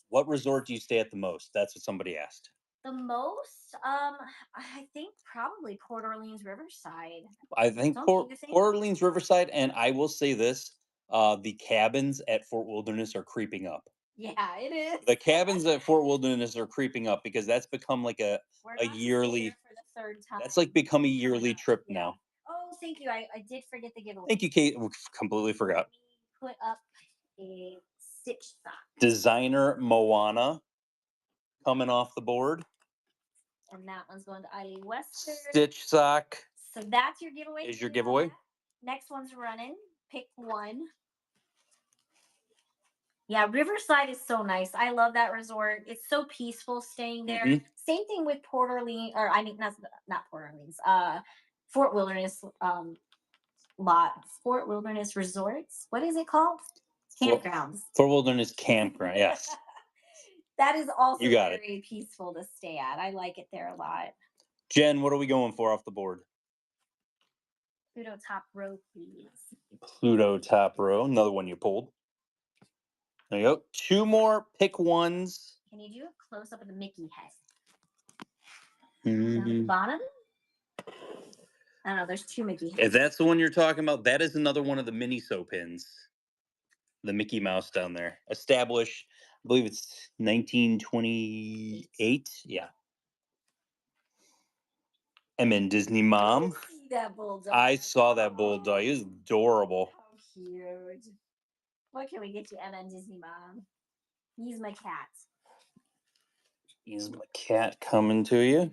What resort do you stay at the most? That's what somebody asked. The most, I think probably Port Orleans Riverside. I think Port Orleans Riverside, and I will say this: the cabins at Fort Wilderness are creeping up. Yeah, it is. The cabins at Fort Wilderness are creeping up because that's become like a yearly. For the 3rd time. That's like become a yearly trip now. Oh, thank you. I did forget the giveaway. Thank you, Kate. Completely forgot. Put up a Stitch sock. Designer Moana coming off the board. And that one's going to Eileen Wester. Stitch sock. So that's your giveaway. Is your giveaway? Next one's running. Pick one. Yeah, Riverside is so nice. I love that resort. It's so peaceful staying there. Mhm. Same thing with Port Orleans, or I mean, not Port Orleans. Fort Wilderness Fort Wilderness Resorts. What is it called? Campgrounds. Fort Wilderness Campground. Yes. That is also You got very peaceful to stay at. I like it there a lot. Jen, what are we going for off the board? Pluto Top Row, please. Pluto Top Row. Another one you pulled. There you go. 2 more pick ones. Can you do a close up of the Mickey head? Mm-hmm. Down the bottom? I don't know. There's 2 Mickey heads. If that's the one you're talking about, that is another one of the Miniso pins. The Mickey Mouse down there. Established, I believe it's 1928. Yeah. I'm in Disney Mom. that bulldog. I saw that bulldog. He was adorable. How cute. What can we get you, Emma and Disney Mom? He's my cat. He's my cat coming to you.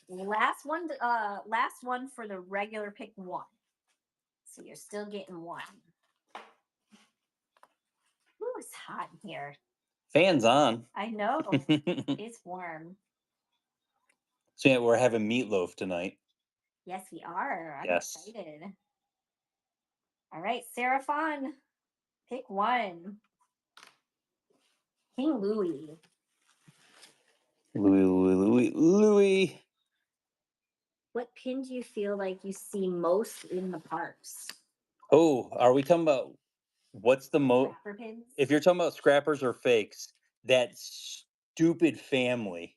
Last one for the regular pick one. So you're still getting one. Ooh, it's hot in here. Fans on. I know. It's warm. So yeah, we're having meatloaf tonight. Yes, we are. I'm Yes. excited. All right, Sarah Fawn. Pick one. King Louis. Louis. What pin do you feel like you see most in the parks? Oh, are we talking about what's the most? Scrapper pins? If you're talking about scrappers or fakes, that stupid family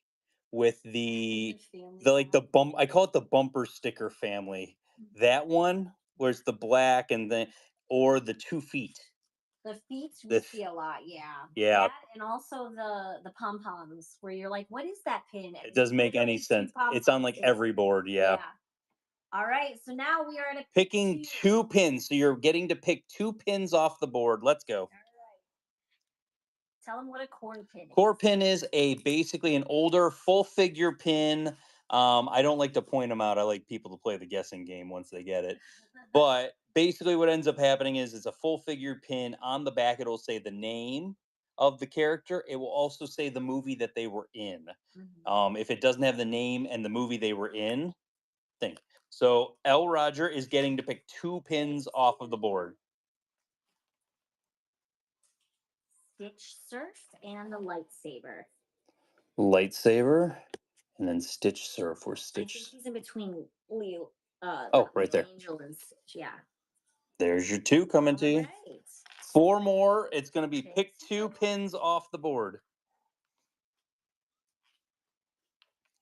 with the like the bump. I call it the bumper sticker family. That one, where it's the black and the or the 2 feet. The feet we The see a lot, yeah. Yeah. That and also the pom poms, where you're like, what is that pin? It doesn't make any sense. It's on like every board. Yeah. All right, so now we are at a Picking 2 pins. So you're getting to pick 2 pins off the board. Let's go. All right. Tell them what a core pin is. Core pin is basically an older full figure pin. I don't like to point them out. I like people to play the guessing game once they get it. But basically, what ends up happening is it's a full figure pin. On the back, it'll say the name of the character. It will also say the movie that they were in. If it doesn't have the name and the movie they were in, think. So L. Roger is getting to pick 2 pins off of the board. Stitch Surf and the lightsaber. Lightsaber, and then Stitch Surf or Stitch. I think he's in between Leo. Right there. Angel and Stitch, yeah. There's your 2 coming to you. Right. 4 more. It's going to be pick 2 pins off the board.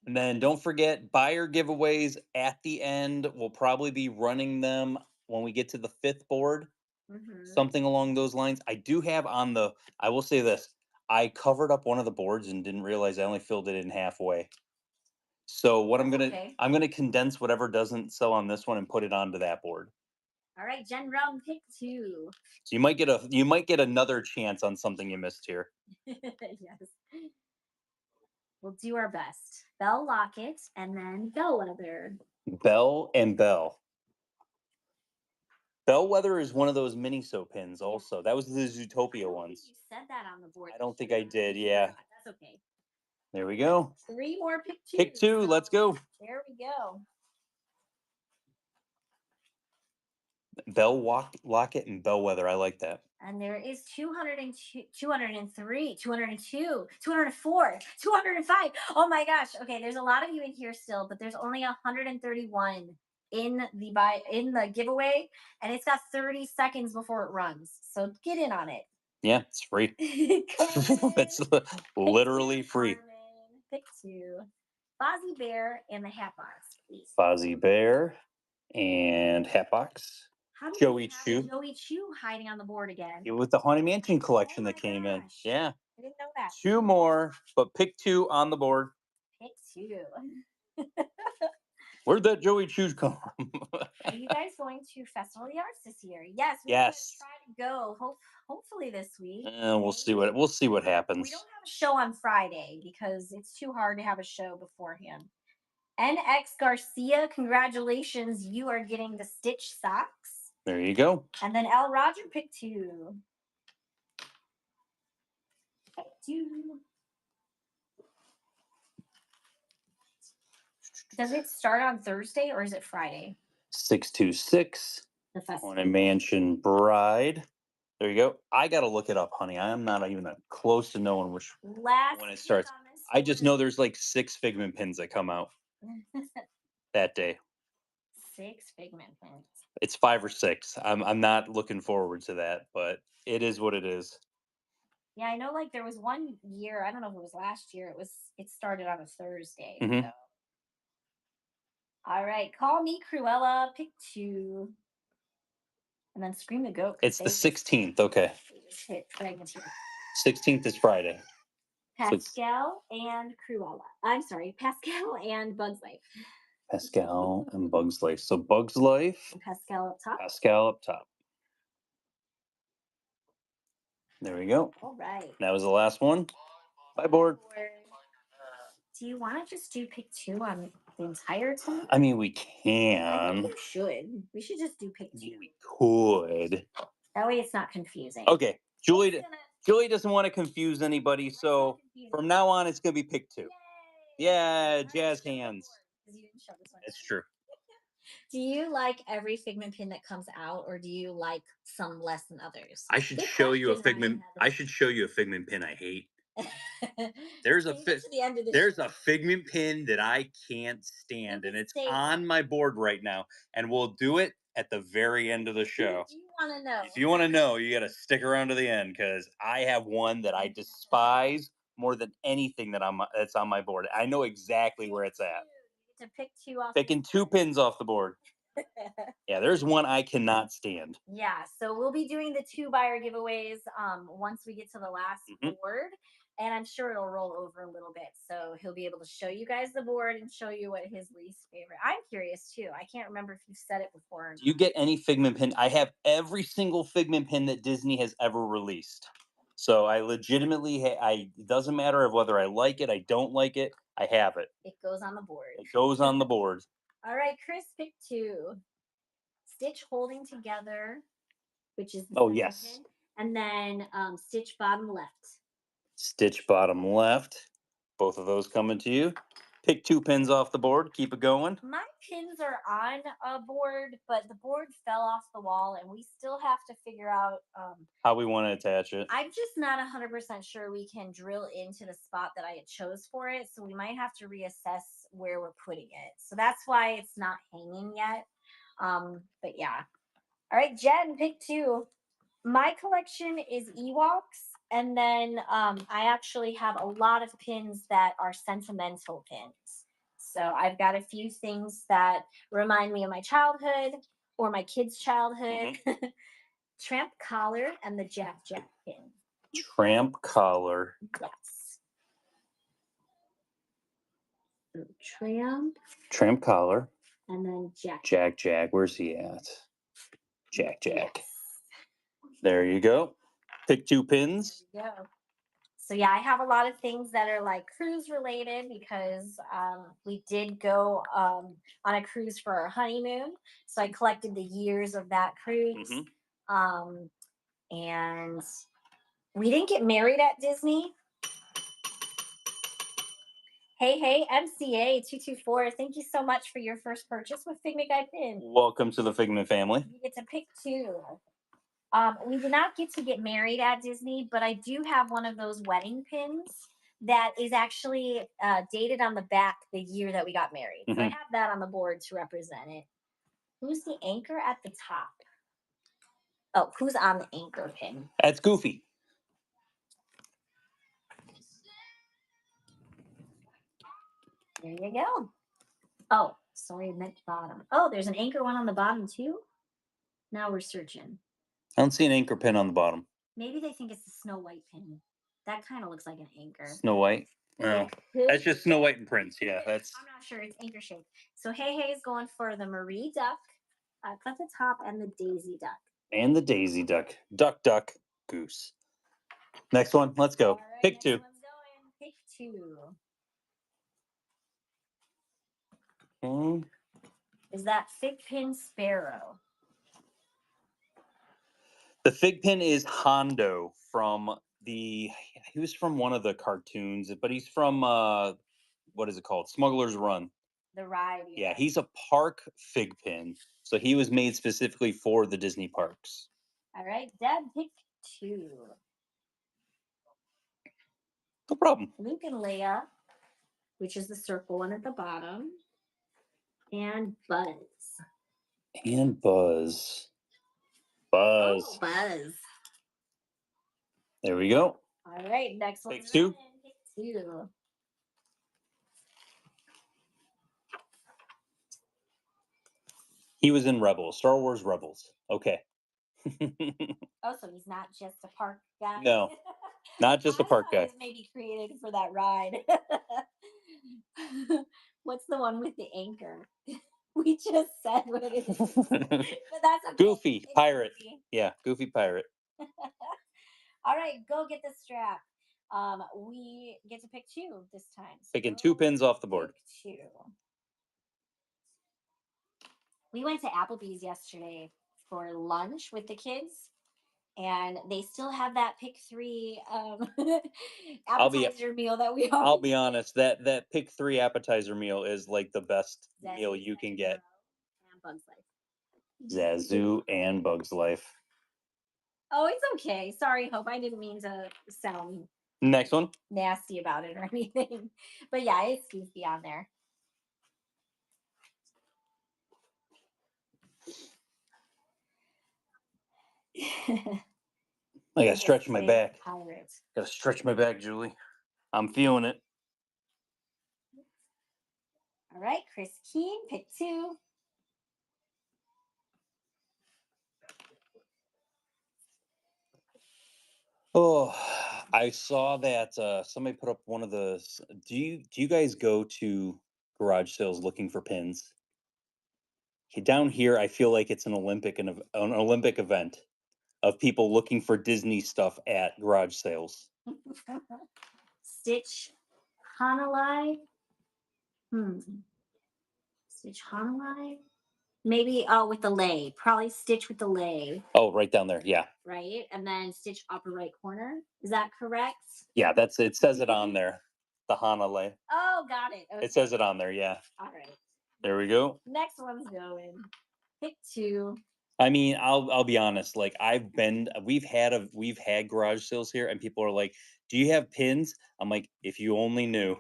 And then don't forget buyer giveaways at the end. We'll probably be running them when we get to the 5th board. Something along those lines. I do have on the, I will say this, I covered up one of the boards and didn't realize I only filled it in halfway. So what I'm gonna condense whatever doesn't sell on this one and put it onto that board. All right, Jen Brown, pick 2. So you might get another chance on something you missed here. Yes. We'll do our best. Bell Locket and then Bellwether. Bell and Bell. Bellwether is one of those Miniso pins also. That was the Zootopia ones. You said that on the board. I don't think I did, yeah. That's okay. There we go. 3 more pick 2. Pick 2, let's go. There we go. Bell Locket and Bellwether. I like that. And there is 202, 203, 202, 204, 205. Oh my gosh. Okay, there's a lot of you in here still, but there's only 131 in the giveaway, and it's got 30 seconds before it runs. So get in on it. Yeah, it's free. It's literally free. Pick 2. Fozzie Bear and the Hatbox, please. Fozzie Bear and Hatbox. Joey Chew. Joey Chew hiding on the board again. With the Haunted Mansion collection that came in. Yeah. I didn't know that. 2 more, but pick 2 on the board. Pick 2. Where'd that Joey Chew come from? Are you guys going to Festival of the Arts this year? Yes. We're going to try to go. Hopefully this week. We'll see what happens. We don't have a show on Friday because it's too hard to have a show beforehand. NX Garcia, congratulations! You are getting the Stitch socks. There you go. And then L. Roger, pick 2. Pick 2. Does it start on Thursday or is it Friday? 626. The festival. Haunted Mansion Bride. There you go. I gotta look it up, honey. I am not even close to knowing when it starts. I just know there's like 6 Figment pins that come out that day. 6 Figment pins. It's 5 or 6. I'm not looking forward to that, but it is what it is. Yeah, I know. Like there was one year, I don't know if it was last year. It started on a Thursday. Mm-hmm. So. All right, call me Cruella. Pick 2, and then Scream the Goat. It's the 16th. Okay. 16th is Friday. Pascal and Cruella. I'm sorry, Pascal and Bugs Life. Pascal and Bugs Life. So Bugs Life, And Pascal up top. Pascal up top. There we go. All right. That was the last one. Bye, board. Do you want to just do pick 2 on the entire time? I mean, we I can. think you should. We should just do pick 2. We could. That way it's not confusing. Okay. Julie Julie doesn't want to confuse anybody, so from now on, it's going to be pick 2. Yeah, jazz hands. That's true. Do you like every Figment pin that comes out, or do you like some less than others? I should Good show you a question, Figment. I should show you a Figment pin I hate. Ryan. There's a Save it to the end of the there's show. a Figment pin that I can't stand, and it's Save it. on my board right now, and we'll do it at the very end of the show. Do you want to know? If you want to know, you got to stick around to the end, because I have one that I despise more than anything that's on my board. I know exactly where it's at. You get to pick 2 off. Picking 2 pins off the board. Yeah, there's one I cannot stand. Yeah, so we'll be doing the 2 buyer giveaways once we get to the last board, and I'm sure it'll roll over a little bit, so he'll be able to show you guys the board and show you what his least favorite. I'm curious too. I can't remember if you've said it before. Or not. Do you get any Figment pin? I have every single Figment pin that Disney has ever released. So I legitimately, it doesn't matter of whether I like it, I don't like it, I have it. It goes on the board. It goes on the board. All right, Chris, pick 2. Stitch holding together, which is the Oh, second yes. pin, and then stitch bottom left. Stitch bottom left. Both of those coming to you. Pick 2 pins off the board. Keep it going. My pins are on a board, but the board fell off the wall, and we still have to figure out how we want to attach it. I'm just not 100% sure we can drill into the spot that I had chose for it, so we might have to reassess where we're putting it. So that's why it's not hanging yet. But yeah. All right, Jen, pick 2. My collection is Ewoks, and then I actually have a lot of pins that are sentimental pins. So I've got a few things that remind me of my childhood or my kids' childhood. Tramp collar and the Jack Jack pin. Tramp collar. Yes. So Tramp collar. And then Jack. Jack Jack. Where's he at? Jack Jack. Yes. There you go. Pick 2 pins. There you go. So yeah, I have a lot of things that are like cruise related because we did go on a cruise for our honeymoon. So I collected the years of that cruise. And we didn't get married at Disney. Hey, MCA 224. Thank you so much for your first purchase with Figment Guy Pin. Welcome to the Figment family. You get to pick 2. We did not get to get married at Disney, but I do have one of those wedding pins that is actually dated on the back the year that we got married. So I have that on the board to represent it. Who's the anchor at the top? Oh, who's on the anchor pin? That's Goofy. There you go. Oh, sorry, I meant bottom. Oh, there's an anchor one on the bottom too? Now we're searching. I don't see an anchor pin on the bottom. Maybe they think it's the Snow White pin. That kind of looks like an anchor. Snow White? Oh, that's just Snow White and Prince. Yeah, that's. I'm not sure. It's anchor shaped. So Hey is going for the Marie Duck at the top and the Daisy Duck. And the Daisy Duck. Duck, duck, goose. Next one. Let's go. Right, pick next 2. One's going. Pick 2. Okay. Is that Fig Pin Sparrow? The Fig Pin is Hondo from he was from one of the cartoons, but he's from what is it called? Smuggler's Run. The ride. Yeah, he's a park Fig Pin. So he was made specifically for the Disney parks. All right, Deb, pick 2. No problem. Luke and Leia, which is the circle one at the bottom. And Buzz. And Buzz. Buzz. Oh, Buzz. There we go. All right, next one. Pick 2. Pick 2. He was in Rebels, Star Wars Rebels. Okay. Oh, so he's not just a park guy? No, not just a park guy. Maybe created for that ride. What's the one with the anchor? We just said what it is, but that's okay. Goofy It's pirate. Goofy. Yeah, Goofy pirate. All right, go get the strap. We get to pick two this time. So Picking 2 go pins off the board. pick two. We went to Applebee's yesterday for lunch with the kids, and they still have that pick three I'll be appetizer meal that we I'll always be get. honest, that pick 3 appetizer meal is like the best meal Zazu, you can Second Row, get. and Bugs Life. Zazu and Bugs Life. Oh, it's okay. Sorry, Hope. I didn't mean to sound Next one. nasty about it or anything. But yeah, it's goofy on there. I gotta stretch my back. Pirate. Gotta stretch my back, Julie. I'm feeling it. All right, Chris Keen, pick two. Oh, I saw that somebody put up one of the. Do you guys go to garage sales looking for pins? Down here, I feel like it's an Olympic event of people looking for Disney stuff at garage sales. Stitch Hanalei. Stitch Hanalei. Maybe with the lay. Probably Stitch with the lay. Oh, right down there. Yeah. Right? And then Stitch upper right corner. Is that correct? Yeah, that's it. Says it on there. The Hanalei. Oh, got it. Okay. It says it on there. Yeah. All right. There we go. Next one's going. Pick two. I mean, I'll be honest. Like we've had garage sales here, and people are like, "Do you have pins?" I'm like, "If you only knew."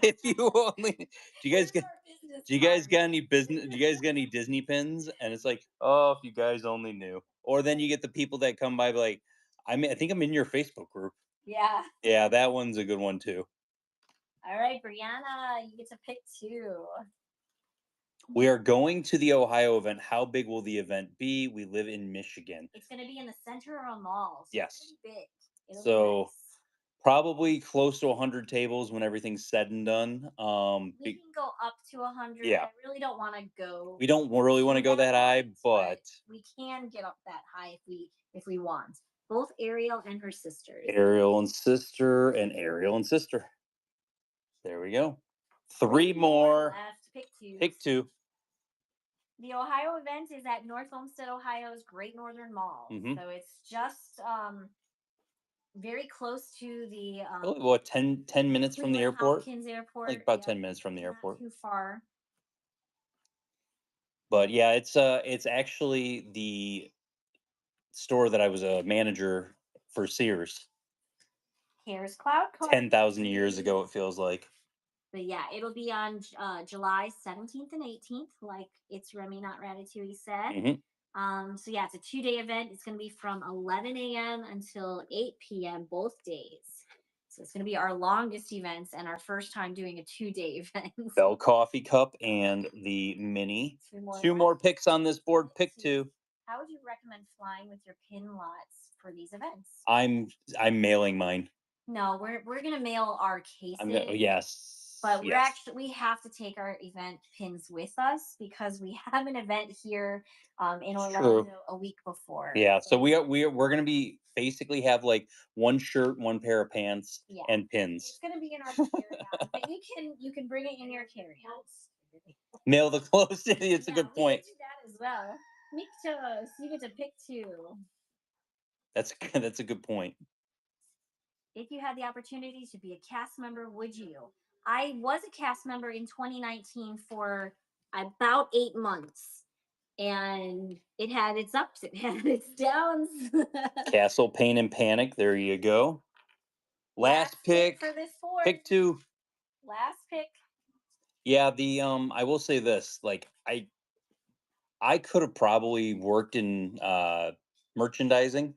If you only, do you guys Here's get? our business Do you guys card. got any business? Do you guys got any Disney pins? And it's like, oh, if you guys only knew. Or then you get the people that come by like, I think I'm in your Facebook group. Yeah. Yeah, that one's a good one too. All right, Brianna, you get to pick two. We are going to the Ohio event. How big will the event be? We live in Michigan. It's going to be in the center of a mall. So Yes. It's pretty big. It'll be So nice. probably close to 100 tables when everything's said and done. We can go up to 100. Yeah. I really don't want to go. We don't really want to go that high, but we can get up that high if we want. Both Ariel and her sisters. Ariel and sister and Ariel and sister. There we go. Three more. Left. Pick two. Pick two. The Ohio event is at North Olmsted, Ohio's Great Northern Mall. Mhm. So it's just very close to the Probably what 10 minutes from the Cleveland airport? Hopkins Airport. Like about Yep, 10 minutes from the not airport. too far. But yeah, it's actually the store that I was a manager for Sears. Here's Cloud Car. 10,000 years ago, it feels like. But yeah, it'll be on July 17th and 18th, like It's Remy Not Ratatouille said. So yeah, it's a 2-day event. It's going to be from 11 a.m. until 8 p.m. both days. So it's going to be our longest events and our first time doing a 2-day event. Bell Coffee Cup and the mini. Two more picks on this board. Pick two. How would you recommend flying with your pin lots for these events? I'm mailing mine. No, we're gonna mail our cases. Yes. But we have to take our event pins with us because we have an event here in Orlando a week before. Yeah, so we're gonna be basically have like one shirt, one pair of pants, and pins. It's gonna be in our carry-on, but you can bring it in your carry-on. Mail the clothes. It's a good point. We can do that as well. Miktos, you get to pick two. That's a good point. If you had the opportunity to be a cast member, would you? I was a cast member in 2019 for about 8 months, and it had its ups, it had its downs. Castle Pain and Panic. There you go. Last pick for this board. Pick two. Last pick. Yeah, the I will say this, like I could have probably worked in merchandising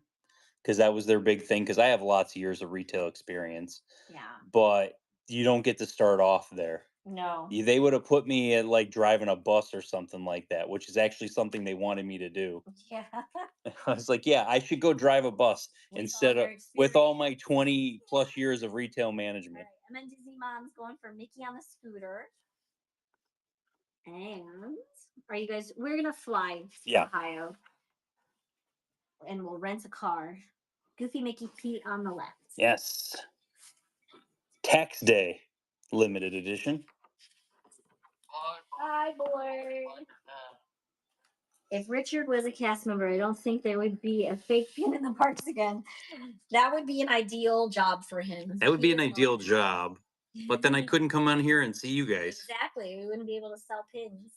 because that was their big thing because I have lots of years of retail experience. Yeah. But you don't get to start off there. No. They would have put me at like driving a bus or something like that, which is actually something they wanted me to do. Yeah. I was like, yeah, I should go drive a bus with all my 20 plus years of retail management. Right. then Disney Mom's going for Mickey on the scooter. And are you guys? We're gonna fly to Yeah. Ohio, and we'll rent a car. Goofy Mickey Pete on the left. Yes. Tax Day, limited edition. Hi, boy. If Richard was a cast member, I don't think there would be a fake pin in the parks again. That would be an ideal job for him. That would He be an would ideal love that. job. But then I couldn't come on here and see you guys. Exactly. We wouldn't be able to sell pins.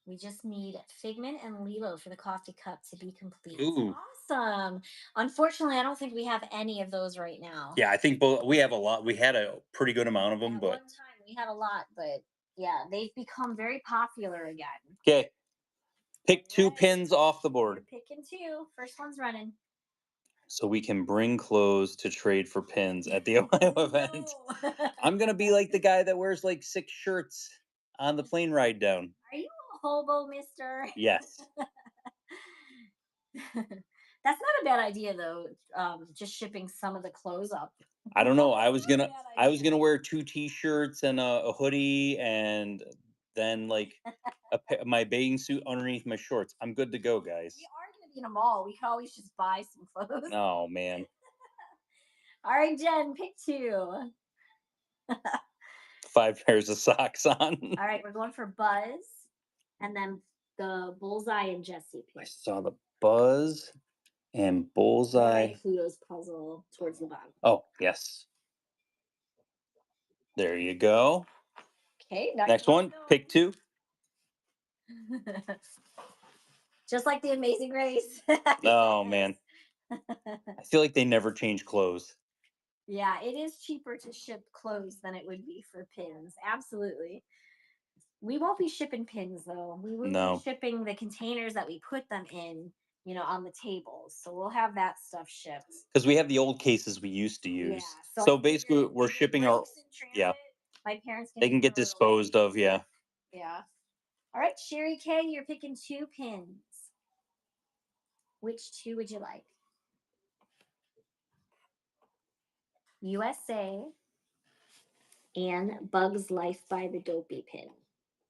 We just need Figment and Lilo for the coffee cup to be complete. Ooh. Awesome. Unfortunately, I don't think we have any of those right now. Yeah, I think we have a lot. We had a pretty good amount of them, At but one time we had a lot, but yeah, they've become very popular again. okay. Pick 2 Alright. pins off the We're board picking 2. First one's running. so we can bring clothes to trade for pins at the Ohio event. No. I'm going to be like the guy that wears like 6 shirts on the plane ride down. Are you a hobo, mister? Yes. That's not a bad idea though. Just shipping some of the clothes up. I don't know. I That's was not a gonna bad I was idea. gonna wear 2 t-shirts and a hoodie and then like my bathing suit underneath my shorts. I'm good to go, guys. We are going to be in a mall. We could always just buy some clothes. Oh man. All right, Jen, pick 2. 5 pairs of socks on. All right, we're going for Buzz, and then the Bullseye and Jesse I pick. saw the Buzz and Bullseye. Right, Pluto's puzzle towards the bottom. Oh, yes. There you go. Okay, Next one, pick 2. Just like the Amazing Race. Oh man. I feel like they never change clothes. Yeah, it is cheaper to ship clothes than it would be for pins. Absolutely. We won't be shipping pins though. We will No. be shipping the containers that we put them in, on the tables. So we'll have that stuff shipped. Because we have the old cases we used to use. Yeah. So I basically figured we're if it shipping our breaks in yeah. transit, my parents They can get throw it away. disposed of, yeah. Yeah. All right, Sherry K, you're picking 2 pins. Which 2 would you like? USA and Bugs Life by the Dopey pin.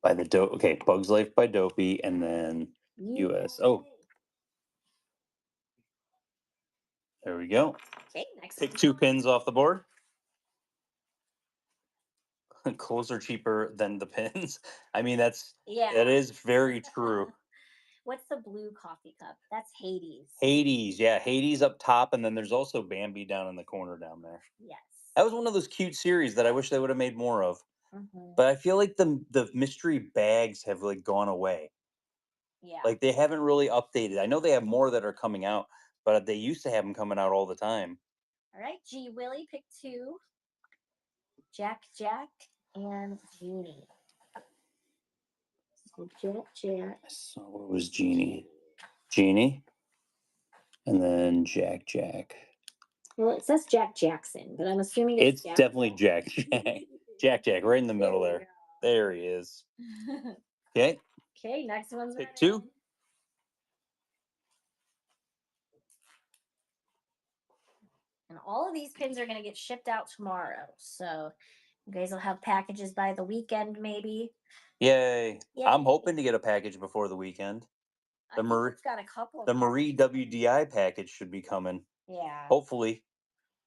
By the okay, Bugs Life by Dopey, and then US. Oh, there we go. Okay, next. Pick 2 pins off the board. Clothes are cheaper than the pins. I mean, that is very true. What's the blue coffee cup? That's Hades. Hades, yeah, Hades up top, and then there's also Bambi down in the corner down there. Yes. That was one of those cute series that I wish they would have made more of. Mm-hmm. But I feel like the mystery bags have like gone away. Yeah. Like they haven't really updated. I know they have more that are coming out, but they used to have them coming out all the time. All right, G Willie, pick 2. Jack, and Genie. So Jack. So what was Genie? Genie. And then Jack. Well, it says Jack Jackson, but I'm assuming it's Jack definitely Jack. Jack, right in the middle there. There he is. Okay. Okay, next one's pick 2. And all of these pins are going to get shipped out tomorrow. So you guys will have packages by the weekend, maybe. Yay. Yay. I'm hoping to get a package before the weekend. I think it's got a couple. The Marie WDI package should be coming. Yeah. Hopefully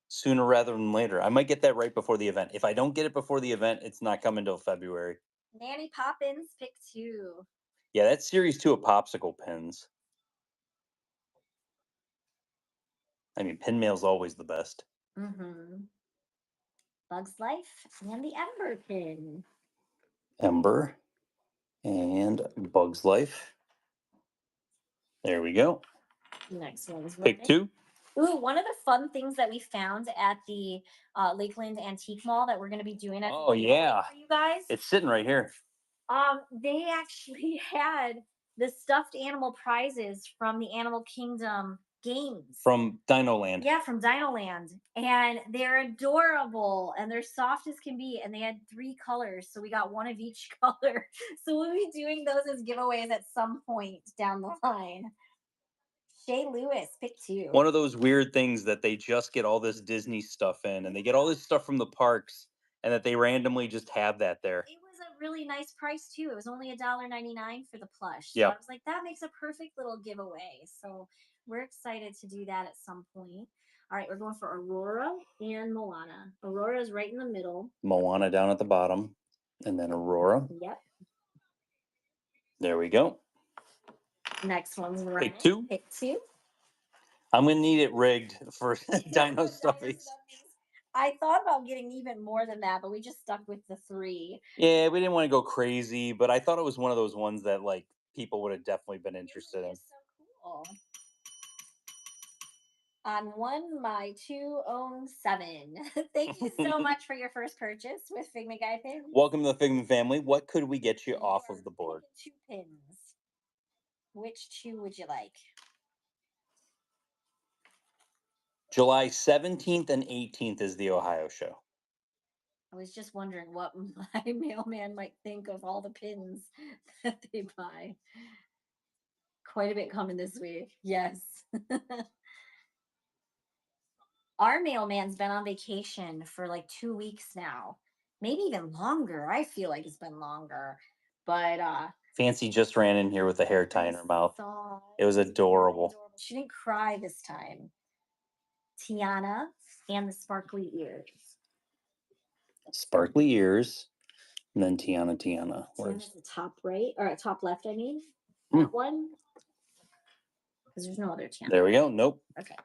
sooner rather than later. I might get that right before the event. If I don't get it before the event, it's not coming till February. Nanny Poppins, pick 2. Yeah, that's series 2 of popsicle pins. I mean, pin mail's always the best. Mm-hmm. Bugs Life and the Ember pin. Ember and Bugs Life. There we go. Next one's pick 2. Ooh, one of the fun things that we found at the Lakeland Antique Mall that we're going to be doing at Oh yeah, for you guys. It's sitting right here. They actually had the stuffed animal prizes from the Animal Kingdom games. From Dino Land. Yeah, from Dino Land. And they're adorable and they're soft as can be. And they had 3 colors. So we got one of each color. So we'll be doing those as giveaways at some point down the line. Jay Lewis, pick 2. One of those weird things that they just get all this Disney stuff in, and they get all this stuff from the parks, and that they randomly just have that there. It was a really nice price too. It was only $1.99 for the plush. So I Yep. was like, that makes a perfect little giveaway. So we're excited to do that at some point. All right, we're going for Aurora and Moana. Aurora is right in the middle. Moana down at the bottom, and then Aurora. Yep. There we go. Next one's Ryan. Pick 2. Pick 2. I'm gonna need it rigged for Dino Stuffies. I thought about getting even more than that, but we just stuck with the 3. Yeah, we didn't want to go crazy, but I thought it was one of those ones that like people would have definitely been interested in. It's so cool. On one, my 207. Thank you so much for your first purchase with Figment Guy Pins. Welcome to the Figment family. What could we get you off of the board? 2 pins. Which 2 would you like? July 17th and 18th is the Ohio show. I was just wondering what my mailman might think of all the pins that they buy. Quite a bit coming this week. Yes. Our mailman's been on vacation for like 2 weeks now. Maybe even longer. I feel like it's been longer. But Fancy just ran in here with a hair tie in her mouth. It was adorable. She didn't cry this time. Tiana and the sparkly ears. Sparkly ears. And then Tiana. Tiana's the top right, or top left, I mean. Hmm. That one. Because there's no other Tiana. There we go. Nope. Okay.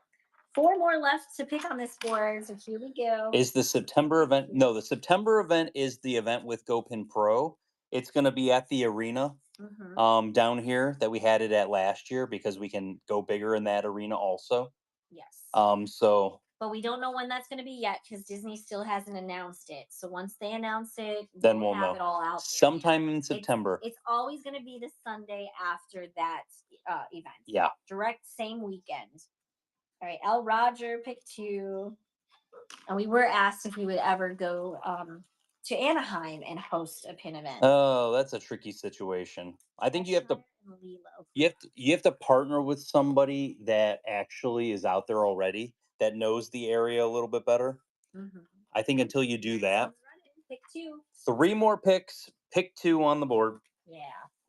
4 more left to pick on this board, so here we go. Is the September event? No, the September event is the event with GoPin Pro. It's going to be at the arena down here that we had it at last year, because we can go bigger in that arena also. Yes. But we don't know when that's going to be yet, because Disney still hasn't announced it. So once they announce it, then we'll have know. It all out there. Sometime in September. It's always going to be the Sunday after that event. Yeah. Direct same weekend. All right, L. Roger picked 2. And we were asked if we would ever go to Anaheim and host a pin event. Oh, that's a tricky situation. I think you have to partner with somebody that actually is out there already, that knows the area a little bit better. I think until you do that, pick 2. 3 more picks, pick 2 on the board. Yeah.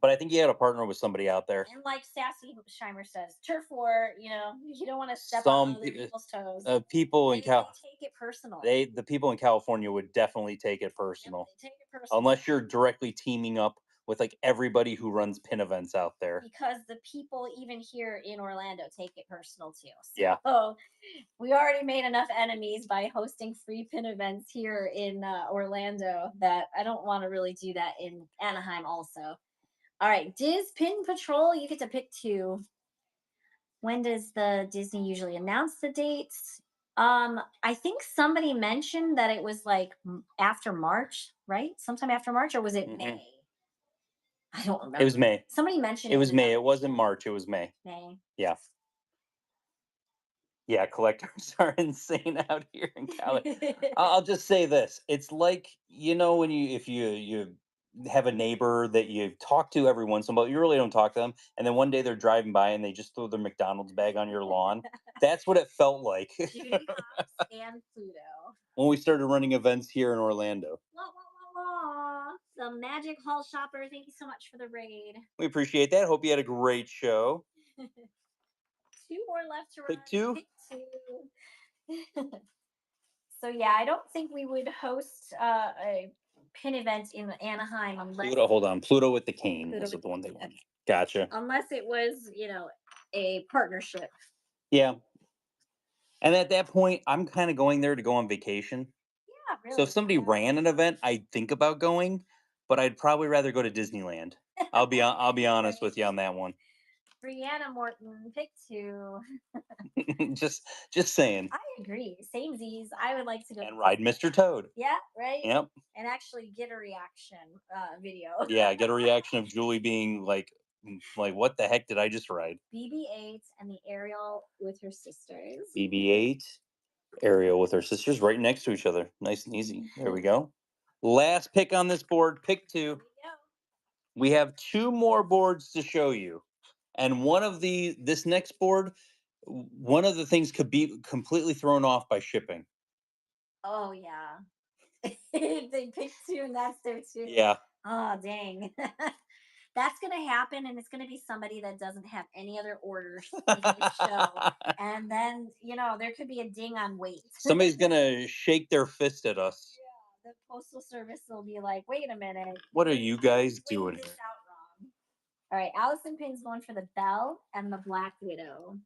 But I think you got to partner with somebody out there. And like Sassy Scheimer says, turf war, you don't want to step on other people's toes. People in take it personal. The people in California would definitely take it personal. Yep, they take it personal. Unless you're directly teaming up with like everybody who runs pin events out there. Because the people even here in Orlando take it personal too. Yeah. So we already made enough enemies by hosting free pin events here in Orlando that I don't want to really do that in Anaheim also. All right, Diz Pin Patrol, you get to pick 2. When does the Disney usually announce the dates? I think somebody mentioned that it was like after March, right? Sometime after March, or was it May? I don't remember. It was May. Somebody mentioned it was May. It wasn't March. It was May. May. Yeah. Yeah, collectors are insane out here in Cali. I'll just say this: it's like, when if you have a neighbor that you talk to every once in a while, you really don't talk to them, and then one day they're driving by and they just throw their McDonald's bag on your lawn. That's what it felt like. Judy Hopps and Pluto. When we started running events here in Orlando. The Magic Hall Shopper, thank you so much for the raid. We appreciate that. Hope you had a great show. 2 more left to run. Pick 2. Pick 2. So yeah, I don't think we would host a pin event in Anaheim unless Pluto with the cane is the one they wanted. Gotcha. Unless it was, a partnership. Yeah. And at that point, I'm kind of going there to go on vacation. Yeah, really. So if somebody ran an event, I'd think about going, but I'd probably rather go to Disneyland. I'll be honest with you on that one. Brianna Morton, pick 2. just saying. I agree. Samesies. I would like to go and ride Mr. Toad. Yeah, right. Yep. And actually get a reaction video. Yeah, get a reaction of Julie being like, what the heck did I just ride? BB-8 and the Ariel with her sisters. BB-8, Ariel with her sisters, right next to each other. Nice and easy. There we go. Last pick on this board, pick 2. We have 2 more boards to show you. And this next board, one of the things could be completely thrown off by shipping. Oh yeah. They picked two and that's their two. Yeah. Oh dang. That's gonna happen, and it's gonna be somebody that doesn't have any other orders for this show. And then, there could be a ding on weight. Somebody's gonna shake their fist at us. Yeah, the postal service will be like, wait a minute, What are you guys weighed doing this here? out wrong. All right, Allison Pin's going for the Belle and the Black Widow.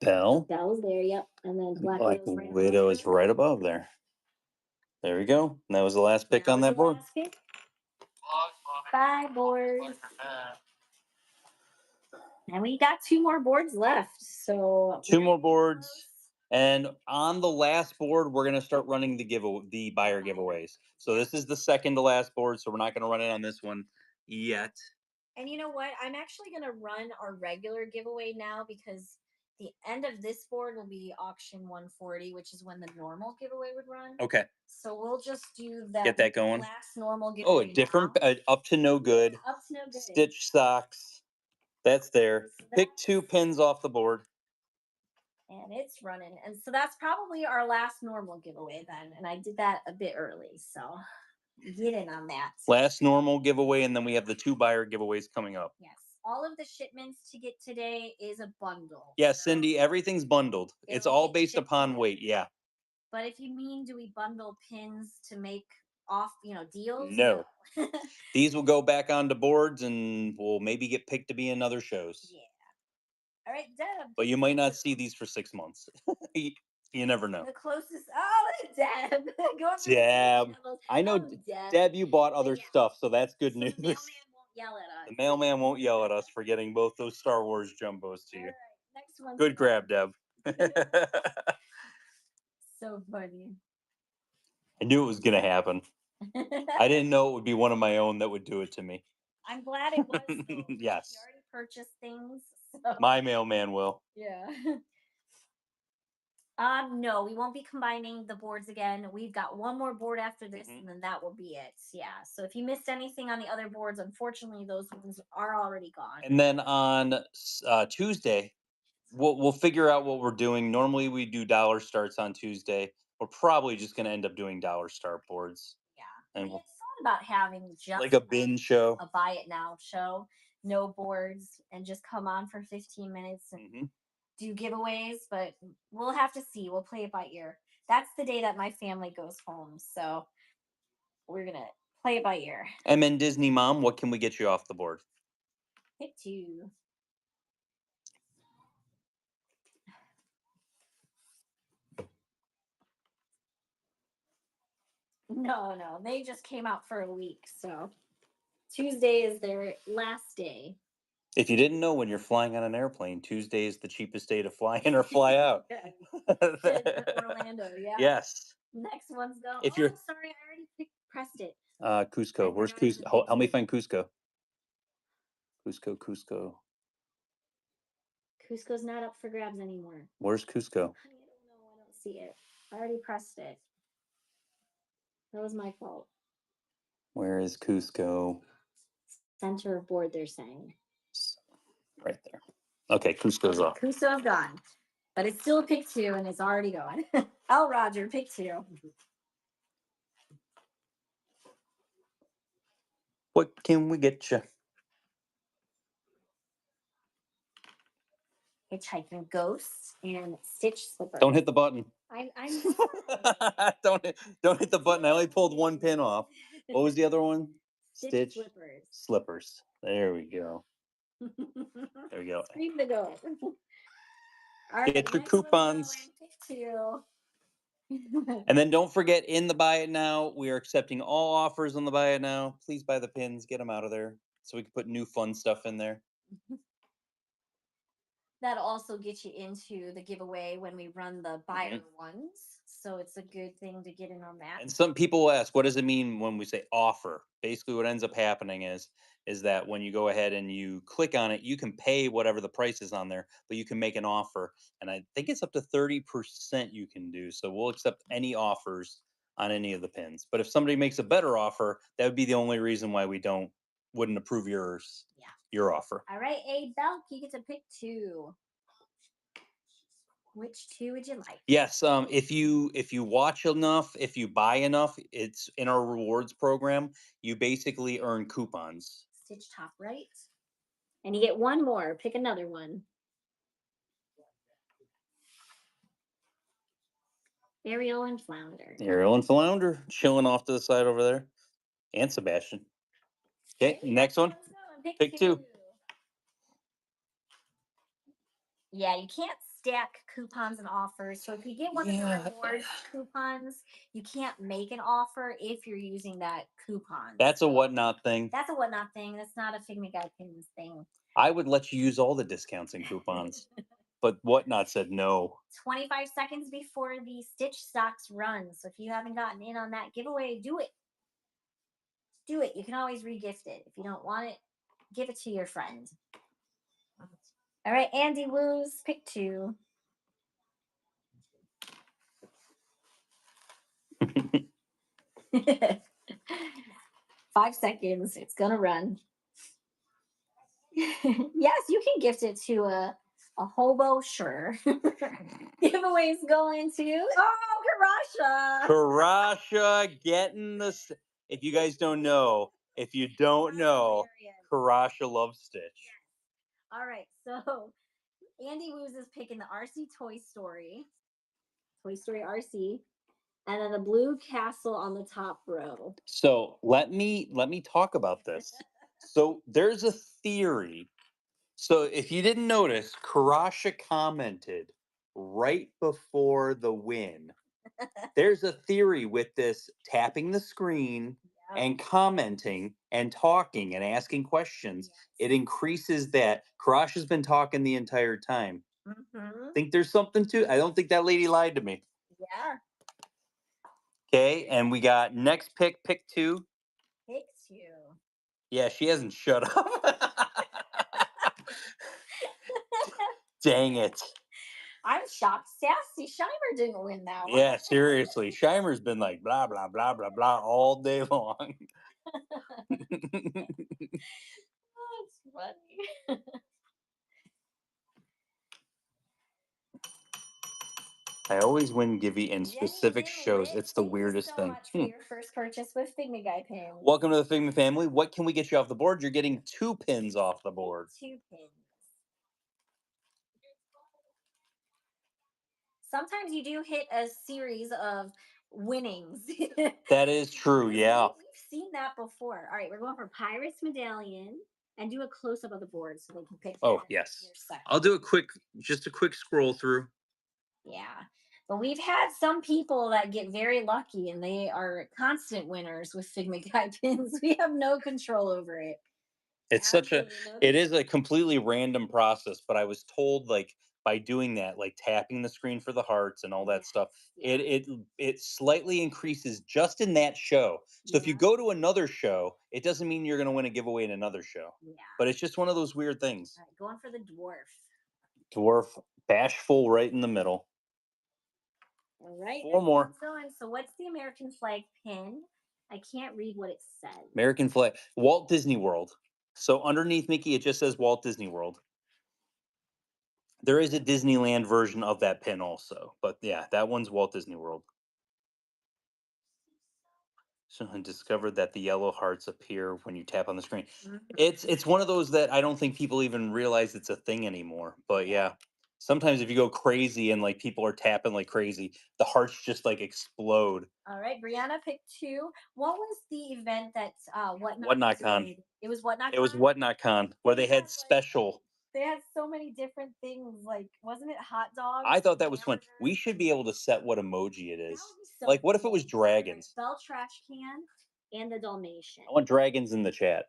Bell. Belle's there, yep. And then Black Black Widow's right above Widow her. is right above there. There we go. That was the last pick on was that the board. last pick. 5 boards. And we got 2 more boards left. So 2 more boards. And on the last board, we're gonna start running the buyer giveaways. So this is the second to last board, so we're not gonna run it on this one yet. And you know what? I'm actually gonna run our regular giveaway now because the end of this board will be auction 140, which is when the normal giveaway would run. Okay. So we'll just do that. Get that going. Last normal Oh, giveaway. a different now. up to no good. Up to no good. Stitch socks. That's there. So Pick 2 pins off the board. And it's running. And so that's probably our last normal giveaway then. And I did that a bit early. So get in on that. Last normal giveaway, and then we have the 2 buyer giveaways coming up. Yes. All of the shipments to get today is a bundle. Yeah, Cindy, everything's bundled. It's all based upon weight. Yeah. But if you mean, do we bundle pins to make off, deals? No. These will go back onto boards and will maybe get picked to be in other shows. Yeah. All right, Deb. But you might not see these for 6 months. You never know. The closest. Oh, Deb. Deb. I know, Deb. Deb, you bought other stuff, so that's good So news. the mailman won't yell at us. The mailman won't yell at us for getting both those Star Wars jumbos to you. All right, next one. Good grab, Deb. So funny. I knew it was going to happen. I didn't know it would be one of my own that would do it to me. I'm glad it was. Yes. You already purchased things. So. My mailman will. Yeah. No, we won't be combining the boards again. We've got one more board after this, and then that will be it. Yeah. So if you missed anything on the other boards, unfortunately, those ones are already gone. And then on Tuesday, we'll figure out what we're doing. Normally, we do dollar starts on Tuesday. We're probably just going to end up doing dollar start boards. Yeah. And it's thought about having just like a bin show, a buy it now show, no boards, and just come on for 15 minutes and do giveaways, but we'll have to see. We'll play it by ear. That's the day that my family goes home, so we're gonna play it by ear. And then Disney Mom, what can we get you off the board? Pick 2. No, they just came out for a week, so Tuesday is their last day. If you didn't know, when you're flying on an airplane, Tuesday is the cheapest day to fly in or fly out. Orlando, yeah. Yes. Next one's going. If you're, I'm sorry, I already pressed it. Cusco. Where's Cusco? Help me find Cusco. Cusco. Cusco's not up for grabs anymore. Where's Cusco? I don't know. I don't see it. I already pressed it. That was my fault. Where is Cusco? Center of board, they're saying. Right there. Okay, Cusco's off. Cusco's gone. But it's still a pick 2 and it's already going. Oh, Roger, pick 2. What can we get you? Hitchhiking Ghosts and Stitch Slippers. Don't hit the button. I'm don't hit the button. I only pulled one pin off. What was the other one? Stitch Slippers. There we go. There we go. Scream the go. Get your coupons. And then don't forget, in the buy it now, we are accepting all offers on the buy it now. Please buy the pins, get them out of there so we can put new fun stuff in there. That'll also get you into the giveaway when we run the buyer ones. So it's a good thing to get in on that. And some people will ask, what does it mean when we say offer? Basically, what ends up happening is that when you go ahead and you click on it, you can pay whatever the price is on there, but you can make an offer. And I think it's up to 30% you can do. So we'll accept any offers on any of the pins. But if somebody makes a better offer, that would be the only reason why we wouldn't approve your your offer. All right, A Belk, you get to pick two. Which two would you like? Yes, if you watch enough, if you buy enough, it's in our rewards program. You basically earn coupons. Stitch top right. And you get one more. Pick another one. Ariel and Flounder. Ariel and Flounder chilling off to the side over there, and Sebastian. Okay, next one. Let's go. Pick two. Yeah, you can't stack coupons and offers. So if you get one of Yeah. the rewards coupons, you can't make an offer if you're using that coupon. That's a whatnot thing. That's a whatnot thing. That's not a Figment Guy Pins thing. I would let you use all the discounts and coupons, but whatnot said no. 25 seconds before the Stitch Stocks run. So if you haven't gotten in on that giveaway, do it. Do it. You can always regift it. If you don't want it, give it to your friend. All right, Andy Woos, pick two. Five seconds. It's gonna run. Yes, you can gift it to a hobo, sure. Giveaways going to Karasha. Karasha getting the. If you guys don't know, if you don't know, Karasha loves Stitch. All right, so Andy Woos is picking the RC Toy Story RC, and then the blue castle on the top row. So let me talk about this. So there's a theory. So if you didn't notice, Karasha commented right before the win. There's a theory with this tapping the screen and commenting and talking and asking questions. It increases that. Karasha's been talking the entire time. Think there's something to. I don't think that lady lied to me. Yeah. Okay, and we got next pick two. Pick two. Yeah, she hasn't shut up. Dang it. I'm shocked Sassy Shimer didn't win that one. Yeah, seriously. Shimer's been like blah, blah, blah, blah, blah all day long. Oh, it's funny. I always win Givey in Yeah, you specific do, shows. Rick. It's the Thank you weirdest so thing. much for your first purchase with Figment Guy Pins. Welcome to the Figment family. What can we get you off the board? You're getting 2 pins off the board. 2 pins. Sometimes you do hit a series of winnings. That is true, yeah. We've seen that before. All right, we're going for Pirates Medallion and do a close up of the board so they can pick. Oh, yes. I'll do just a quick scroll through. Yeah. But we've had some people that get very lucky and they are constant winners with Figment Guy Pins. We have no control over it. It's it is a completely random process, but I was told like by doing that, like tapping the screen for the hearts and all that stuff, it slightly increases just in that show. So if you go to another show, it doesn't mean you're going to win a giveaway in another show. Yeah. But it's just one of those weird things. All right, going for the dwarf. Dwarf, bashful right in the middle. All right. 4 more. So what's the American flag pin? I can't read what it says. American flag. Walt Disney World. So underneath Mickey, it just says Walt Disney World. There is a Disneyland version of that pin also. But yeah, that one's Walt Disney World. So I discovered that the yellow hearts appear when you tap on the screen. It's one of those that I don't think people even realize it's a thing anymore. But yeah, sometimes if you go crazy and like people are tapping like crazy, the hearts just like explode. All right, Brianna picked 2. What was the event that Whatnot Con? It was Whatnot Con? It was Whatnot Con where they had special. They had so many different things. Like, wasn't it hot dogs? I thought that was fun. We should be able to set what emoji it is. So like, what if it was dragons? Bell Trash Can and the Dalmatian. I want dragons in the chat.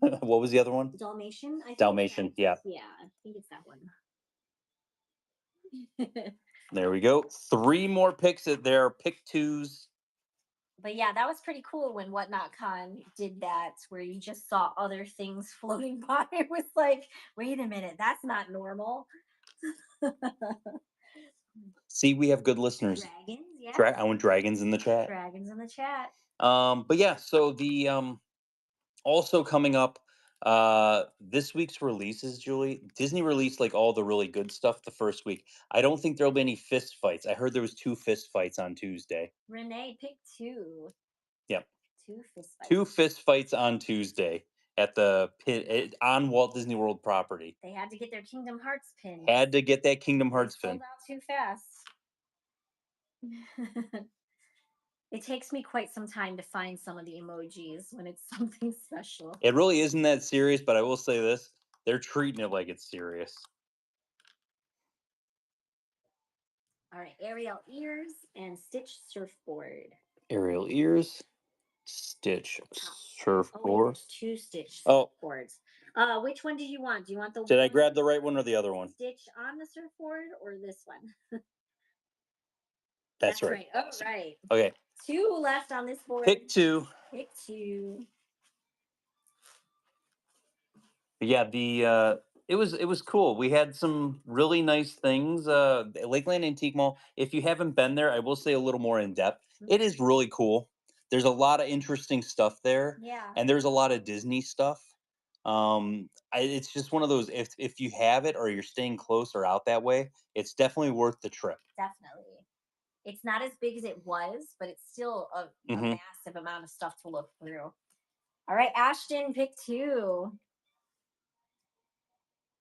What was the other one? Dalmatian? I think Dalmatian, yeah. Yeah, I think it's that one. There we go. 3 more picks there. Pick 2s. But yeah, that was pretty cool when Whatnot Con did that, where you just saw other things floating by. It was like, wait a minute, that's not normal. See, we have good listeners. Dragons, yeah. I want dragons in the chat. Dragons in the chat. But yeah, so the also coming up, This week's releases, Julie, Disney released like all the really good stuff the first week. I don't think there'll be any fist fights. I heard there was 2 fist fights on Tuesday. Renee, pick two. Yep. Two fist fights. 2 fist fights on Tuesday at the pit on Walt Disney World property. They had to get their Kingdom Hearts pin. Had to get that Kingdom Hearts Sold pin. out too fast. It takes me quite some time to find some of the emojis when it's something special. It really isn't that serious, but I will say this: they're treating it like it's serious. All right, Ariel ears and Stitch surfboard. Ariel ears, Stitch Oh, surfboard. there's 2 Stitch Oh. surfboards. Which one do you want? Do you want the Did I one grab the right one or the other one? Stitch on the surfboard or this one? That's right. All right. Okay. 2 left on this board. Pick 2. Pick 2. But yeah, it was cool. We had some really nice things. Lakeland Antique Mall. If you haven't been there, I will say a little more in depth. It is really cool. There's a lot of interesting stuff there. Yeah. And there's a lot of Disney stuff. It's just one of those. If you have it or you're staying close or out that way, it's definitely worth the trip. Definitely. It's not as big as it was, but it's still a massive amount of stuff to look through. All right, Ashton, pick 2.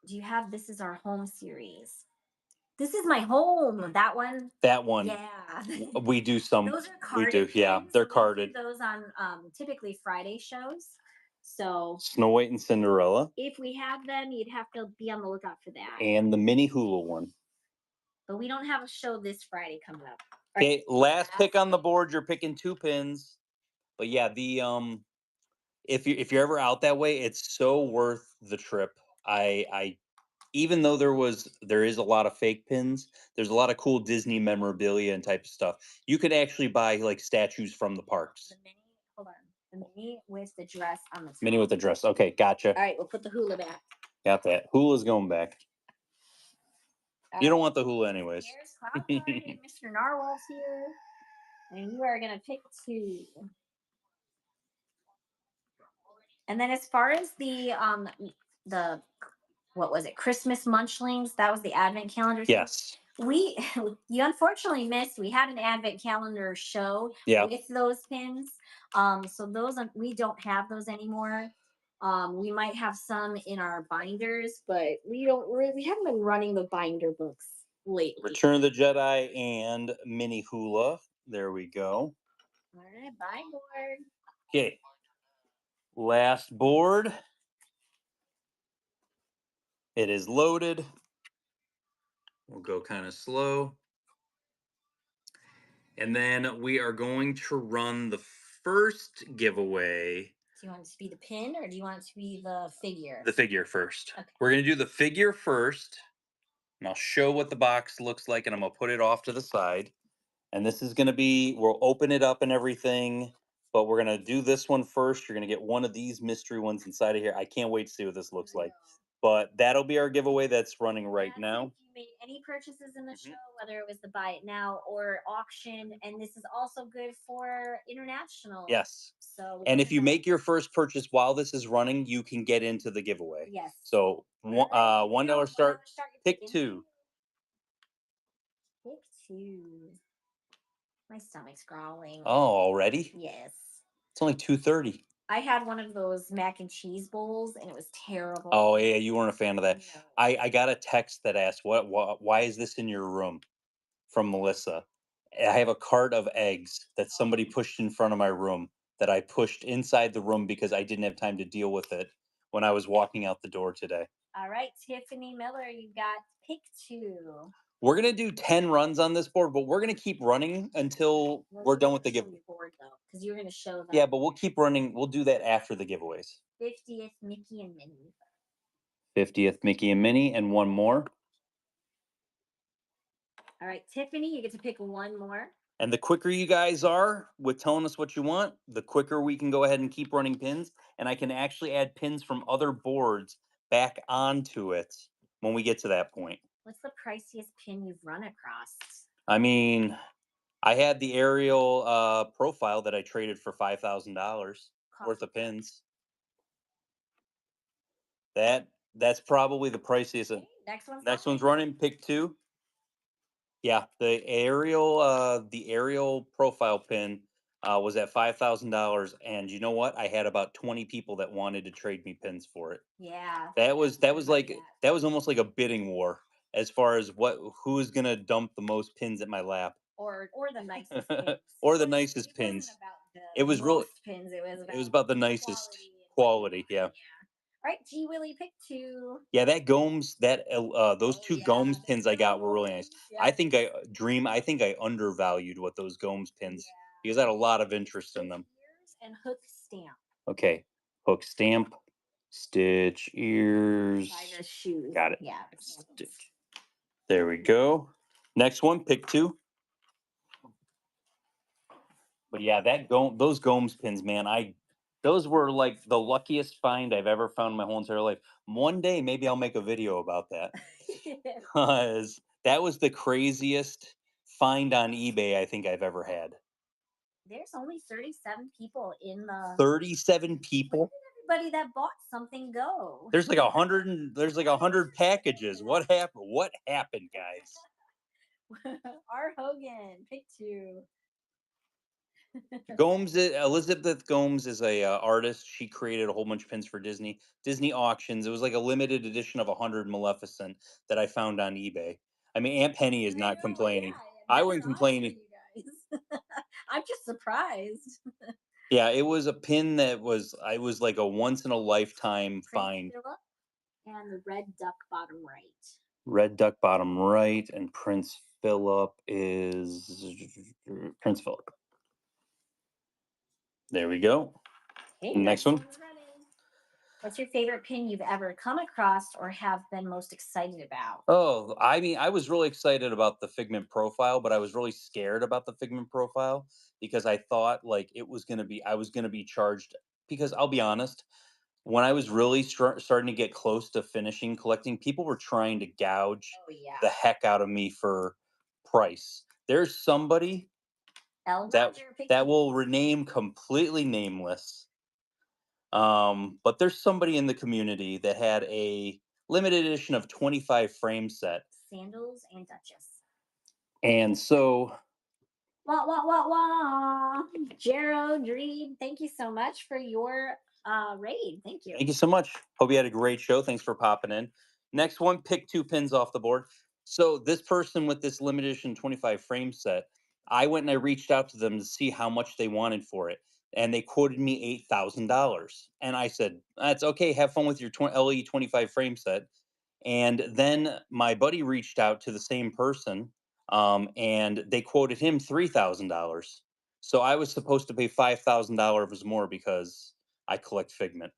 Do you have This Is Our Home series? This is my home. That one. That one. Yeah. We do some. Those are carded. We do. Yeah, pins. they're We do carded. those on typically Friday shows. So Snow White and Cinderella. If we have them, you'd have to be on the lookout for that. And the mini hula one. But we don't have a show this Friday coming up. Okay, last pick on the board. You're picking 2 pins. But yeah, the if you're ever out that way, it's so worth the trip. I even though there is a lot of fake pins, there's a lot of cool Disney memorabilia and type of stuff. You could actually buy like statues from the parks. The mini, hold on. The mini with the dress on the top. Mini with the dress. Okay, gotcha. All right, we'll put the hula back. Got that. Hula's going back. You don't want the hula anyways. Here's Cloud Card. Mr. Narwhal's here. And you are going to pick 2. And then as far as the what was it? Christmas Munchlings, that was the advent calendar. Yes. You unfortunately missed. We had an advent calendar show with those pins. So those we don't have those anymore. We might have some in our binders, but we haven't been running the binder books lately. Return of the Jedi and mini hula. There we go. All right, bye board. Okay. Last board. It is loaded. We'll go kind of slow. And then we are going to run the first giveaway. Do you want it to be the pin or do you want it to be the figure? The figure first. Okay. We're going to do the figure first. And I'll show what the box looks like and I'm going to put it off to the side. And this is going to be, we'll open it up and everything. But we're going to do this one first. You're going to get one of these mystery ones inside of here. I can't wait to see what this looks like. But that'll be our giveaway that's running right now. If you made any purchases in the show, whether it was the buy it now or auction, and this is also good for international. Yes. So, and if you make your first purchase while this is running, you can get into the giveaway. Yes. So $1 start. Pick 2. Pick 2. My stomach's growling. Oh, already? Yes. It's only 2:30. I had one of those mac and cheese bowls, and it was terrible. Oh yeah, you weren't a fan of that. No. I got a text that asked, why is this in your room?" From Melissa. I have a cart of eggs that somebody pushed in front of my room that I pushed inside the room because I didn't have time to deal with it when I was walking out the door today. All right, Tiffany Miller, you got pick 2. We're going to do 10 runs on this board, but we're going to keep running until we're done with the giveaway. Because you're going to show them. Yeah, but we'll keep running. We'll do that after the giveaways. 50th Mickey and Minnie. 50th Mickey and Minnie and one more. All right, Tiffany, you get to pick one more. And the quicker you guys are with telling us what you want, the quicker we can go ahead and keep running pins. And I can actually add pins from other boards back onto it when we get to that point. What's the priciest pin you've run across? I mean, I had the Ariel profile that I traded for $5,000 worth of pins. That's probably the priciest. Okay, next one's Next coming. one's running. Pick two. Yeah, the aerial profile pin was at $5,000, and you know what? I had about 20 people that wanted to trade me pins for it. Yeah, That I've was heard of like that. that was almost like a bidding war as far as who is gonna dump the most pins at my lap, Or the nicest pins. or the It nicest wasn't pins. about It the was real. most pins. It was It was about about the nicest quality and what you quality. want. Yeah, Yeah. All right, G Willie, pick two. yeah. That Gomes, those Oh two yeah, Gomes the pins I got were really nice. gold. Yes. I think I undervalued what those Gomes pins because I Yeah. had a lot of interest in Stitch them. ears and hook stamp Okay, hook stamp, stitch ears. by the shoes. Got it. Yeah, the sandals. Stitch. There we go. Next one, pick two. But yeah, those Gomes pins, man, those were like the luckiest find I've ever found in my whole entire life. One day, maybe I'll make a video about that because that was the craziest find on eBay I think I've ever had. There's only 37 people in the. 37 Where people. did everybody that bought something go? There's like 100 packages. What happened? What happened, guys? R. Hogan, pick two. Elizabeth Gomes is a artist. She created a whole bunch of pins for Disney auctions. It was like a limited edition of 100 Maleficent that I found on eBay. I mean, Aunt Penny is I not know, yeah, complaining. I never wouldn't not for complain. you guys. I'm just surprised. Yeah, it was a pin that was I was like a once in a lifetime Prince find. Philip and the red duck bottom right. Red duck bottom right, and Prince Philip is Prince Philip. There we go. Okay, Next next one. one's running. What's your favorite pin you've ever come across or have been most excited about? Oh, I mean, I was really excited about the Figment profile, but I was really scared about the Figment profile because I thought like I was going to be charged because I'll be honest, when I was really starting to get close to finishing collecting, people were trying to gouge Oh yeah. the heck out of me for price. There's somebody L that Dodger, pick that two. will rename completely nameless. But there's somebody in the community that had a limited edition of 25 frame set. Sandals and Duchess. And so, Wah wah wah wah. Gerald Reed, thank you so much for your raid. Thank you. thank you so much. Hope you had a great show. Thanks for popping in. Next one, pick two pins off the board. So, this person with this limited edition 25 frame set, I went and I reached out to them to see how much they wanted for it. And they quoted me $8,000. And I said, that's okay. Have fun with your LE 25 frame set. And then my buddy reached out to the same person, and they quoted him $3,000. So I was supposed to pay $5,000 more because I collect Figment.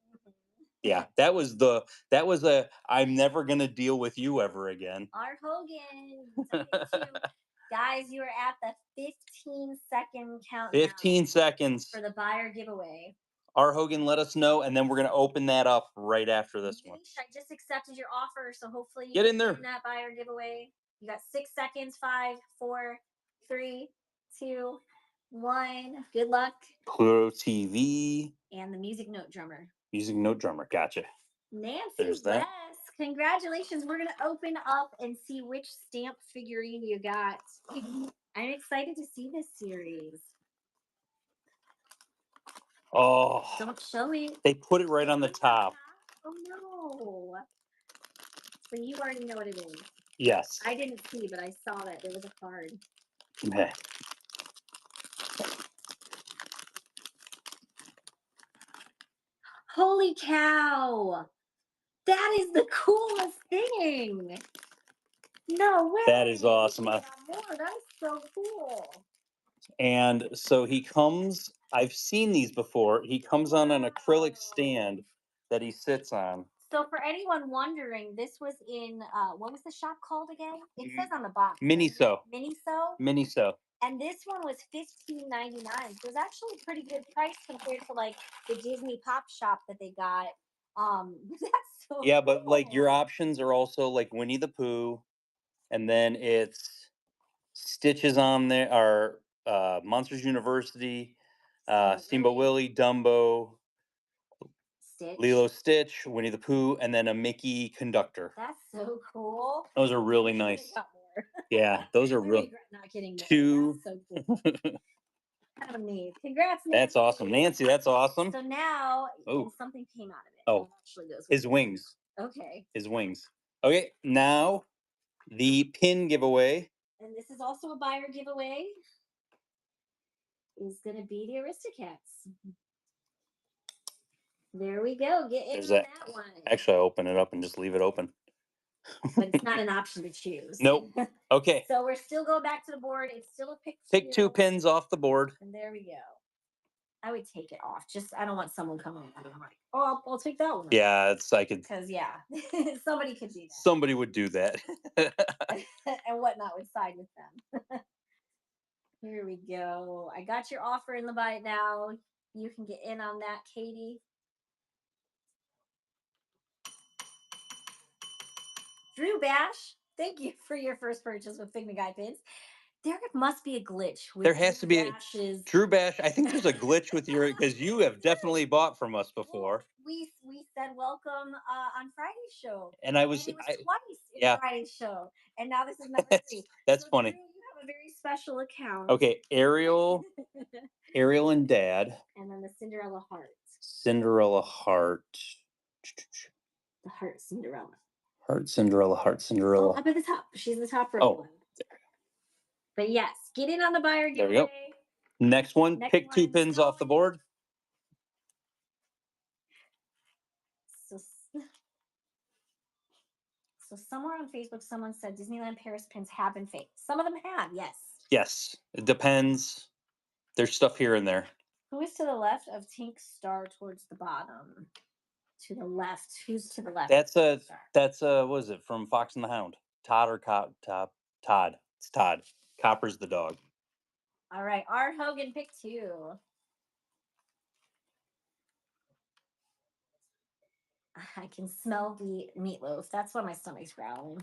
Yeah, that was a I'm never gonna deal with you ever again. Art Hogan. W2. Guys, you are at the 15-second countdown 15 seconds. for the buyer giveaway. R. Hogan, let us know, and then we're gonna open that up right after this one. Nish, I just accepted your offer, so hopefully you Get in can there. win that buyer giveaway. You got 6 seconds. 5, 4, 3, 2, 1. Good luck. Pluto TV, And the music note drummer. music note drummer. Gotcha. Nancy There's that. West. Congratulations. We're going to open up and see which stamp figurine you got. I'm excited to see this series. Oh, Don't show it. they put it right on the top. Oh no. So you already know what it is. Yes. I didn't see, but I saw that there was a card. Okay. Holy cow! That is the coolest thing. No way. That is awesome. More. That is so cool. And so he comes, I've seen these before. He comes on an acrylic stand that he sits on. So for anyone wondering, this was in what was the shop called again? It says on the box. Miniso. Miniso. Miniso. And this one was $15.99. So it was actually a pretty good price compared to like the Disney Pop Shop that they got. That's so Yeah, but like cool. your options are also like Winnie the Pooh, and then it's Stitches on there, or Monsters University, Steamboat Willie, Dumbo, Stitch. Lilo Stitch, Winnie the Pooh, and then a Mickey conductor. That's so cool. Those are really I nice. got more. Yeah, those are I real. regret not getting more. Two. That's so cool. Kind of neat. Congrats, Nancy. That's awesome, Nancy. That's awesome. So now, Oh. and something came out of it. Oh. That actually goes with His it. wings. Okay. His wings. Okay, now the pin giveaway. And this is also a buyer giveaway. Is going to be the Aristocats. There we go. Get in There's on that. that one. Actually, I open it up and just leave it open. But it's not an option to choose. Nope. Okay. So we're still going back to the board. It's still a pick Pick two pins off the board. And there we go. I would take it off. Just I don't want someone coming in and like, oh, I'll take that one. Yeah, it's I could. Because yeah, somebody could do that. Somebody would do that. And whatnot would side with them. Here we go. I got your offer in the bite now. You can get in on that, Katie. Drew Bash, thank you for your first purchase with Figma Guy Pins. There must be a glitch. With There has to be Bash's... Drew Bash. I think there's a glitch with your because you have definitely bought from us before. Well, we said welcome on Friday's show, and it was twice in yeah. Friday's show, and now this is number 3. That's so funny. Drew, you have a very special account. Okay, Ariel and Dad, and then the Cinderella heart. Cinderella heart. The heart Cinderella. Heart Cinderella, heart Cinderella. Oh, up at the top. She's the top row. Oh. But yes, get in on the buyer giveaway. There we go. Next one, pick 2 pins off the board. So somewhere on Facebook, someone said Disneyland Paris pins have been fake. Some of them have, yes. Yes, it depends. There's stuff here and there. Who is to the left of Tink Star towards the bottom? To the left. Who's to the left? That's what is it from Fox and the Hound? Todd or Todd. It's Todd. Copper's the dog. All right, Art Hogan, pick 2. I can smell the meatloaf. That's why my stomach's growling.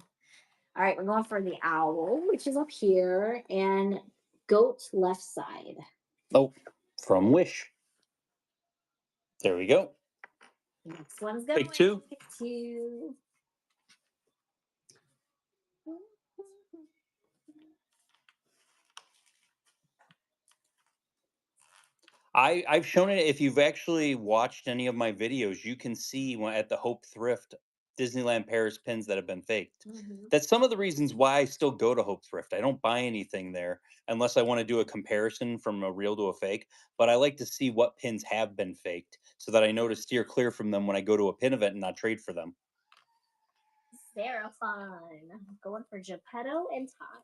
All right, we're going for the owl, which is up here, and goat left side. Oh, from Wish. There we go. Next one's going. Pick 2. Pick 2. I've shown it. If you've actually watched any of my videos, you can see at the Hope Thrift Disneyland Paris pins that have been faked. That's some of the reasons why I still go to Hope Thrift. I don't buy anything there unless I want to do a comparison from a real to a fake. But I like to see what pins have been faked so that I know to steer clear from them when I go to a pin event and not trade for them. Seraphon. Going for Geppetto and Todd.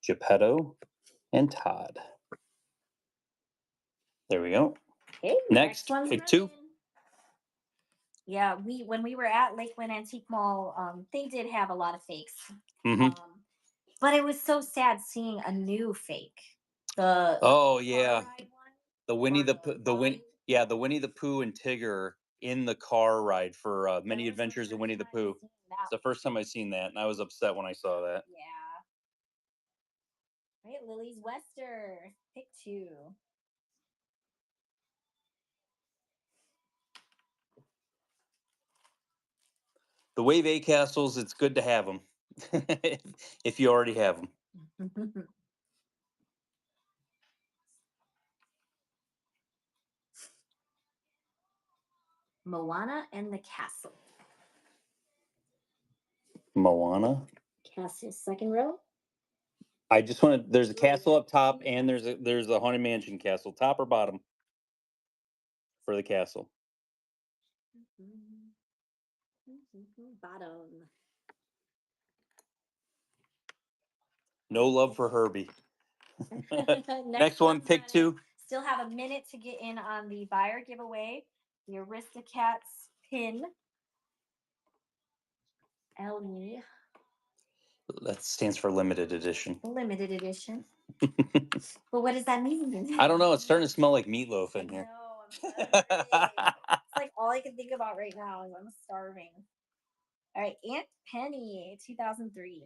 Geppetto and Todd. There we go. Okay, next pick 2. Yeah, when we were at Lakeland Antique Mall, they did have a lot of fakes. But it was so sad seeing a new fake. The Winnie the Pooh and Tigger in the car ride for Many Adventures of Winnie the Pooh. It's the first time I've seen that, and I was upset when I saw that. Yeah. Right, Lily's Wester, pick 2. The Wave A castles, it's good to have them if you already have them. Moana and the Castle. Moana. Castle, second row. I just want to. There's a castle up top, and there's a Haunted Mansion castle, top or bottom for the castle. Bottom. No love for Herbie. Next one, pick 2. Still have a minute to get in on the buyer giveaway. The Aristocats pin. LE. That stands for limited edition. Limited edition. But what does that mean? I don't know. It's starting to smell like meatloaf in here. No, I'm it's like all I can think about right now is I'm starving. All right, Aunt Penny, 2003.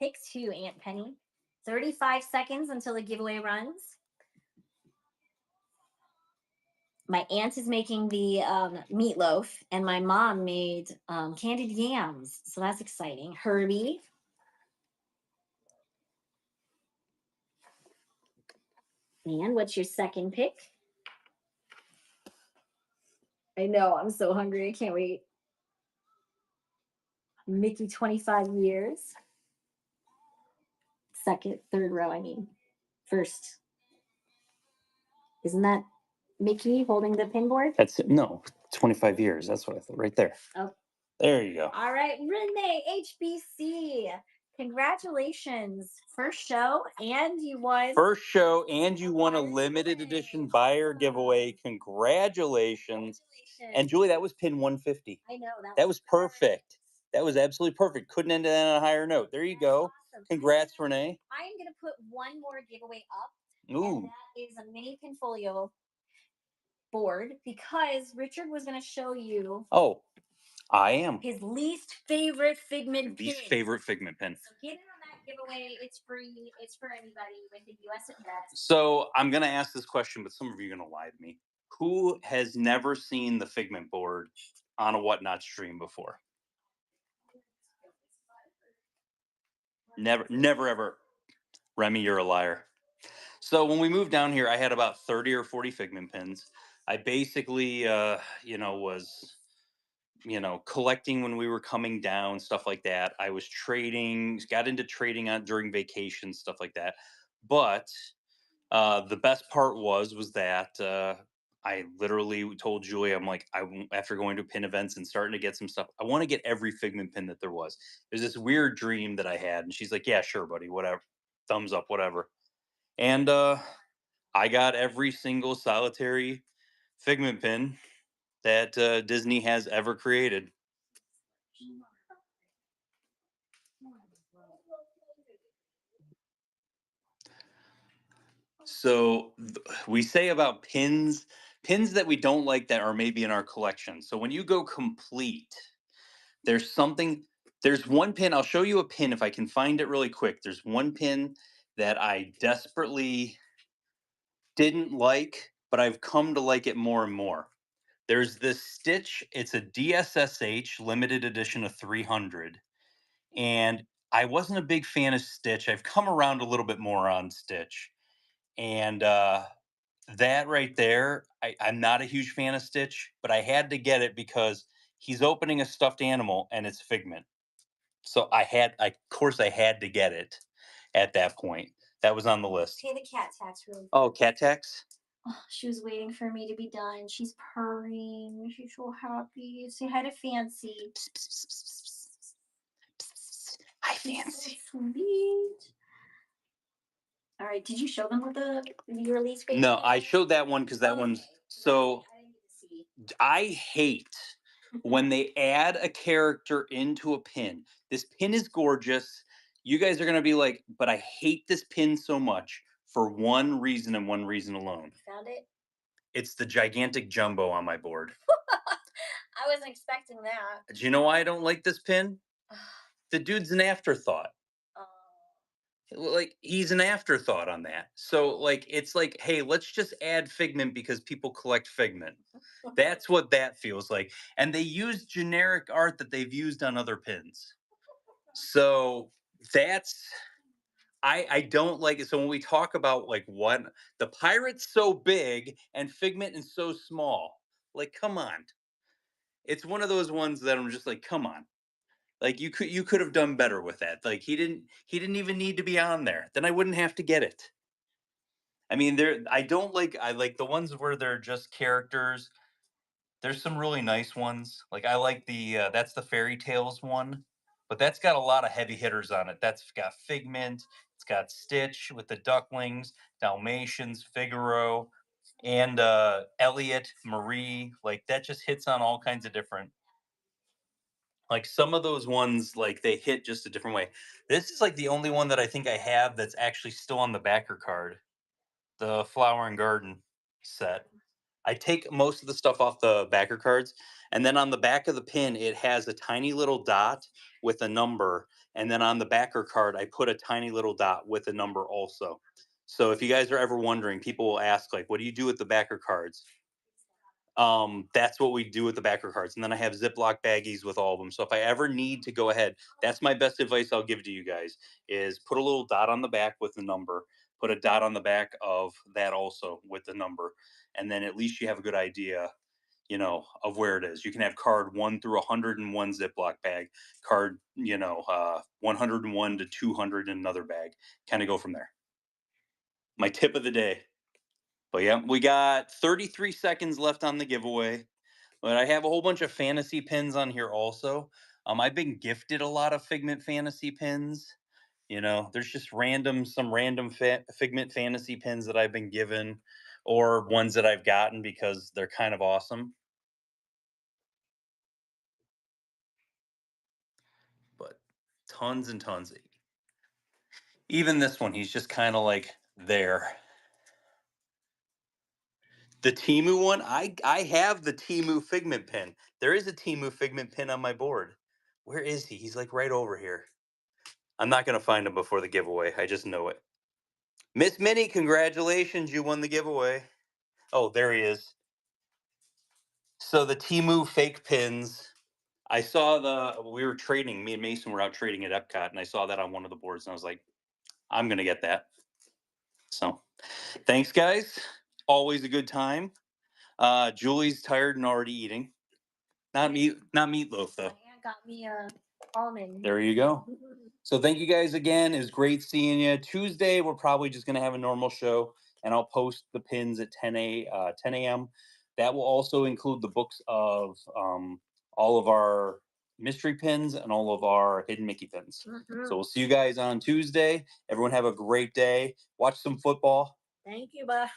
Pick 2, Aunt Penny. 35 seconds until the giveaway runs. My aunt is making the meatloaf, and my mom made candied yams. So that's exciting. Herbie. And what's your second pick? I know. I'm so hungry. I can't wait. Mickey, 25 years. Second, third row, I mean. First. Isn't that Mickey holding the pinboard? That's no 25 years. That's what I thought right there. Oh, There you go. all right. Renee, HBC. Congratulations. First show, and you won. First show, and you won a limited edition buyer giveaway. Congratulations. And Julie, that was pin 150. I know. That was perfect. That was absolutely perfect. Couldn't end it on a higher note. There you go. Awesome. Congrats, Renee. I am going to put one more giveaway up. Ooh. And that is a mini Pinfolio board because Richard was going to show you. Oh, I am. His least favorite Figment pin. Least favorite Figment pin. So get in on that giveaway. It's free. It's for anybody with the US address. So I'm going to ask this question, but some of you are going to lie to me. Who has never seen the Figment board on a Whatnot stream before? Never, ever. Remy, you're a liar. So when we moved down here, I had about 30 or 40 Figment pins. I basically, was, collecting when we were coming down, stuff like that. I was trading, got into trading on during vacations, stuff like that. But the best part was that I literally told Julie, I'm like, after going to pin events and starting to get some stuff, I want to get every Figment pin that there was. There's this weird dream that I had, and she's like, yeah, sure, buddy, whatever, thumbs up, whatever. And I got every single solitary Figment pin that Disney has ever created. So we say about pins that we don't like that are maybe in our collection. So when you go complete, there's one pin. I'll show you a pin if I can find it really quick. There's one pin that I desperately didn't like, but I've come to like it more and more. There's this Stitch. It's a DSSH limited edition of 300. And I wasn't a big fan of Stitch. I've come around a little bit more on Stitch. And that right there, I'm not a huge fan of Stitch, but I had to get it because he's opening a stuffed animal and it's Figment. So of course, I had to get it at that point. That was on the list. Pay the cat tax really quick. Oh, cat tax? Oh, she was waiting for me to be done. She's purring. She's so happy. Say hi to Fancy. Hi, Fancy. So sweet. All right. Did you show them what your least favorite? No, I showed that one because that one's so. I hate when they add a character into a pin. This pin is gorgeous. You guys are gonna be like, but I hate this pin so much for one reason and one reason alone. Found it? It's the gigantic jumbo on my board. I wasn't expecting that. Do you know why I don't like this pin? The dude's an afterthought. Like he's an afterthought on that. So like it's like, hey, let's just add Figment because people collect Figment. That's what that feels like. And they use generic art that they've used on other pins. So that's I don't like it. So when we talk about like what the pirate's so big and Figment is so small, like come on. It's one of those ones that I'm just like, come on. Like you could have done better with that. Like he didn't even need to be on there. Then I wouldn't have to get it. I mean, I like the ones where they're just characters. There's some really nice ones. Like I like that's the Fairy Tales one, but that's got a lot of heavy hitters on it. That's got Figment, it's got Stitch with the Ducklings, Dalmatians, Figaro, and Elliot, Marie. Like that just hits on all kinds of different. Like some of those ones, like they hit just a different way. This is like the only one that I think I have that's actually still on the backer card, the Flower and Garden set. I take most of the stuff off the backer cards, and then on the back of the pin, it has a tiny little dot with a number, and then on the backer card, I put a tiny little dot with a number also. So if you guys are ever wondering, people will ask like, "What do you do with the backer cards?" That's what we do with the backer cards. And then I have Ziploc baggies with all of them. So if I ever need to go ahead, that's my best advice I'll give to you guys is put a little dot on the back with the number, put a dot on the back of that also with the number. And then at least you have a good idea, of where it is. You can have card 1 through 101 Ziploc bag, card, 101 to 200 in another bag. Kind of go from there. My tip of the day. But yeah, we got 33 seconds left on the giveaway. But I have a whole bunch of fantasy pins on here also. I've been gifted a lot of Figment fantasy pins. There's just some random Figment fantasy pins that I've been given, or ones that I've gotten because they're kind of awesome. But tons and tons. Even this one, he's just kind of like there. The Timu one, I have the Timu Figment pin. There is a Timu Figment pin on my board. Where is he? He's like right over here. I'm not gonna find him before the giveaway. I just know it. Miss Minnie, congratulations! You won the giveaway. Oh, there he is. So the Timu fake pins. I saw we were trading. Me and Mason were out trading at Epcot, and I saw that on one of the boards, and I was like, I'm gonna get that. So, thanks, guys. Always a good time. Julie's tired and already eating. Not meatloaf though. My aunt got me a almond. There you go. So thank you guys again. It was great seeing you. Tuesday, we're probably just going to have a normal show, and I'll post the pins at 10 a.m. That will also include the books of all of our mystery pins and all of our hidden Mickey pins. So we'll see you guys on Tuesday. Everyone have a great day. Watch some football. Thank you, bye.